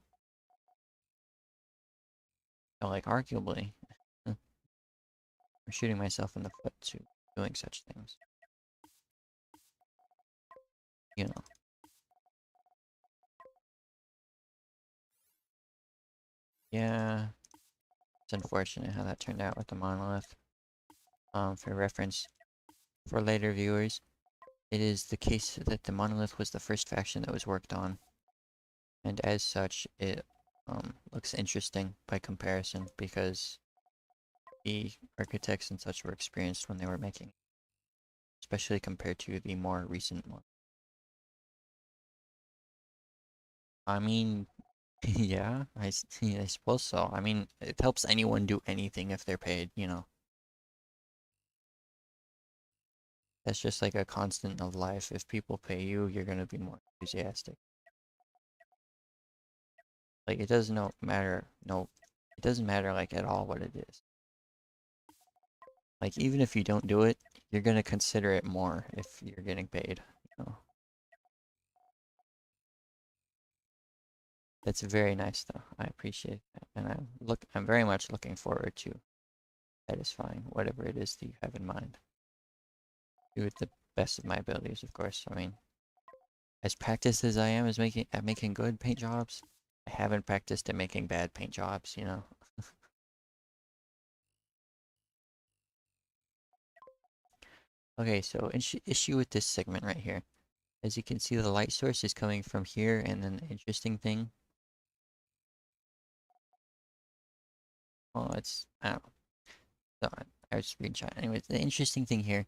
S1: So like arguably, I'm shooting myself in the foot to doing such things. You know. Yeah, it's unfortunate how that turned out with the monolith. For reference, for later viewers, it is the case that the monolith was the first faction that was worked on, and as such, it looks interesting by comparison because the architects and such were experienced when they were making it, especially compared to the more recent one. I mean, yeah, I suppose so. I mean, it helps anyone do anything if they're paid, you know. That's just like a constant of life. If people pay you, you're gonna be more enthusiastic. Like it doesn't no matter no it doesn't matter like at all what it is. Like even if you don't do it, you're gonna consider it more if you're getting paid, you know. That's very nice though. I appreciate that. And I'm very much looking forward to satisfying whatever it is that you have in mind. Do it the best of my abilities, of course. I mean, as practiced as I am as making good paint jobs, I haven't practiced at making bad paint jobs, you know. Okay, so issue with this segment right here. As you can see, the light source is coming from here, and then the interesting thing, well, it's, I don't know, so I was screenshot. Anyways, the interesting thing here,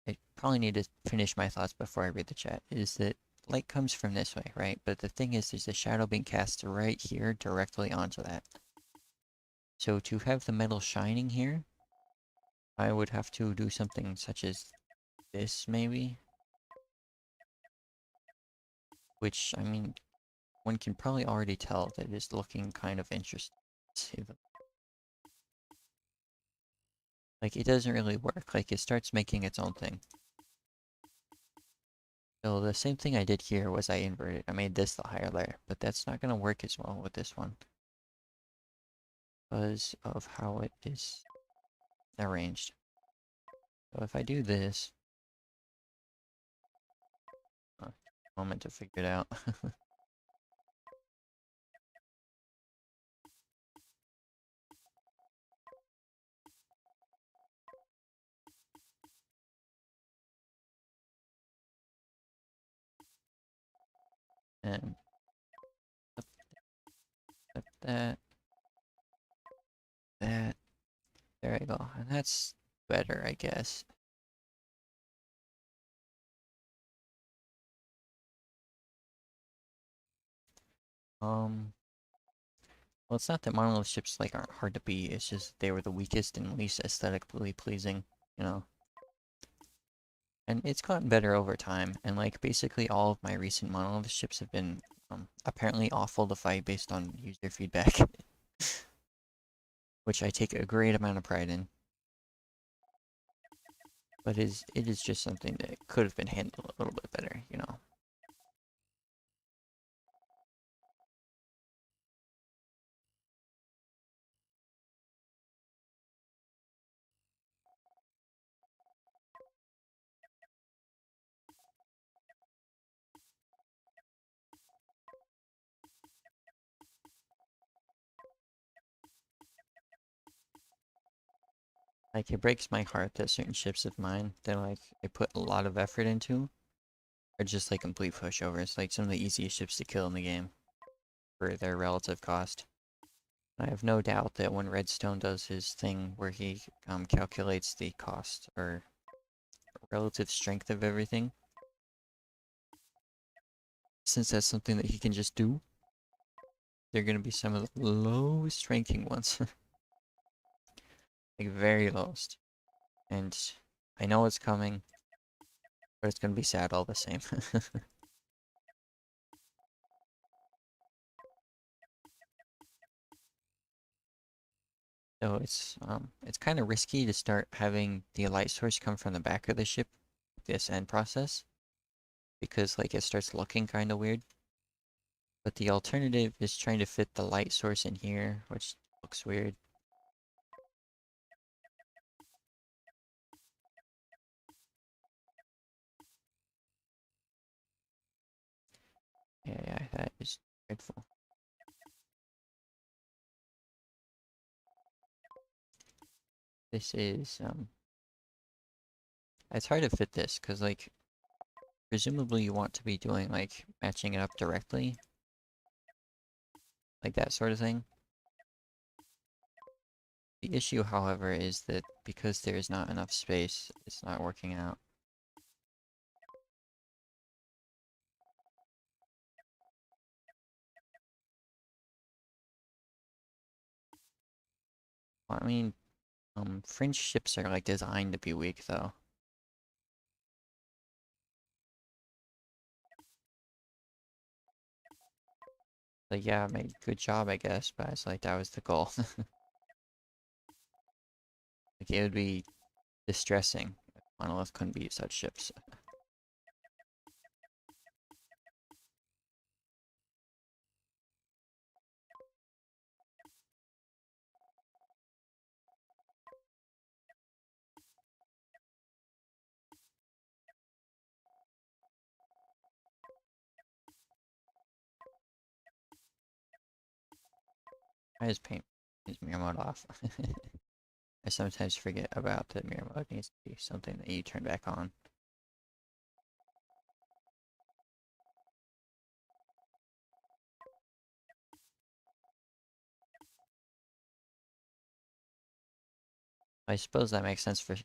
S1: I probably need to finish my thoughts before I read the chat, is that light comes from this way, right? But the thing is, there's a shadow being cast right here directly onto that. So to have the metal shining here, I would have to do something such as this, maybe, which, I mean, one can probably already tell that it is looking kind of interesting. Like, it doesn't really work. Like, it starts making its own thing. So the same thing I did here was I inverted. I made this the higher layer, but that's not going to work as well with this one because of how it is arranged. So if I do this, moment to figure it out. And up, up that, that, there I go. And that's better, I guess. Um, well, it's not that monolith ships like aren't hard to beat. It's just they were the weakest and least aesthetically pleasing, you know. And it's gotten better over time, and like basically all of my recent monolith ships have been apparently awful to fight based on user feedback, which I take a great amount of pride in. But it is just something that could have been handled a little bit better, you know. Like it breaks my heart that certain ships of mine that like I put a lot of effort into are just like complete pushovers, like some of the easiest ships to kill in the game for their relative cost. I have no doubt that when Redstone does his thing where he calculates the cost or relative strength of everything, since that's something that he can just do, they're gonna be some of the lowest ranking ones. Like very lowest. And I know it's coming, but it's gonna be sad all the same. So it's kind of risky to start having the light source come from the back of the ship, this end process, because like it starts looking kind of weird. But the alternative is trying to fit the light source in here, which looks weird. Yeah, that is dreadful. This is it's hard to fit this because like presumably you want to be doing like matching it up directly, like that sort of thing. The issue, however, is that because there is not enough space, it's not working out. Well, I mean, fringe ships are like designed to be weak though. Like yeah, I made good job I guess, but it's like that was the goal. Like it would be distressing if Monolith couldn't beat such ships. I just paint his mirror mode off. I sometimes forget about that mirror mode needs to be something that you turn back on. I suppose that makes sense for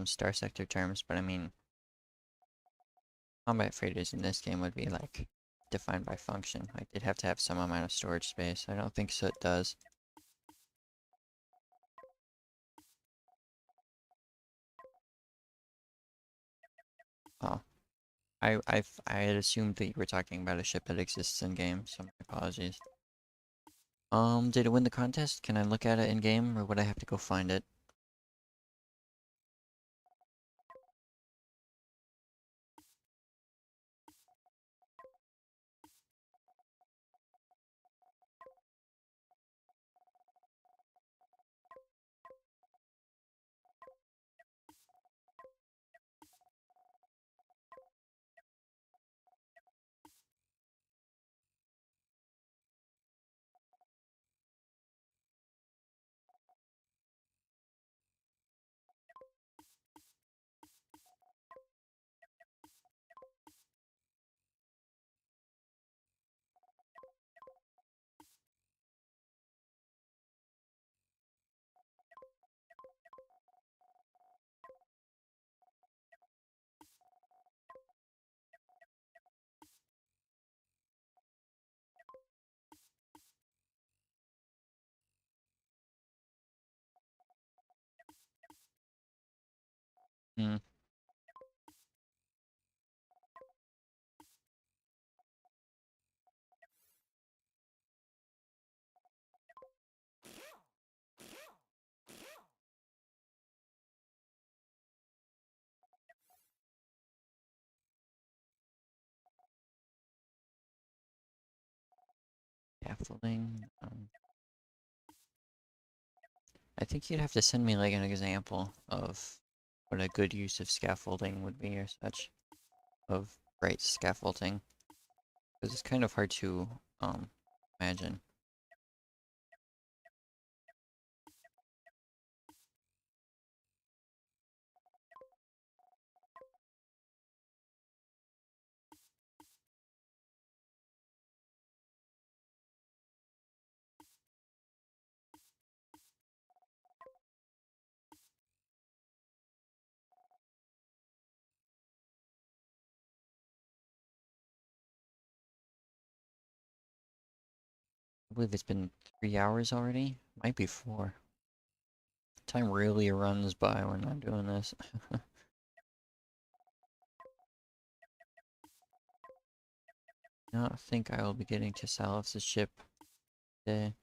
S1: Star Sector terms, but I mean, combat freighters in this game would be like defined by function. Like they'd have to have some amount of storage space. I don't think Soot does. Oh, I had assumed that you were talking about a ship that exists in game, so my apologies. Did it win the contest? Can I look at it in game, or would I have to go find it? Hmm. Scaffolding. I think you'd have to send me like an example of what a good use of scaffolding would be or such. Of right scaffolding. Because it's kind of hard to imagine. believe it's been 3 hours already. Might be 4. Time really runs by when I'm doing this. I don't think I will be getting to Salif's ship today.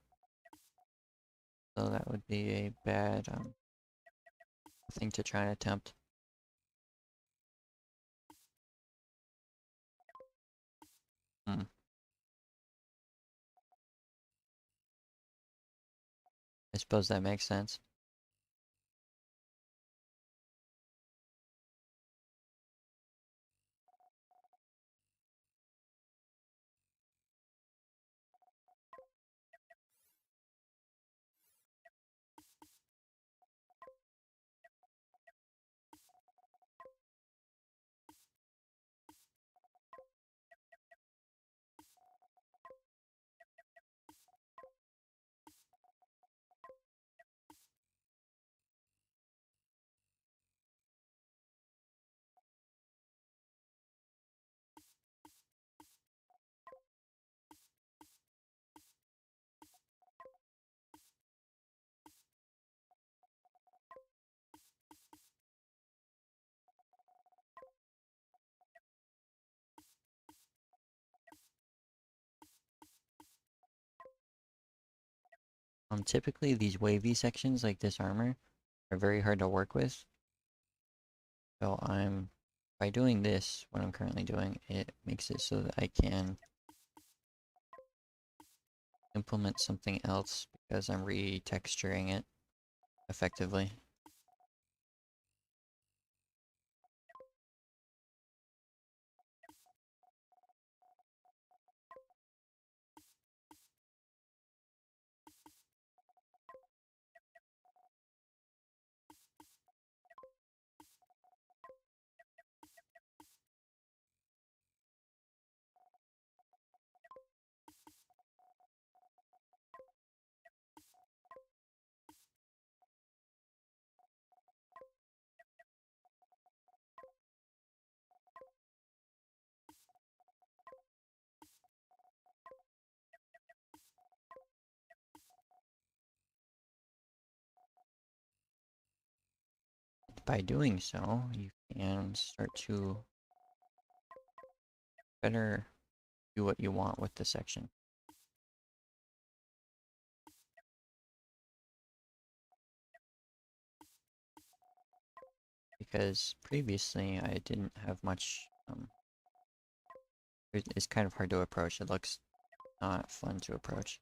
S1: So that would be a bad thing to try and attempt. Hmm. I suppose that makes sense. Typically these wavy sections like this armor are very hard to work with. So by doing this, what I'm currently doing, it makes it so that I can implement something else because I'm retexturing it effectively. By doing so, you can start to better do what you want with the section. Because previously I didn't have much, it's kind of hard to approach. It looks not fun to approach.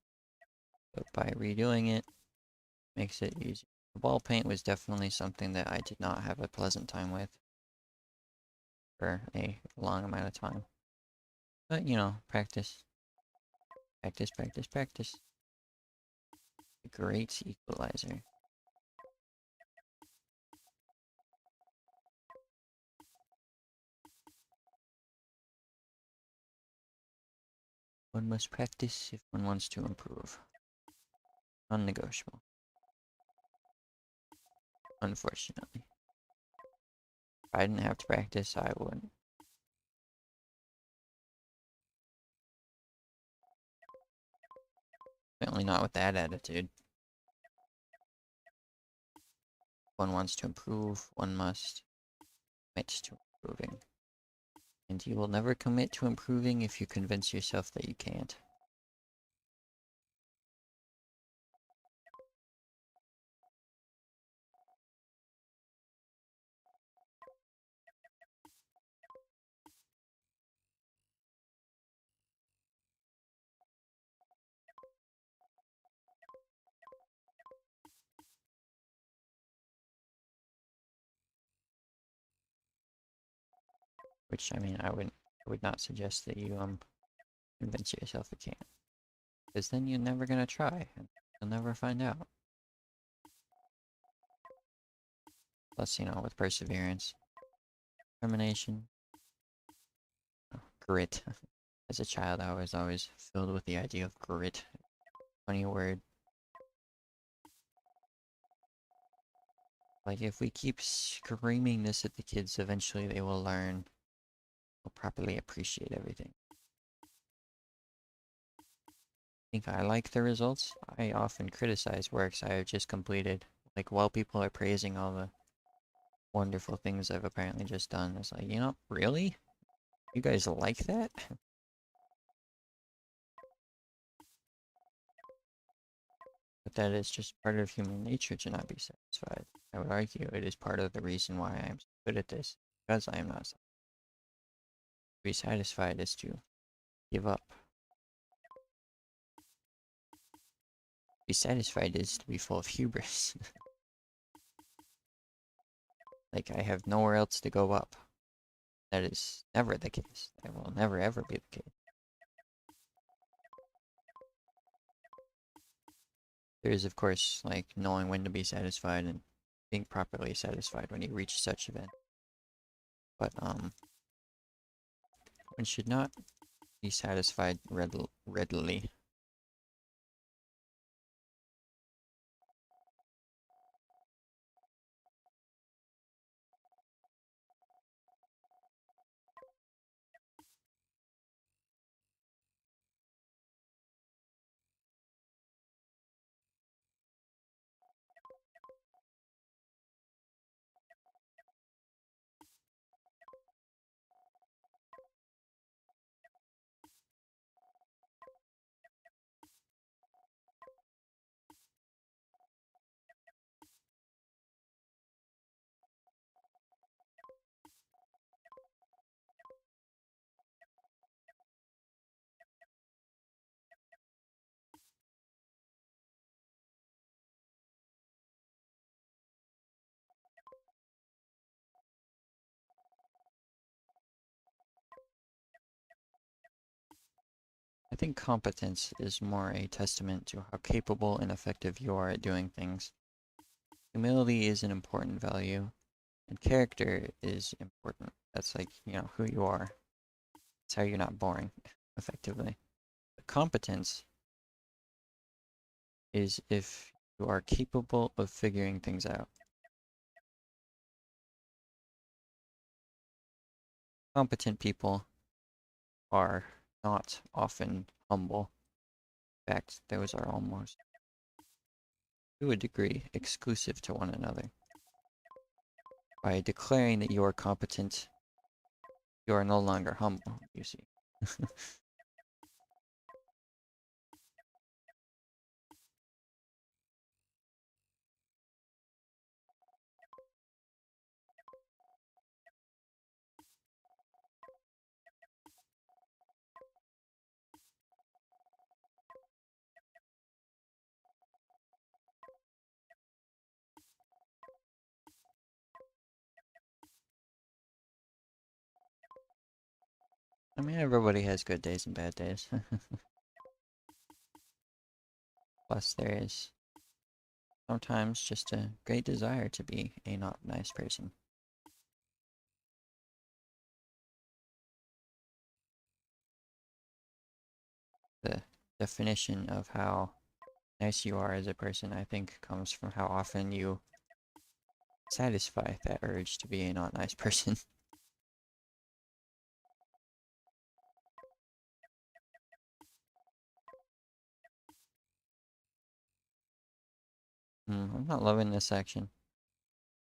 S1: But by redoing it, makes it easy. The wall paint was definitely something that I did not have a pleasant time with for a long amount of time. But, you know, practice. Practice, practice, practice. A great equalizer. One must practice if one wants to improve. Non-negotiable. Unfortunately. If I didn't have to practice, I wouldn't. Certainly not with that attitude. One wants to improve, one must commit to improving. And you will never commit to improving if you convince yourself that you can't. Which, I mean, I would not suggest that you convince yourself you can't. Because then you're never gonna try, and you'll never find out. Plus, you know, with perseverance, determination, grit. As a child, I was always filled with the idea of grit. Funny word. Like, if we keep screaming this at the kids, eventually they will learn, will properly appreciate everything. think I like the results. I often criticize works I have just completed. Like, while people are praising all the wonderful things I've apparently just done, it's like, really? You guys like that? But that is just part of human nature to not be satisfied. I would argue it is part of the reason why I am so good at this, because I am not satisfied. To be satisfied is to give up. To be satisfied is to be full of hubris. Like, I have nowhere else to go up. That is never the case. That will never ever be the case. There is, of course, like, knowing when to be satisfied and being properly satisfied when you reach such event. But, one should not be satisfied readily. I think competence is more a testament to how capable and effective you are at doing things. Humility is an important value, and character is important. That's like, who you are. It's how you're not boring, effectively. But competence is if you are capable of figuring things out. Competent people are not often humble. In fact, those are almost, to a degree, exclusive to one another. By declaring that you are competent, you are no longer humble, you see. I mean, everybody has good days and bad days. Plus, there is sometimes just a great desire to be a not nice person. The definition of how nice you are as a person, I think, comes from how often you satisfy that urge to be a not nice person. I'm not loving this section.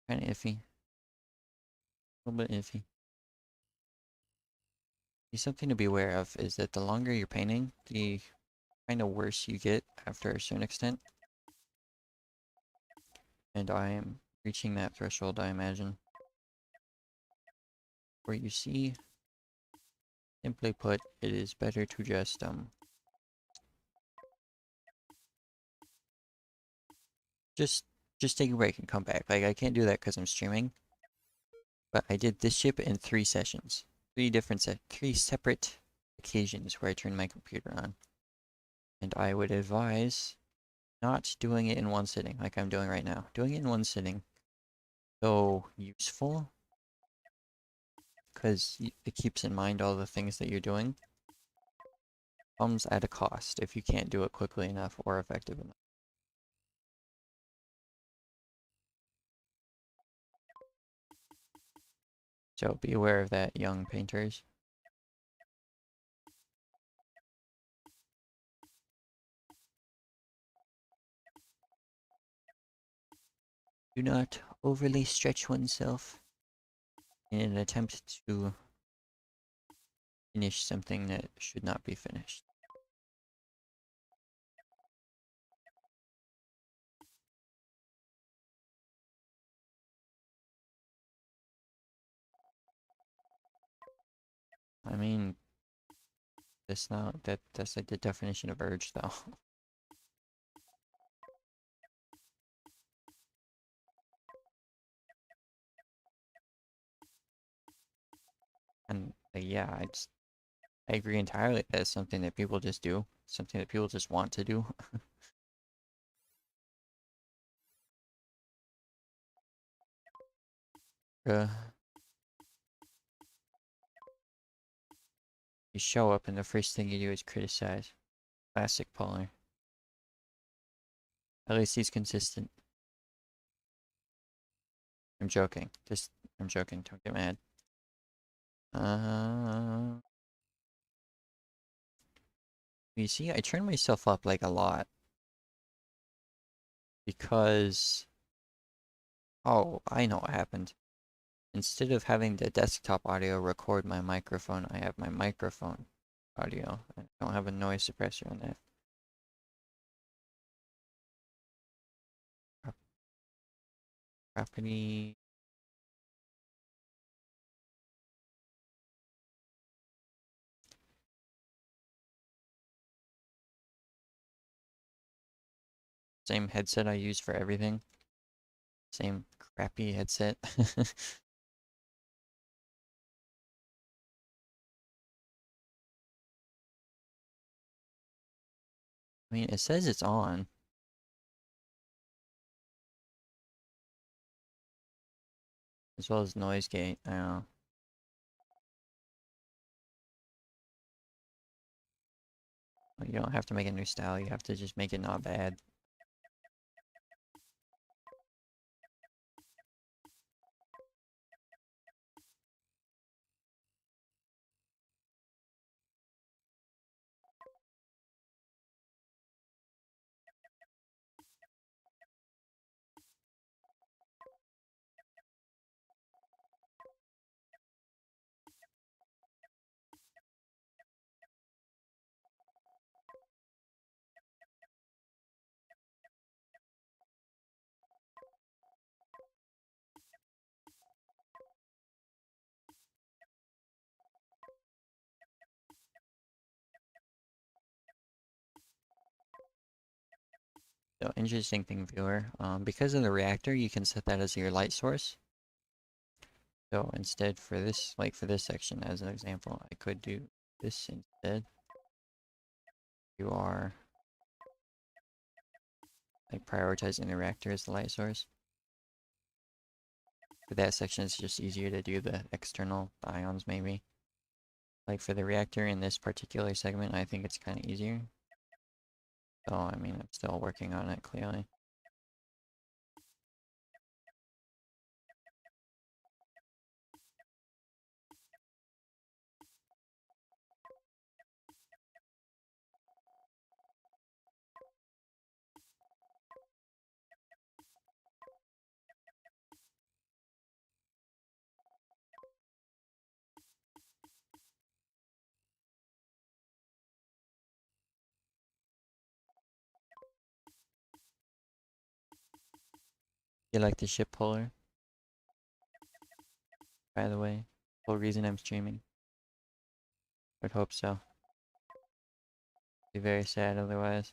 S1: Kinda iffy. A little bit iffy. Something to be aware of is that the longer you're painting, the kind of worse you get after a certain extent. And I am reaching that threshold, I imagine. Where you see, simply put, it is better to just just take a break and come back. Like, I can't do that because I'm streaming, but I did this ship in 3 sessions. Three separate occasions where I turned my computer on. And I would advise not doing it in one sitting like I'm doing right now. Doing it in one sitting, so useful, because it keeps in mind all the things that you're doing, comes at a cost if you can't do it quickly enough or effective enough. So be aware of that, young painters. Do not overly stretch oneself in an attempt to finish something that should not be finished. I mean, that's like the definition of urge though. And yeah, I agree entirely that it's something that people just do, something that people just want to do. uh, you show up and the first thing you do is criticize. Classic Polar. At least he's consistent. I'm joking. I'm joking. Don't get mad. Uh, you see, I turned myself up like a lot because, oh, I know what happened. Instead of having the desktop audio record my microphone, I have my microphone audio. I don't have a noise suppressor on that. Property. Same headset I use for everything. Same crappy headset. I mean, it says it's on. As well as noise gate. I don't know. You don't have to make a new style, you have to just make it not bad. So interesting thing, viewer. Because of the reactor, you can set that as your light source. So instead for this, like for this section as an example, I could do this instead. You are like prioritizing the reactor as the light source. For that section, it's just easier to do the external ions maybe. Like for the reactor in this particular segment, I think it's kind of easier. So I mean, I'm still working on it clearly. You like the ship polar, by the way? Whole reason I'm streaming. Would hope so. Be very sad otherwise.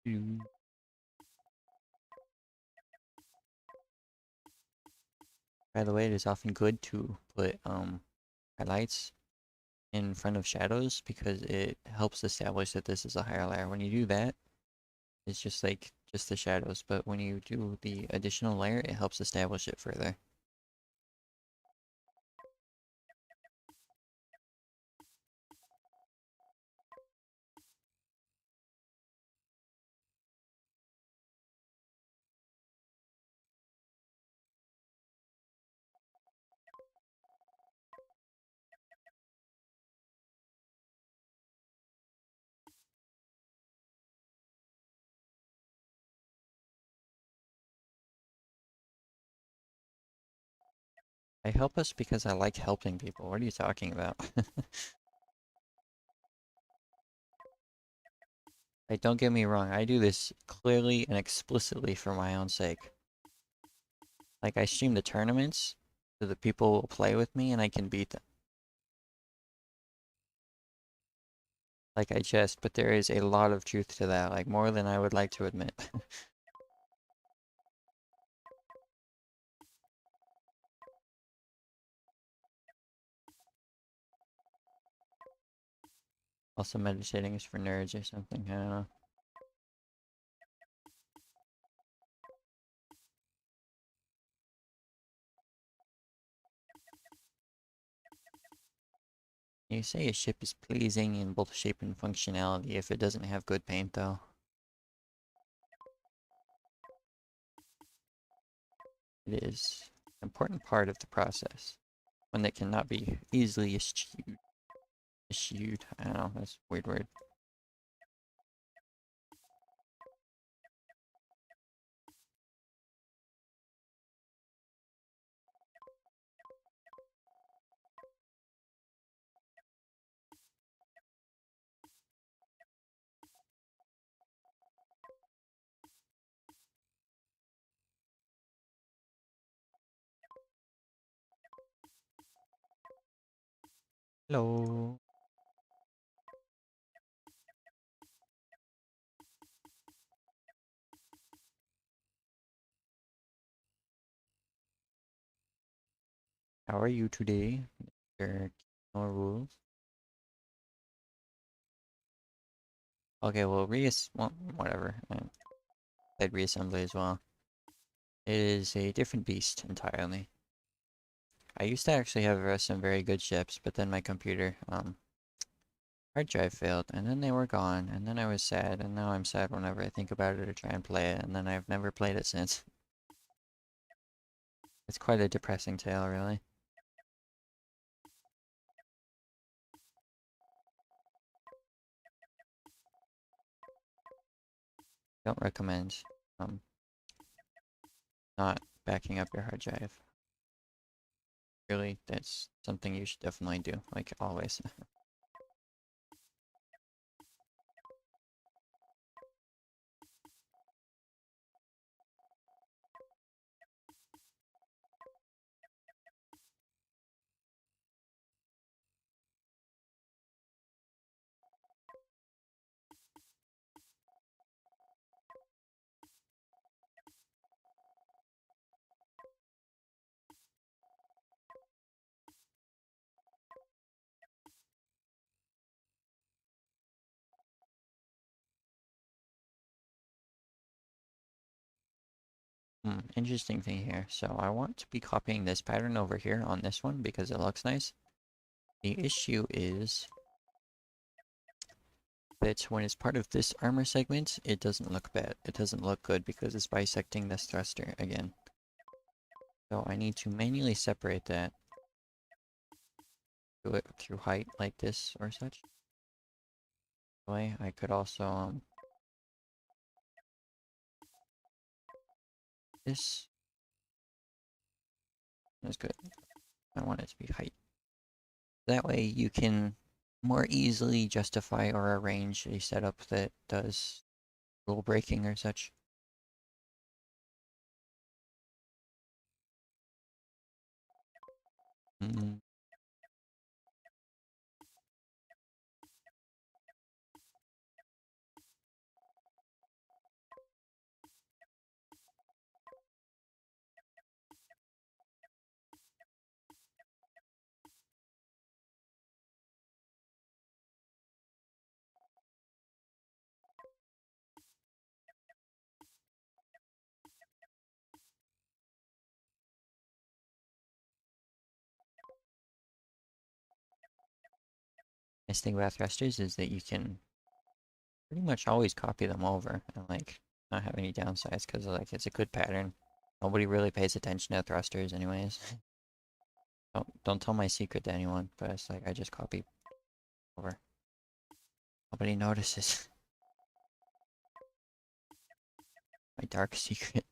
S1: Mm. By the way, it is often good to put highlights in front of shadows because it helps establish that this is a higher layer. When you do that, it's just like just the shadows, but when you do the additional layer, it helps establish it further. I help us because I like helping people. What are you talking about? Like, don't get me wrong, I do this clearly and explicitly for my own sake. Like, I stream the tournaments so that people will play with me and I can beat them. Like, I jest, but there is a lot of truth to that, like, more than I would like to admit. Also, meditating is for nerds or something, I don't know. You say a ship is pleasing in both shape and functionality if it doesn't have good paint, though. It is an important part of the process, one that cannot be easily eschewed. Eschewed? I don't know, that's a weird word. Hello. How are you today? Mr. No rules. Okay, well, well, whatever. I played reassembly as well. It is a different beast entirely. I used to actually have some very good ships, but then my computer, hard drive failed, and then they were gone, and then I was sad, and now I'm sad whenever I think about it or try and play it, and then I've never played it since. It's quite a depressing tale, really. Don't recommend, um, not backing up your hard drive. Really, that's something you should definitely do, like always. Interesting thing here. So I want to be copying this pattern over here on this one because it looks nice. The issue is that when it's part of this armor segment, it doesn't look bad. It doesn't look good because it's bisecting this thruster again. So I need to manually separate that. Do it through height like this or such. Way I could also this is good. I want it to be height. That way you can more easily justify or arrange a setup that does rule breaking or such. Mm, nice thing about thrusters is that you can pretty much always copy them over and like not have any downsides because like it's a good pattern. Nobody really pays attention to thrusters anyways. Don't tell my secret to anyone, but it's like I just copy over. Nobody notices. My dark secret.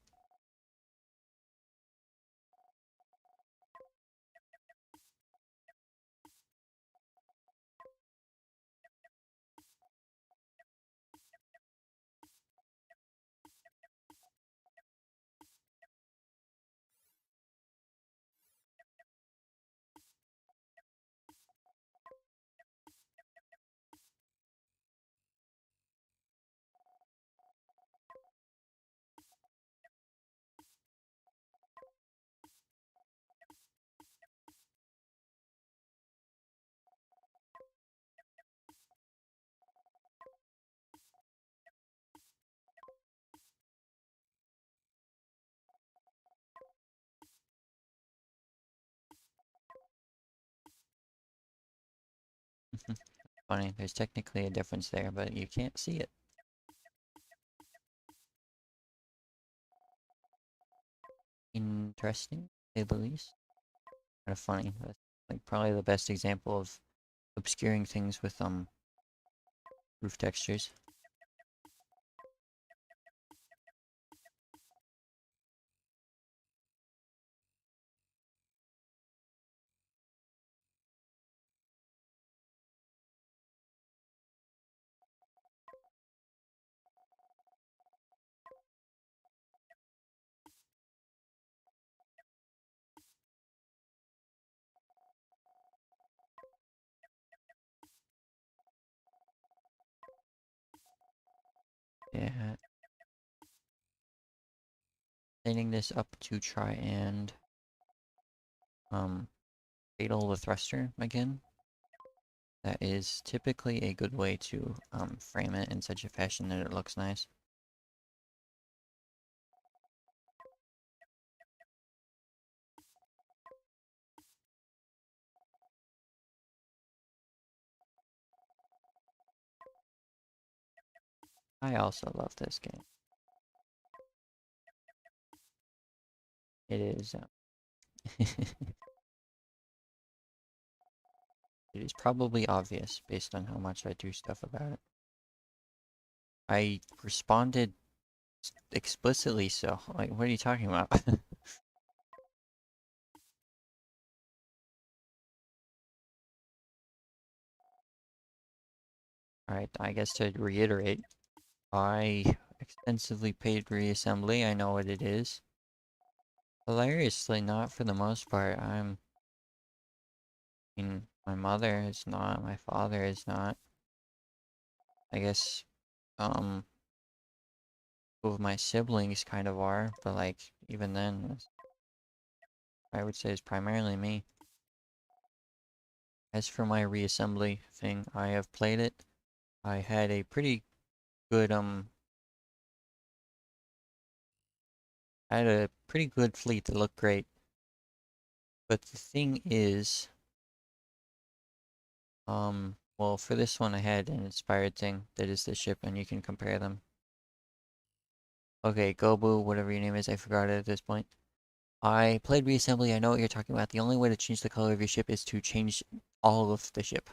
S1: Funny, there's technically a difference there, but you can't see it. Interesting, to say the least. Kind of funny. That's like probably the best example of obscuring things with roof textures. Yeah, setting this up to try and um fatal the thruster again. That is typically a good way to frame it in such a fashion that it looks nice. I also love this game. It is it is probably obvious based on how much I do stuff about it. I responded explicitly so. Like, what are you talking about? Alright, I guess to reiterate, I extensively paid reassembly. I know what it is. Hilariously, not for the most part. I mean, my mother is not, my father is not. I guess, two of my siblings kind of are, but like, even then, I would say it's primarily me. As for my reassembly thing, I have played it. I had a pretty good, I had a pretty good fleet that looked great. But the thing is, well, for this one, I had an inspired thing that is the ship, and you can compare them. Okay, Gobu, whatever your name is, I forgot it at this point. I played reassembly, I know what you're talking about. The only way to change the color of your ship is to change all of the ship.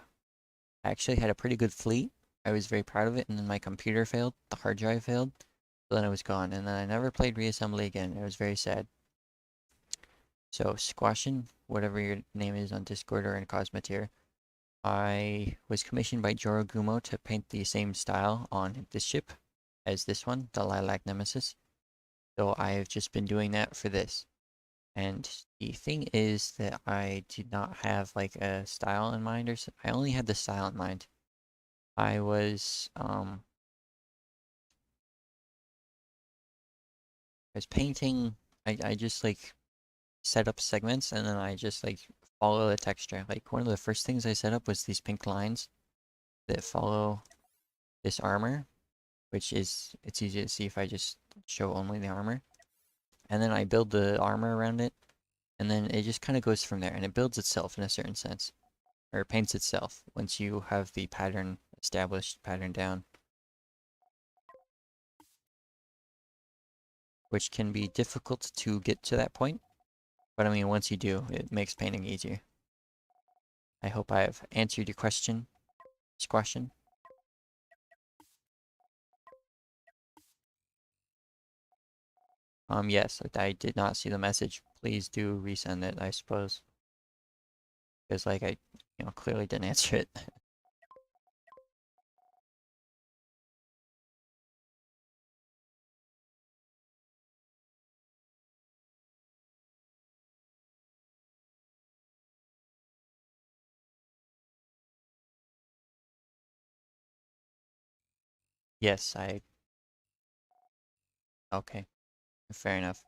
S1: I actually had a pretty good fleet. I was very proud of it, and then my computer failed, the hard drive failed, so then it was gone, and then I never played reassembly again. It was very sad. So, Squashin, whatever your name is on Discord or in Cosmoteer, I was commissioned by Joro Gumo to paint the same style on this ship as this one, the Lilac Nemesis. So I've just been doing that for this. And the thing is that I did not have like a style in mind I only had the style in mind. I was I was painting. I just like set up segments and then I just like follow the texture. Like one of the first things I set up was these pink lines that follow this armor, which is it's easy to see if I just show only the armor. And then I build the armor around it, and then it just kind of goes from there, and it builds itself in a certain sense, or paints itself once you have the pattern established, pattern down, which can be difficult to get to that point. But I mean, once you do, it makes painting easier. I hope I have answered your question. Question. Yes, I did not see the message. Please do resend it, I suppose. Because, like, I, clearly didn't answer it. Yes, okay, fair enough.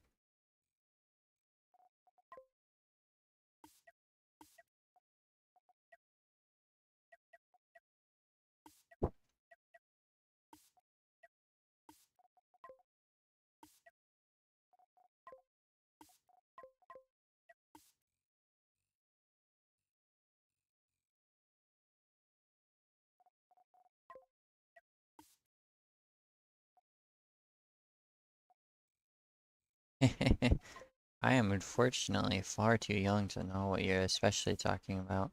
S1: I am unfortunately far too young to know what you're especially talking about.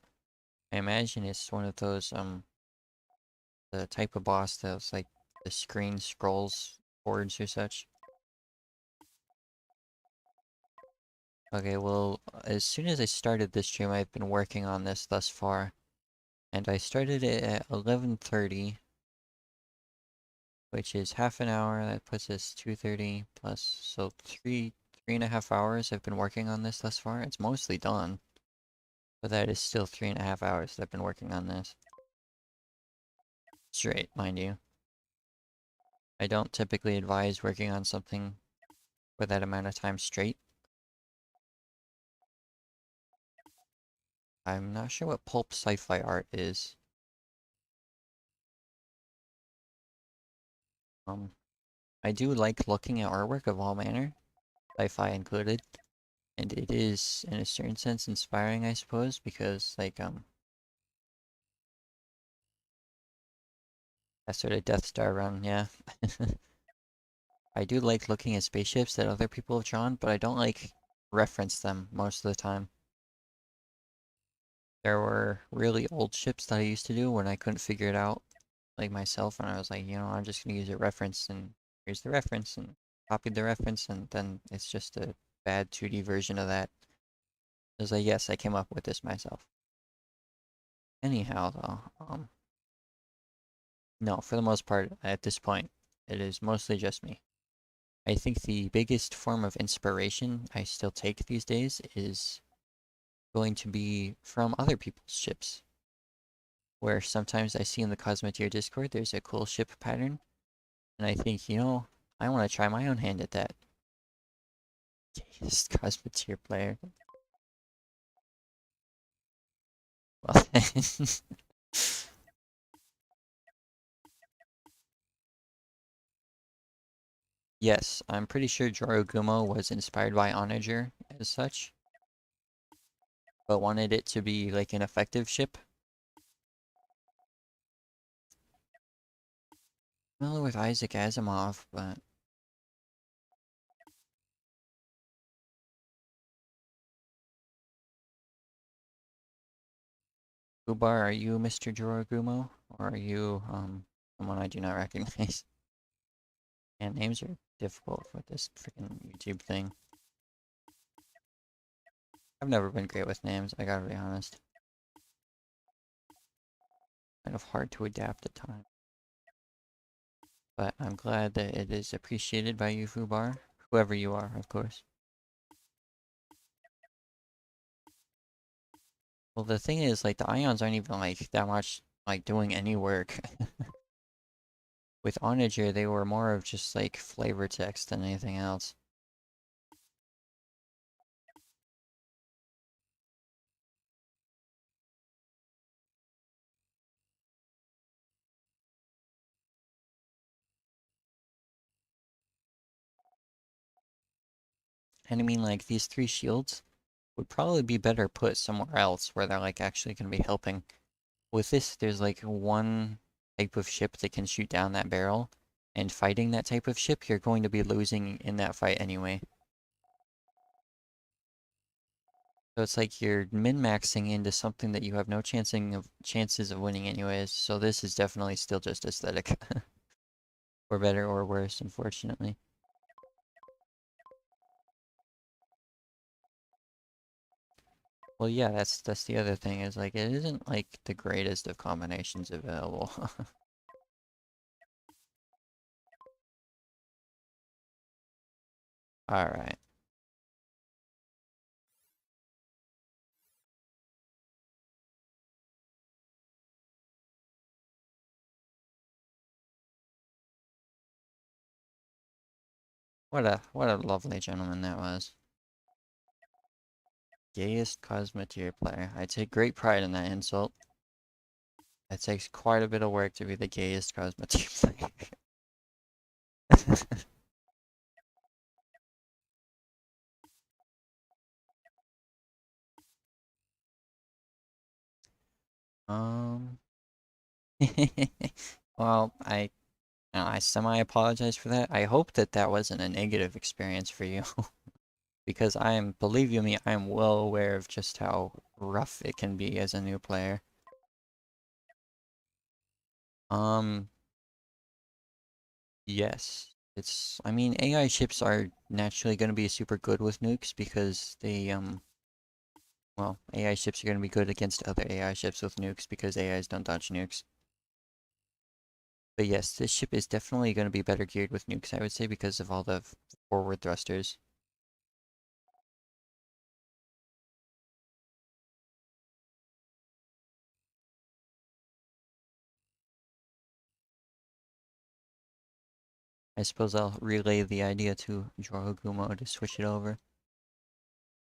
S1: I imagine it's one of those, the type of boss that's like the screen scrolls boards or such. Okay, well, as soon as I started this stream, I've been working on this thus far, and I started it at 11:30, which is half an hour. That puts us 2:30 plus, so 3.5 hours I've been working on this thus far. It's mostly done, but that is still 3.5 hours that I've been working on this. Straight, mind you. I don't typically advise working on something for that amount of time straight. I'm not sure what pulp sci-fi art is. Um, I do like looking at artwork of all manner, sci-fi included, and it is, in a certain sense, inspiring, I suppose, because, like, that sort of Death Star run, yeah. I do like looking at spaceships that other people have drawn, but I don't like reference them most of the time. There were really old ships that I used to do when I couldn't figure it out, like myself, and I was like, I'm just gonna use a reference, and here's the reference, and copied the reference, and then it's just a bad 2D version of that. I was like, yes, I came up with this myself. Anyhow, though, no, for the most part, at this point, it is mostly just me. I think the biggest form of inspiration I still take these days is going to be from other people's ships, where sometimes I see in the Cosmoteer Discord there's a cool ship pattern, and I think, I want to try my own hand at that. Yes, Cosmoteer player. Well, yes, I'm pretty sure Jorogumo was inspired by Onager as such, but wanted it to be like an effective ship. Well, with Isaac Asimov, but Ubar, are you Mr. Jorogumo? Or are you, someone I do not recognize? And names are difficult with this freaking YouTube thing. I've never been great with names, I gotta be honest. Kind of hard to adapt at times. But I'm glad that it is appreciated by you, Fubar. Whoever you are, of course. Well, the thing is, like, the ions aren't even, like, that much, like, doing any work. With Onager, they were more of just, like, flavor text than anything else. And I mean, like, these three shields would probably be better put somewhere else where they're, like, actually gonna be helping. With this, there's, like, one type of ship that can shoot down that barrel, and fighting that type of ship, you're going to be losing in that fight anyway. So it's like you're min-maxing into something that you have no chances of winning anyways, so this is definitely still just aesthetic. For better or worse, unfortunately. Well, yeah, that's the other thing, is like it isn't like the greatest of combinations available. Alright. What a lovely gentleman that was. Gayest Cosmoteer player. I take great pride in that insult. It takes quite a bit of work to be the gayest Cosmoteer player. Um well, I semi apologize for that. I hope that that wasn't a negative experience for you. Because believe you me, I am well aware of just how rough it can be as a new player. Um, yes. I mean, AI ships are naturally going to be super good with nukes because well, AI ships are going to be good against other AI ships with nukes because AIs don't dodge nukes. But yes, this ship is definitely going to be better geared with nukes, I would say, because of all the forward thrusters. I suppose I'll relay the idea to Jorogumo to switch it over.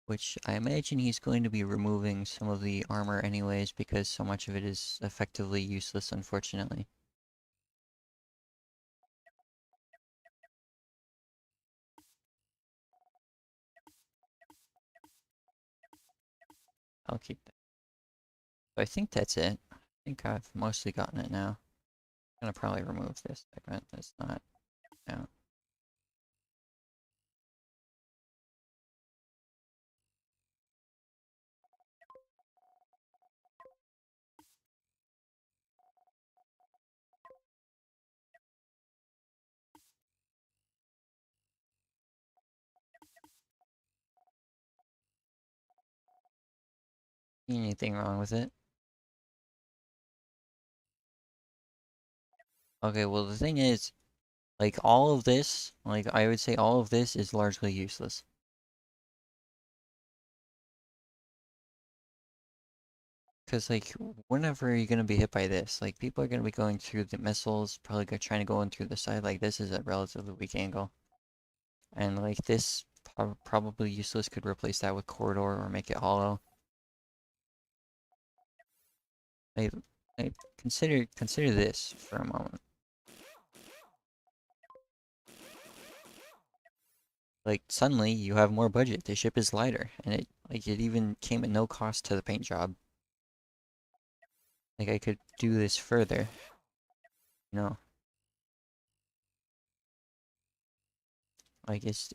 S1: Which I imagine he's going to be removing some of the armor anyways because so much of it is effectively useless, unfortunately. I'll keep that. So I think that's it. I think I've mostly gotten it now. I'm gonna probably remove this segment that's not out. Anything wrong with it? Okay, well the thing is, like all of this, like I would say all of this is largely useless. Because, like, whenever you're gonna be hit by this, like, people are gonna be going through the missiles, probably trying to go in through the side. Like, this is a relatively weak angle. And, like, this probably useless could replace that with corridor or make it hollow. Like, consider this for a moment. Like, suddenly you have more budget. The ship is lighter, and it even came at no cost to the paint job. Like, I could do this further, you know? Like it's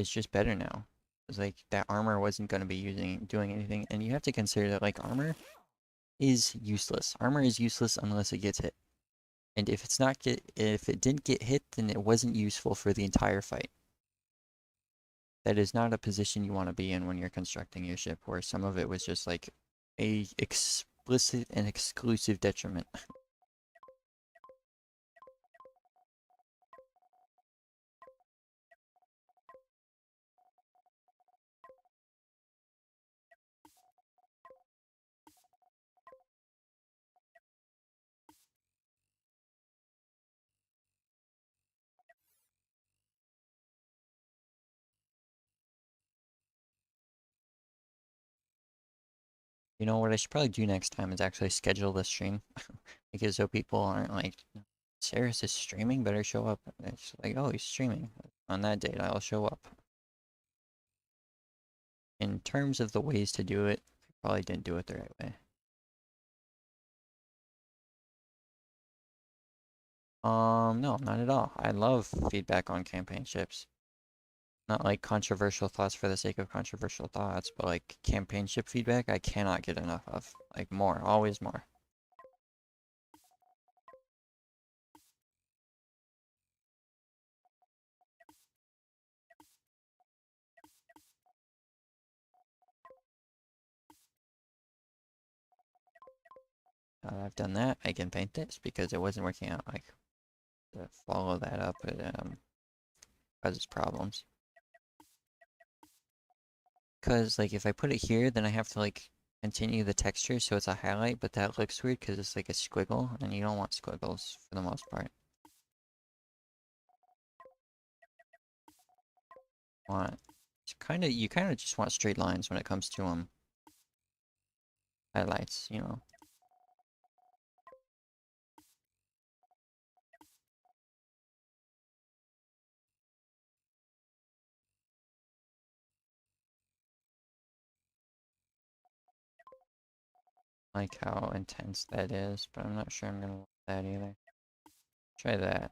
S1: just better now. It's like that armor wasn't gonna be doing anything, and you have to consider that like armor is useless. Armor is useless unless it gets hit. And if it didn't get hit, then it wasn't useful for the entire fight. That is not a position you want to be in when you're constructing your ship, where some of it was just like a explicit and exclusive detriment. You know what I should probably do next time is actually schedule the stream, because so people aren't like, Saris is streaming, better show up. It's like, oh, he's streaming. On that date, I'll show up. In terms of the ways to do it, I probably didn't do it the right way. No, not at all. I love feedback on campaign ships. Not like controversial thoughts for the sake of controversial thoughts, but like campaign ship feedback, I cannot get enough of. Like more, always more. I've done that. I can paint this because it wasn't working out. Like to follow that up, it causes problems. Because like if I put it here, then I have to like continue the texture so it's a highlight, but that looks weird because it's like a squiggle, and you don't want squiggles for the most part. Want you kind of just want straight lines when it comes to highlights, you know. Like how intense that is, but I'm not sure I'm gonna like that either. Try that.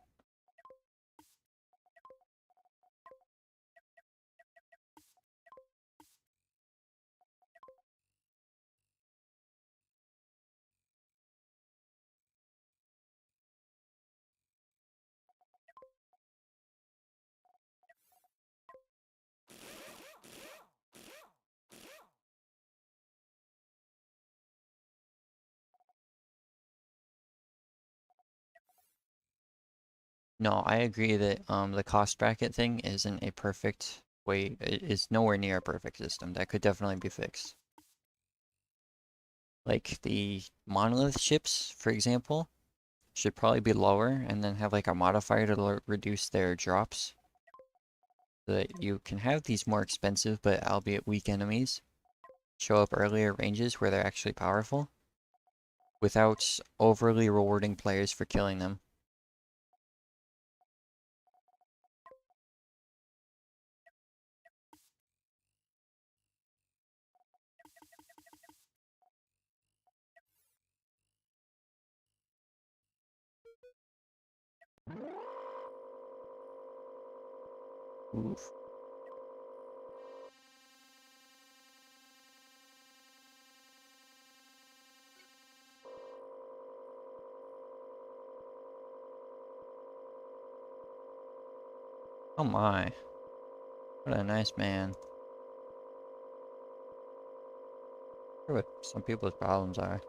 S1: No, I agree that the cost bracket thing isn't a perfect way. It is nowhere near a perfect system. That could definitely be fixed. Like the monolith ships, for example, should probably be lower and then have like a modifier to reduce their drops so that you can have these more expensive but albeit weak enemies show up earlier ranges where they're actually powerful without overly rewarding players for killing them. Oof. Oh my. What a nice man. I wonder what some people's problems are.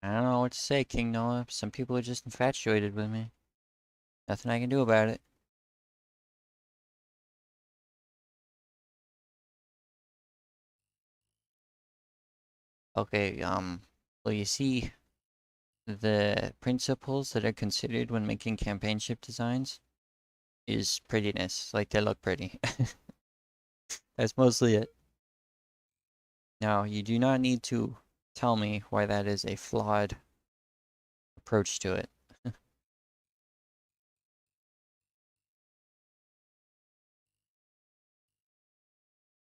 S1: I don't know what to say, King Noah. Some people are just infatuated with me. Nothing I can do about it. Okay, well you see, the principles that are considered when making campaign ship designs is prettiness. Like, they look pretty. That's mostly it. Now, you do not need to tell me why that is a flawed approach to it.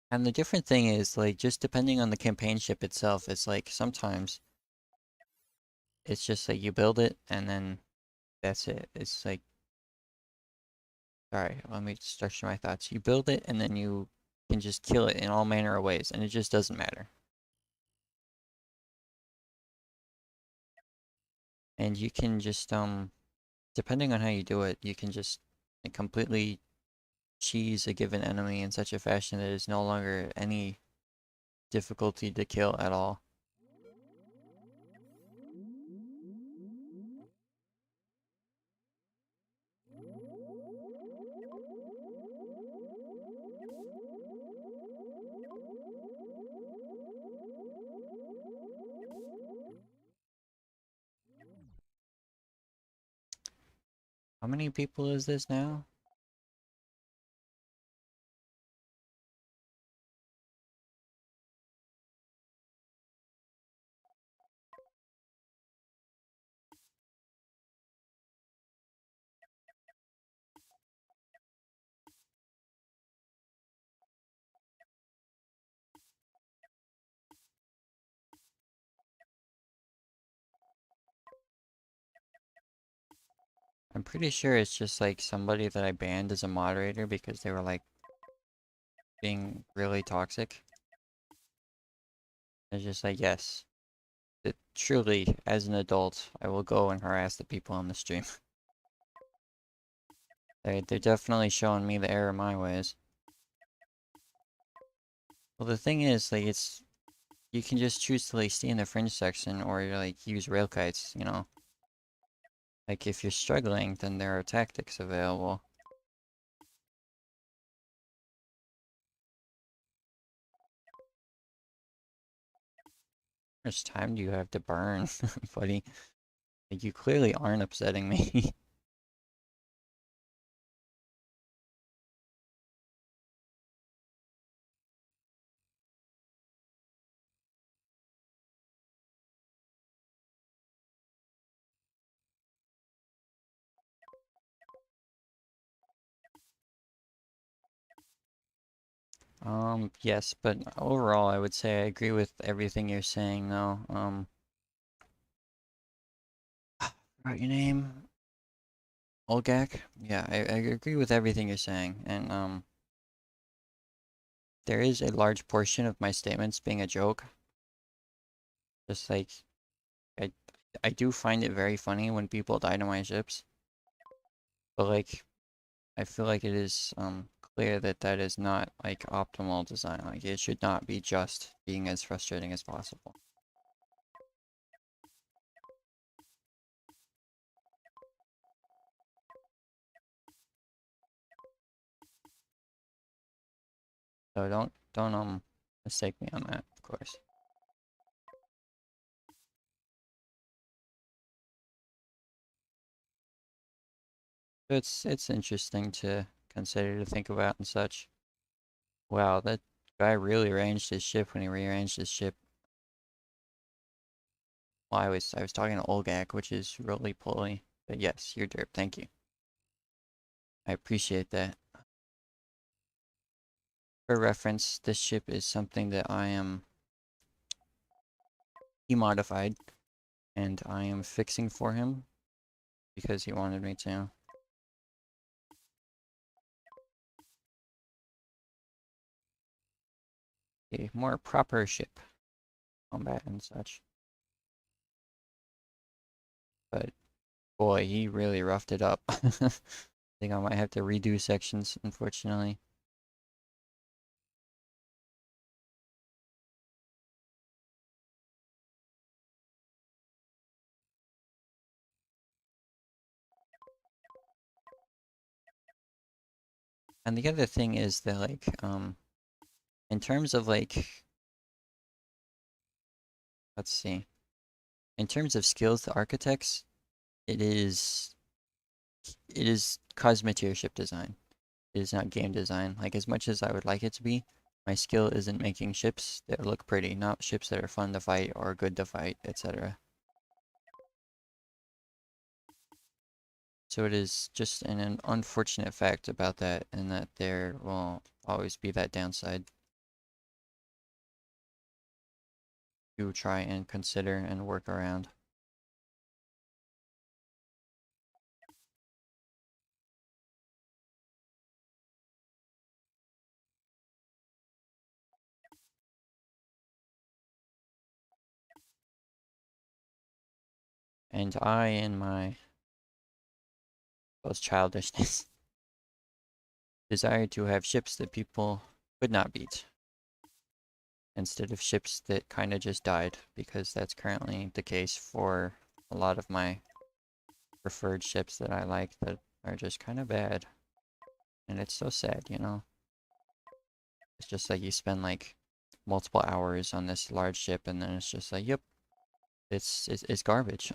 S1: And the different thing is, like, just depending on the campaign ship itself, it's like sometimes it's just like you build it and then that's it. It's like, sorry, let me structure my thoughts. You build it and then you can just kill it in all manner of ways, and it just doesn't matter. And you can just, depending on how you do it, you can just like, completely cheese a given enemy in such a fashion that it's no longer any difficulty to kill at all. How many people is this now? I'm pretty sure it's just like somebody that I banned as a moderator because they were like being really toxic. It's just like, yes, that truly, as an adult, I will go and harass the people on the stream. They're definitely showing me the error of my ways. Well, the thing is, like, it's you can just choose to like stay in the fringe section or like use rail kites, you know. Like if you're struggling, then there are tactics available. How much time do you have to burn, buddy? Like you clearly aren't upsetting me. Yes, but overall, I would say I agree with everything you're saying, though. What's your name? Olgak? Yeah, I agree with everything you're saying, and, there is a large portion of my statements being a joke. Just like I I do find it very funny when people die to my ships, but like I feel like it is clear that that is not like optimal design. Like it should not be just being as frustrating as possible. So don't mistake me on that, of course. It's interesting to consider to think about and such. Wow, that guy really arranged his ship when he rearranged his ship. Well, I was talking to Olgak, which is really pulley. But yes, you're derp. Thank you. I appreciate that. For reference, this ship is something that he modified, and I am fixing for him because he wanted me to. A more proper ship, combat and such. But boy, he really roughed it up. I think I might have to redo sections, unfortunately. And the other thing is that like in terms of like let's see. In terms of skills to architects, it is it is Cosmoteer ship design. It is not game design. Like as much as I would like it to be, my skill isn't making ships that look pretty, not ships that are fun to fight or good to fight, etc. So it is just an unfortunate fact about that, and that there will always be that downside to try and consider and work around. And I, in my most childishness, desire to have ships that people could not beat, instead of ships that kind of just died, because that's currently the case for a lot of my preferred ships that I like that are just kind of bad. And it's so sad, you know? It's just like you spend like multiple hours on this large ship and then it's just like, yep, it's garbage.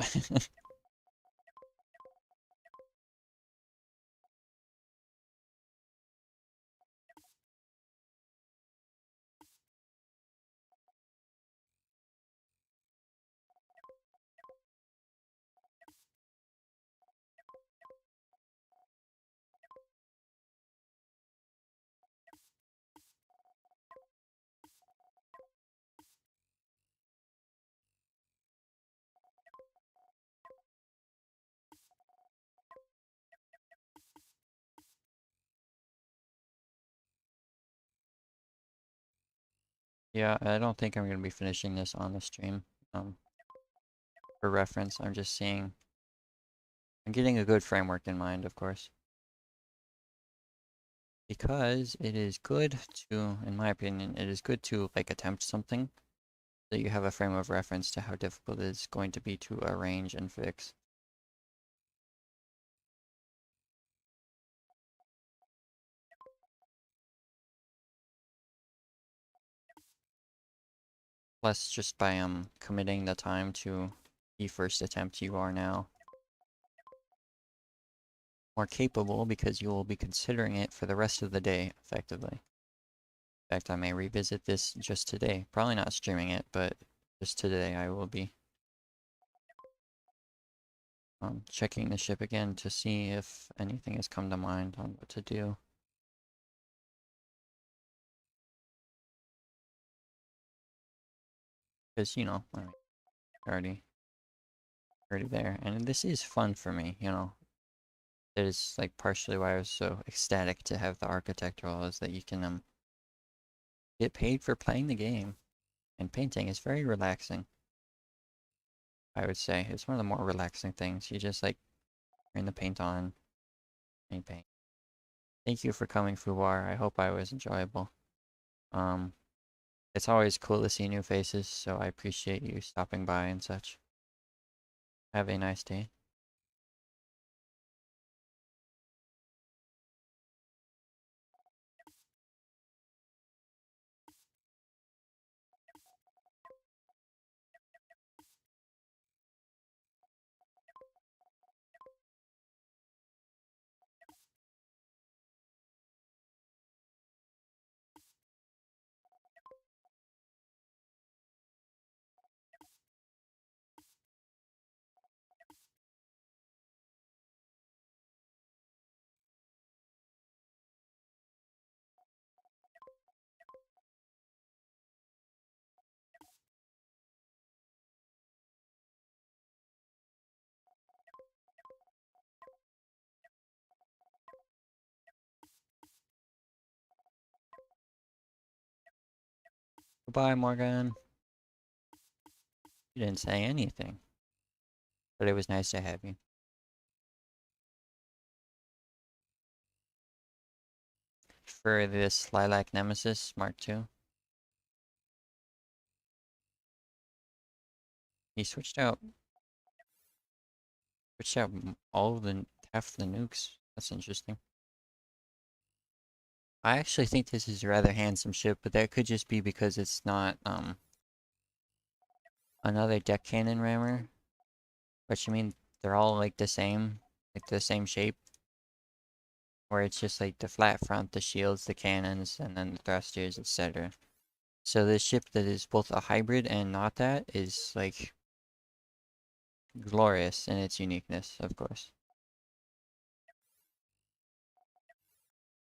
S1: Yeah, I don't think I'm gonna be finishing this on the stream. Um, for reference, I'm just seeing, I'm getting a good framework in mind, of course. Because it is good to, in my opinion, it is good to like attempt something so you have a frame of reference to how difficult it is going to be to arrange and fix. Plus, just by committing the time to the first attempt, you are now more capable because you will be considering it for the rest of the day, effectively. In fact, I may revisit this just today. Probably not streaming it, but just today I will be checking the ship again to see if anything has come to mind on what to do. Because, you know, already, already there. And this is fun for me, you know. That is like partially why I was so ecstatic to have the architect role, is that you can get paid for playing the game. And painting is very relaxing. I would say. It's one of the more relaxing things. You just like turn the paint on and paint. Thank you for coming, Fubar. I hope I was enjoyable. Um, it's always cool to see new faces, so I appreciate you stopping by and such. Have a nice day. Goodbye, Morgan. You didn't say anything, but it was nice to have you. For this Lilac Nemesis Mark II, he switched out all of the half the nukes. That's interesting. I actually think this is a rather handsome ship, but that could just be because it's not another deck cannon rammer. But you mean they're all like the same shape, where it's just like the flat front, the shields, the cannons, and then the thrusters, etc. So this ship that is both a hybrid and not that is like glorious in its uniqueness, of course.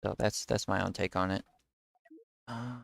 S1: So that's my own take on it. Uh,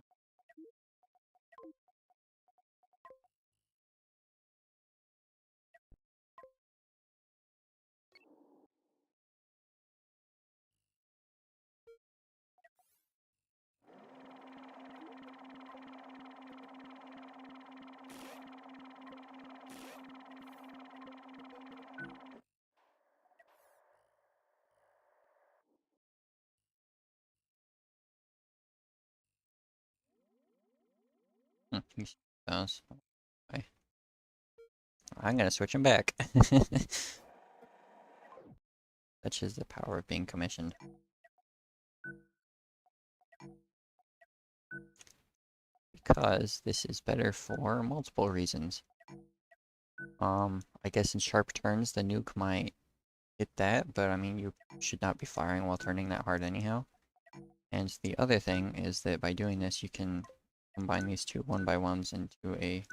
S1: he does. Okay. I'm gonna switch him back. Such is the power of being commissioned. Because this is better for multiple reasons. I guess in sharp turns, the nuke might hit that, but I mean, you should not be firing while turning that hard anyhow. And the other thing is that by doing this, you can combine these two 1x1s into a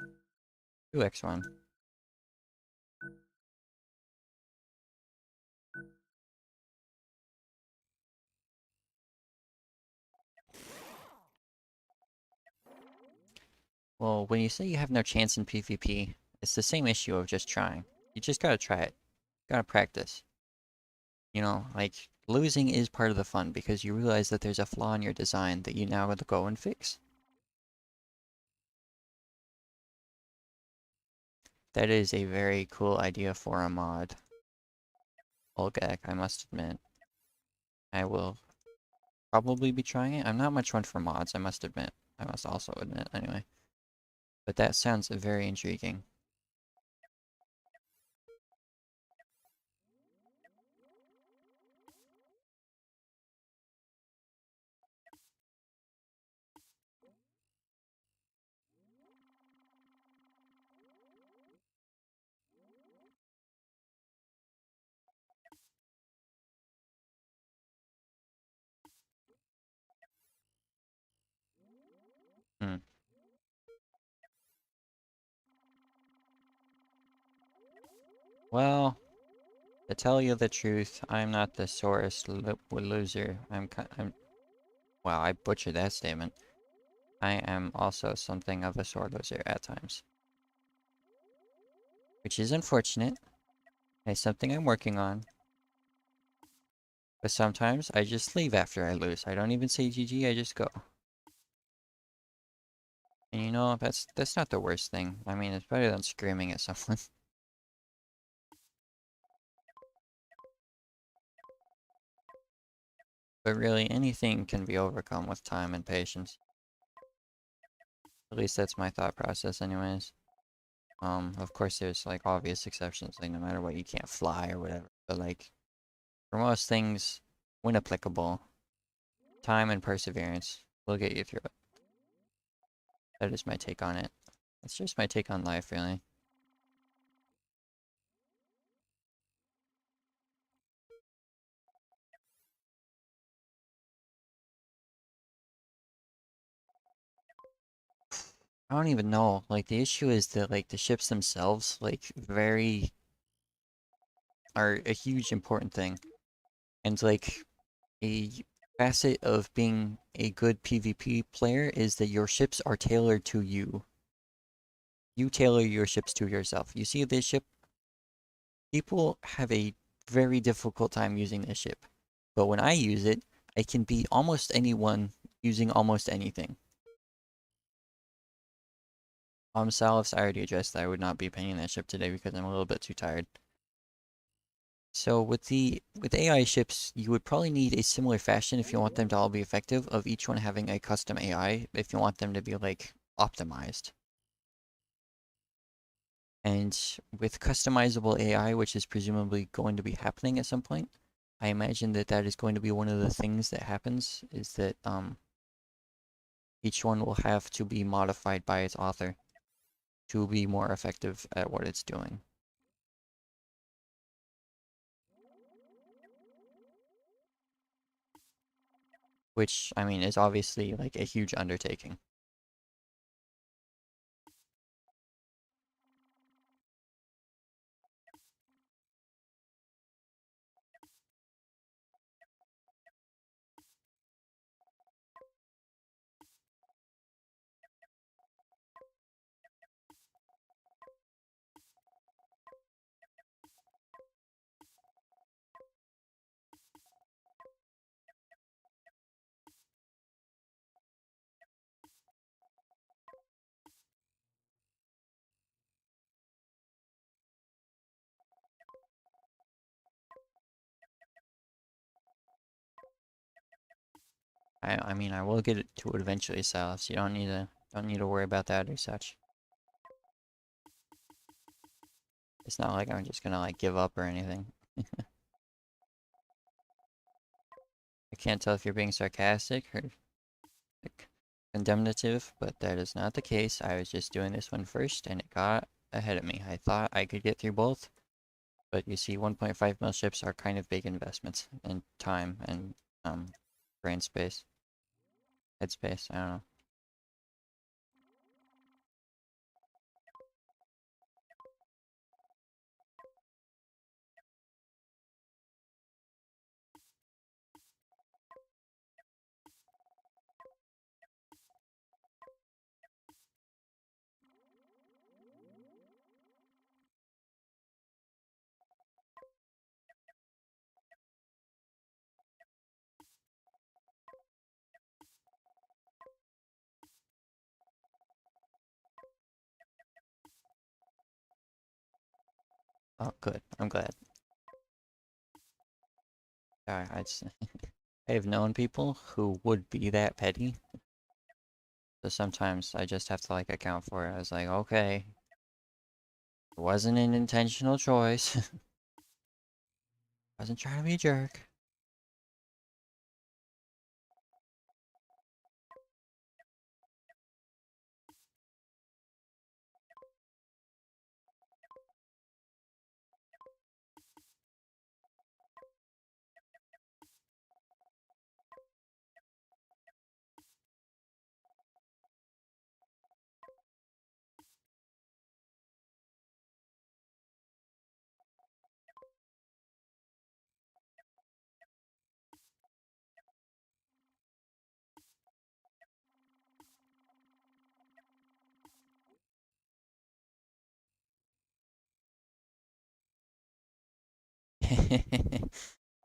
S1: 2x1. Well, when you say you have no chance in PvP, it's the same issue of just trying. You just gotta try it. You gotta practice. You know, like, losing is part of the fun because you realize that there's a flaw in your design that you now have to go and fix. That is a very cool idea for a mod. Olgak, I must admit. I will probably be trying it. I'm not much one for mods, I must admit. I must also admit, anyway. But that sounds very intriguing. Hmm. Well, to tell you the truth, I'm not the sorest loser. Wow, I butchered that statement. I am also something of a sore loser at times. Which is unfortunate. It's something I'm working on. But sometimes I just leave after I lose. I don't even say GG, I just go. And you know, that's not the worst thing. I mean, it's better than screaming at someone. But really, anything can be overcome with time and patience. At least that's my thought process anyways. Of course there's like obvious exceptions, like no matter what you can't fly or whatever. But like for most things, when applicable, time and perseverance will get you through it. That is my take on it. It's just my take on life, really. I don't even know. Like the issue is that like the ships themselves, like very are a huge important thing. And like a facet of being a good PvP player is that your ships are tailored to you. You tailor your ships to yourself. You see this ship, people have a very difficult time using this ship. But when I use it, I can beat almost anyone using almost anything. Salifs, I already addressed that I would not be painting that ship today because I'm a little bit too tired. So with AI ships, you would probably need a similar fashion if you want them to all be effective, of each one having a custom AI if you want them to be like optimized. And with customizable AI, which is presumably going to be happening at some point, I imagine that that is going to be one of the things that happens, is that each one will have to be modified by its author to be more effective at what it's doing. Which, I mean, is obviously like a huge undertaking. I mean, I will get it to it eventually, Sal, so you don't need to worry about that or such. It's not like I'm just gonna like give up or anything. I can't tell if you're being sarcastic or like condemnative, but that is not the case. I was just doing this one first and it got ahead of me. I thought I could get through both, but you see 1.5 mil ships are kind of big investments in time and brain space, headspace, I don't know. Oh, good. I'm glad. I just I have known people who would be that petty, so sometimes I just have to like account for it. I was like, okay, it wasn't an intentional choice. I wasn't trying to be a jerk.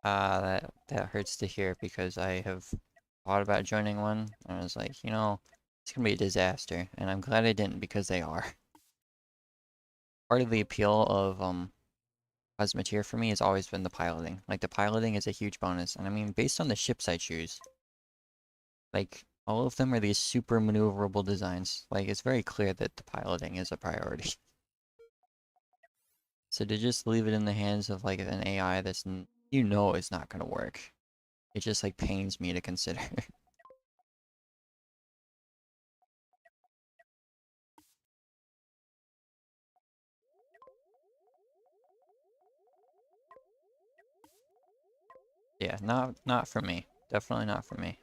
S1: That hurts to hear because I have thought about joining one and I was like, it's gonna be a disaster, and I'm glad I didn't because they are. Part of the appeal of Cosmoteer for me has always been the piloting. Like, the piloting is a huge bonus. And I mean, based on the ships I choose, like, all of them are these super maneuverable designs. Like, it's very clear that the piloting is a priority. So to just leave it in the hands of, like, an AI that's, you know it's not gonna work. It just, like, pains me to consider. Yeah, not for me. Definitely not for me.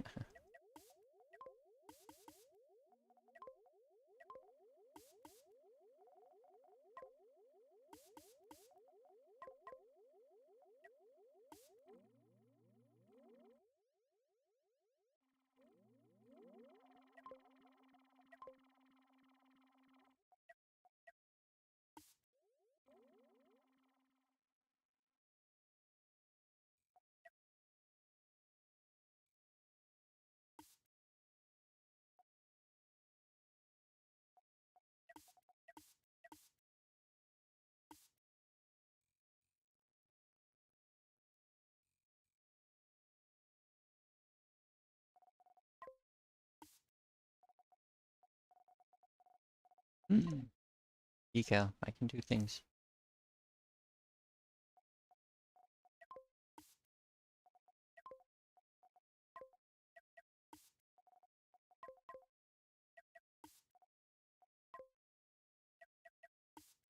S1: Decal, I can do things.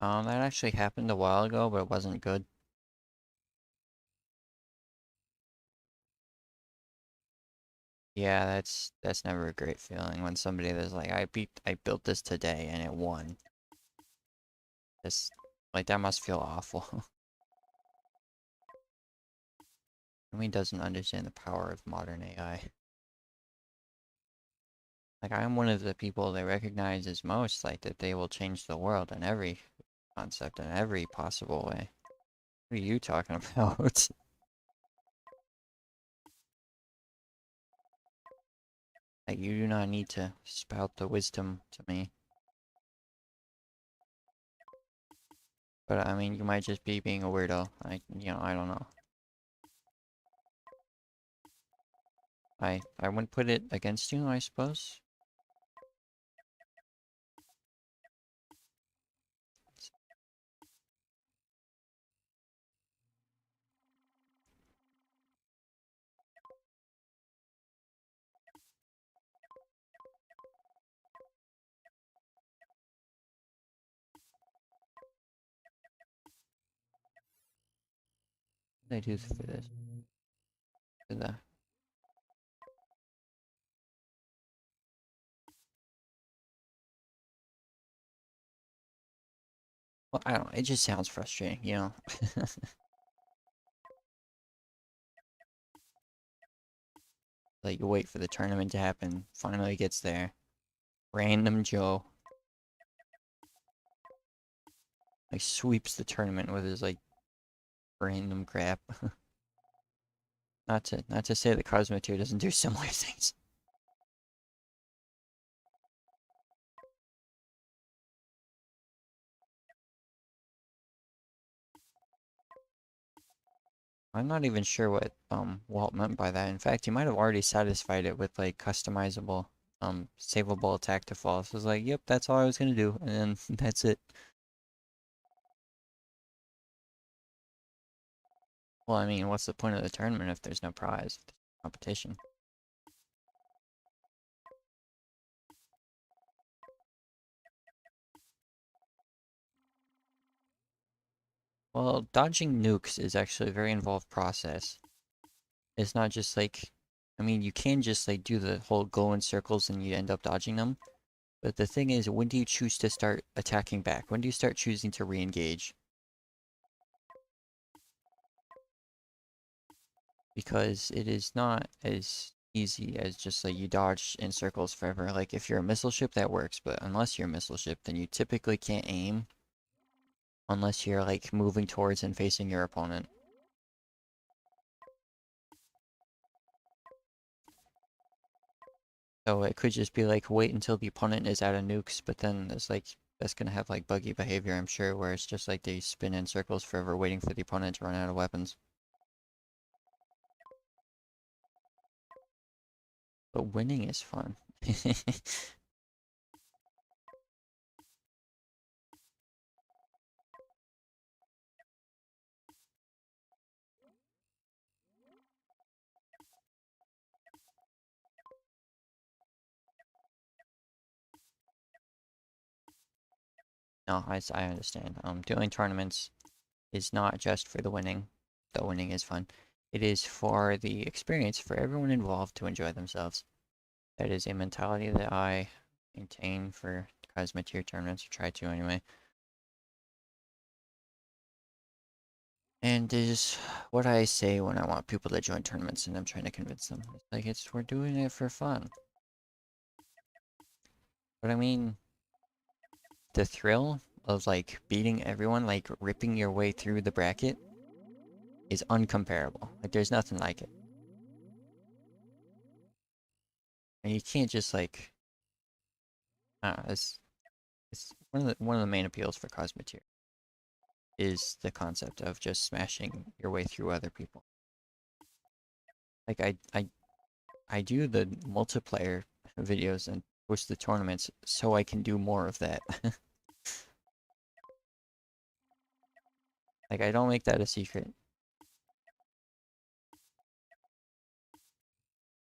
S1: That actually happened a while ago, but it wasn't good. Yeah, that's never a great feeling when somebody that's like, I built this today and it won. This, like, that must feel awful. I mean, doesn't understand the power of modern AI. Like, I'm one of the people that recognizes most, like, that they will change the world in every concept, in every possible way. What are you talking about? Like, you do not need to spout the wisdom to me. But, I mean, you might just be being a weirdo. I don't know. I wouldn't put it against you, I suppose. What did I do for this? For the Well, I don't know, it just sounds frustrating, you know? Like, you wait for the tournament to happen, finally gets there. Random Joe, like, sweeps the tournament with his, like, random crap. Not to say that Cosmoteer doesn't do similar things. I'm not even sure what, Walt meant by that. In fact, he might have already satisfied it with, like, customizable, savable attack defaults. It was like, yep, that's all I was gonna do, and then that's it. Well, I mean, what's the point of the tournament if there's no prize? Competition. Well, dodging nukes is actually a very involved process. It's not just like, I mean, you can just like do the whole go in circles and you end up dodging them. But the thing is, when do you choose to start attacking back? When do you start choosing to re-engage? Because it is not as easy as just like you dodge in circles forever. Like if you're a missile ship, that works, but unless you're a missile ship, then you typically can't aim unless you're like moving towards and facing your opponent. So it could just be like wait until the opponent is out of nukes, but then it's like That's gonna have like buggy behavior, I'm sure, where it's just like they spin in circles forever waiting for the opponent to run out of weapons. But winning is fun. No, I understand. Doing tournaments is not just for the winning, though winning is fun. It is for the experience for everyone involved to enjoy themselves. That is a mentality that I maintain for Cosmoteer tournaments, or try to anyway. And is what I say when I want people to join tournaments and I'm trying to convince them. It's like we're doing it for fun. But I mean, the thrill of like beating everyone, like ripping your way through the bracket, is uncomparable. Like there's nothing like it. And you can't just like it's one of the main appeals for Cosmoteer is the concept of just smashing your way through other people. Like I do the multiplayer videos and post the tournaments so I can do more of that. Like I don't make that a secret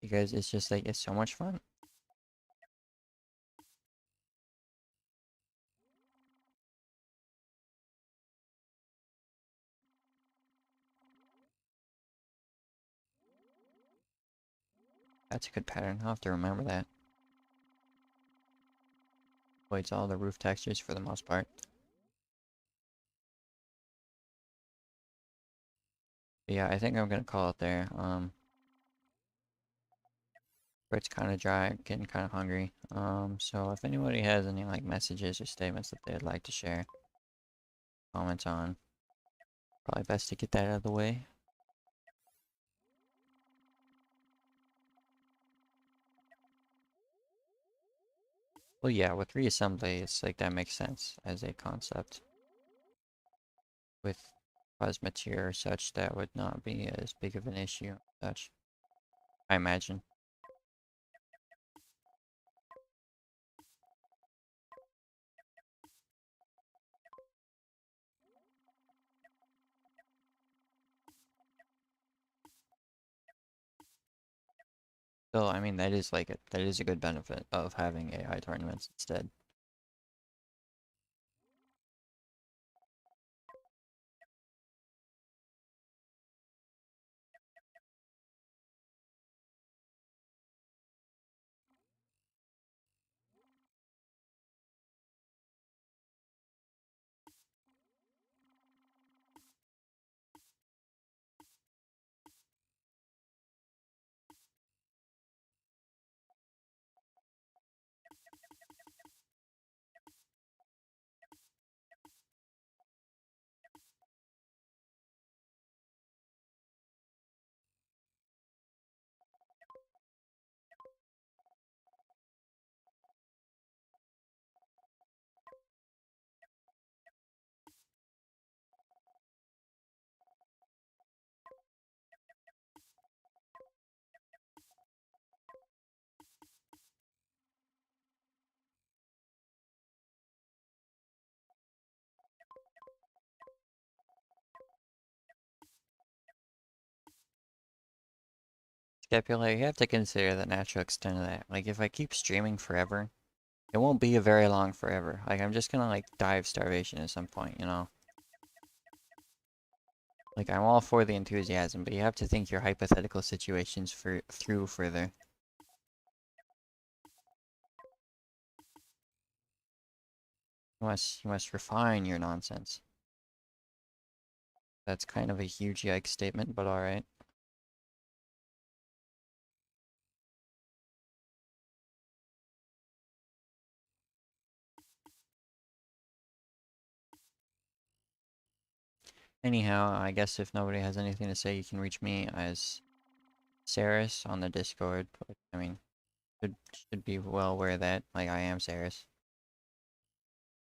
S1: because it's just like it's so much fun. That's a good pattern. I'll have to remember that. Avoids all the roof textures for the most part. But yeah, I think I'm gonna call it there. It's kind of dry, getting kind of hungry. So if anybody has any like messages or statements that they'd like to share, comment on, probably best to get that out of the way. Well, yeah, with reassembly, it's like that makes sense as a concept. With Cosmoteer or such, that would not be as big of an issue. Such, I imagine. So, I mean, that is a good benefit of having AI tournaments instead. Scapula, you have to consider the natural extent of that. Like, if I keep streaming forever, it won't be a very long forever. Like, I'm just gonna, like, die of starvation at some point, you know? Like, I'm all for the enthusiasm, but you have to think your hypothetical situations through further. You must refine your nonsense. That's kind of a huge yikes statement, but alright. Anyhow, I guess if nobody has anything to say, you can reach me as Saris on the Discord. But, I mean, should be well aware that, like, I am Saris.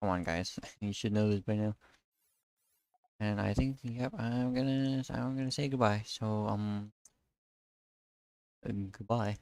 S1: Come on, guys. You should know this by now. And I think, yep, I'm gonna say goodbye. So, goodbye.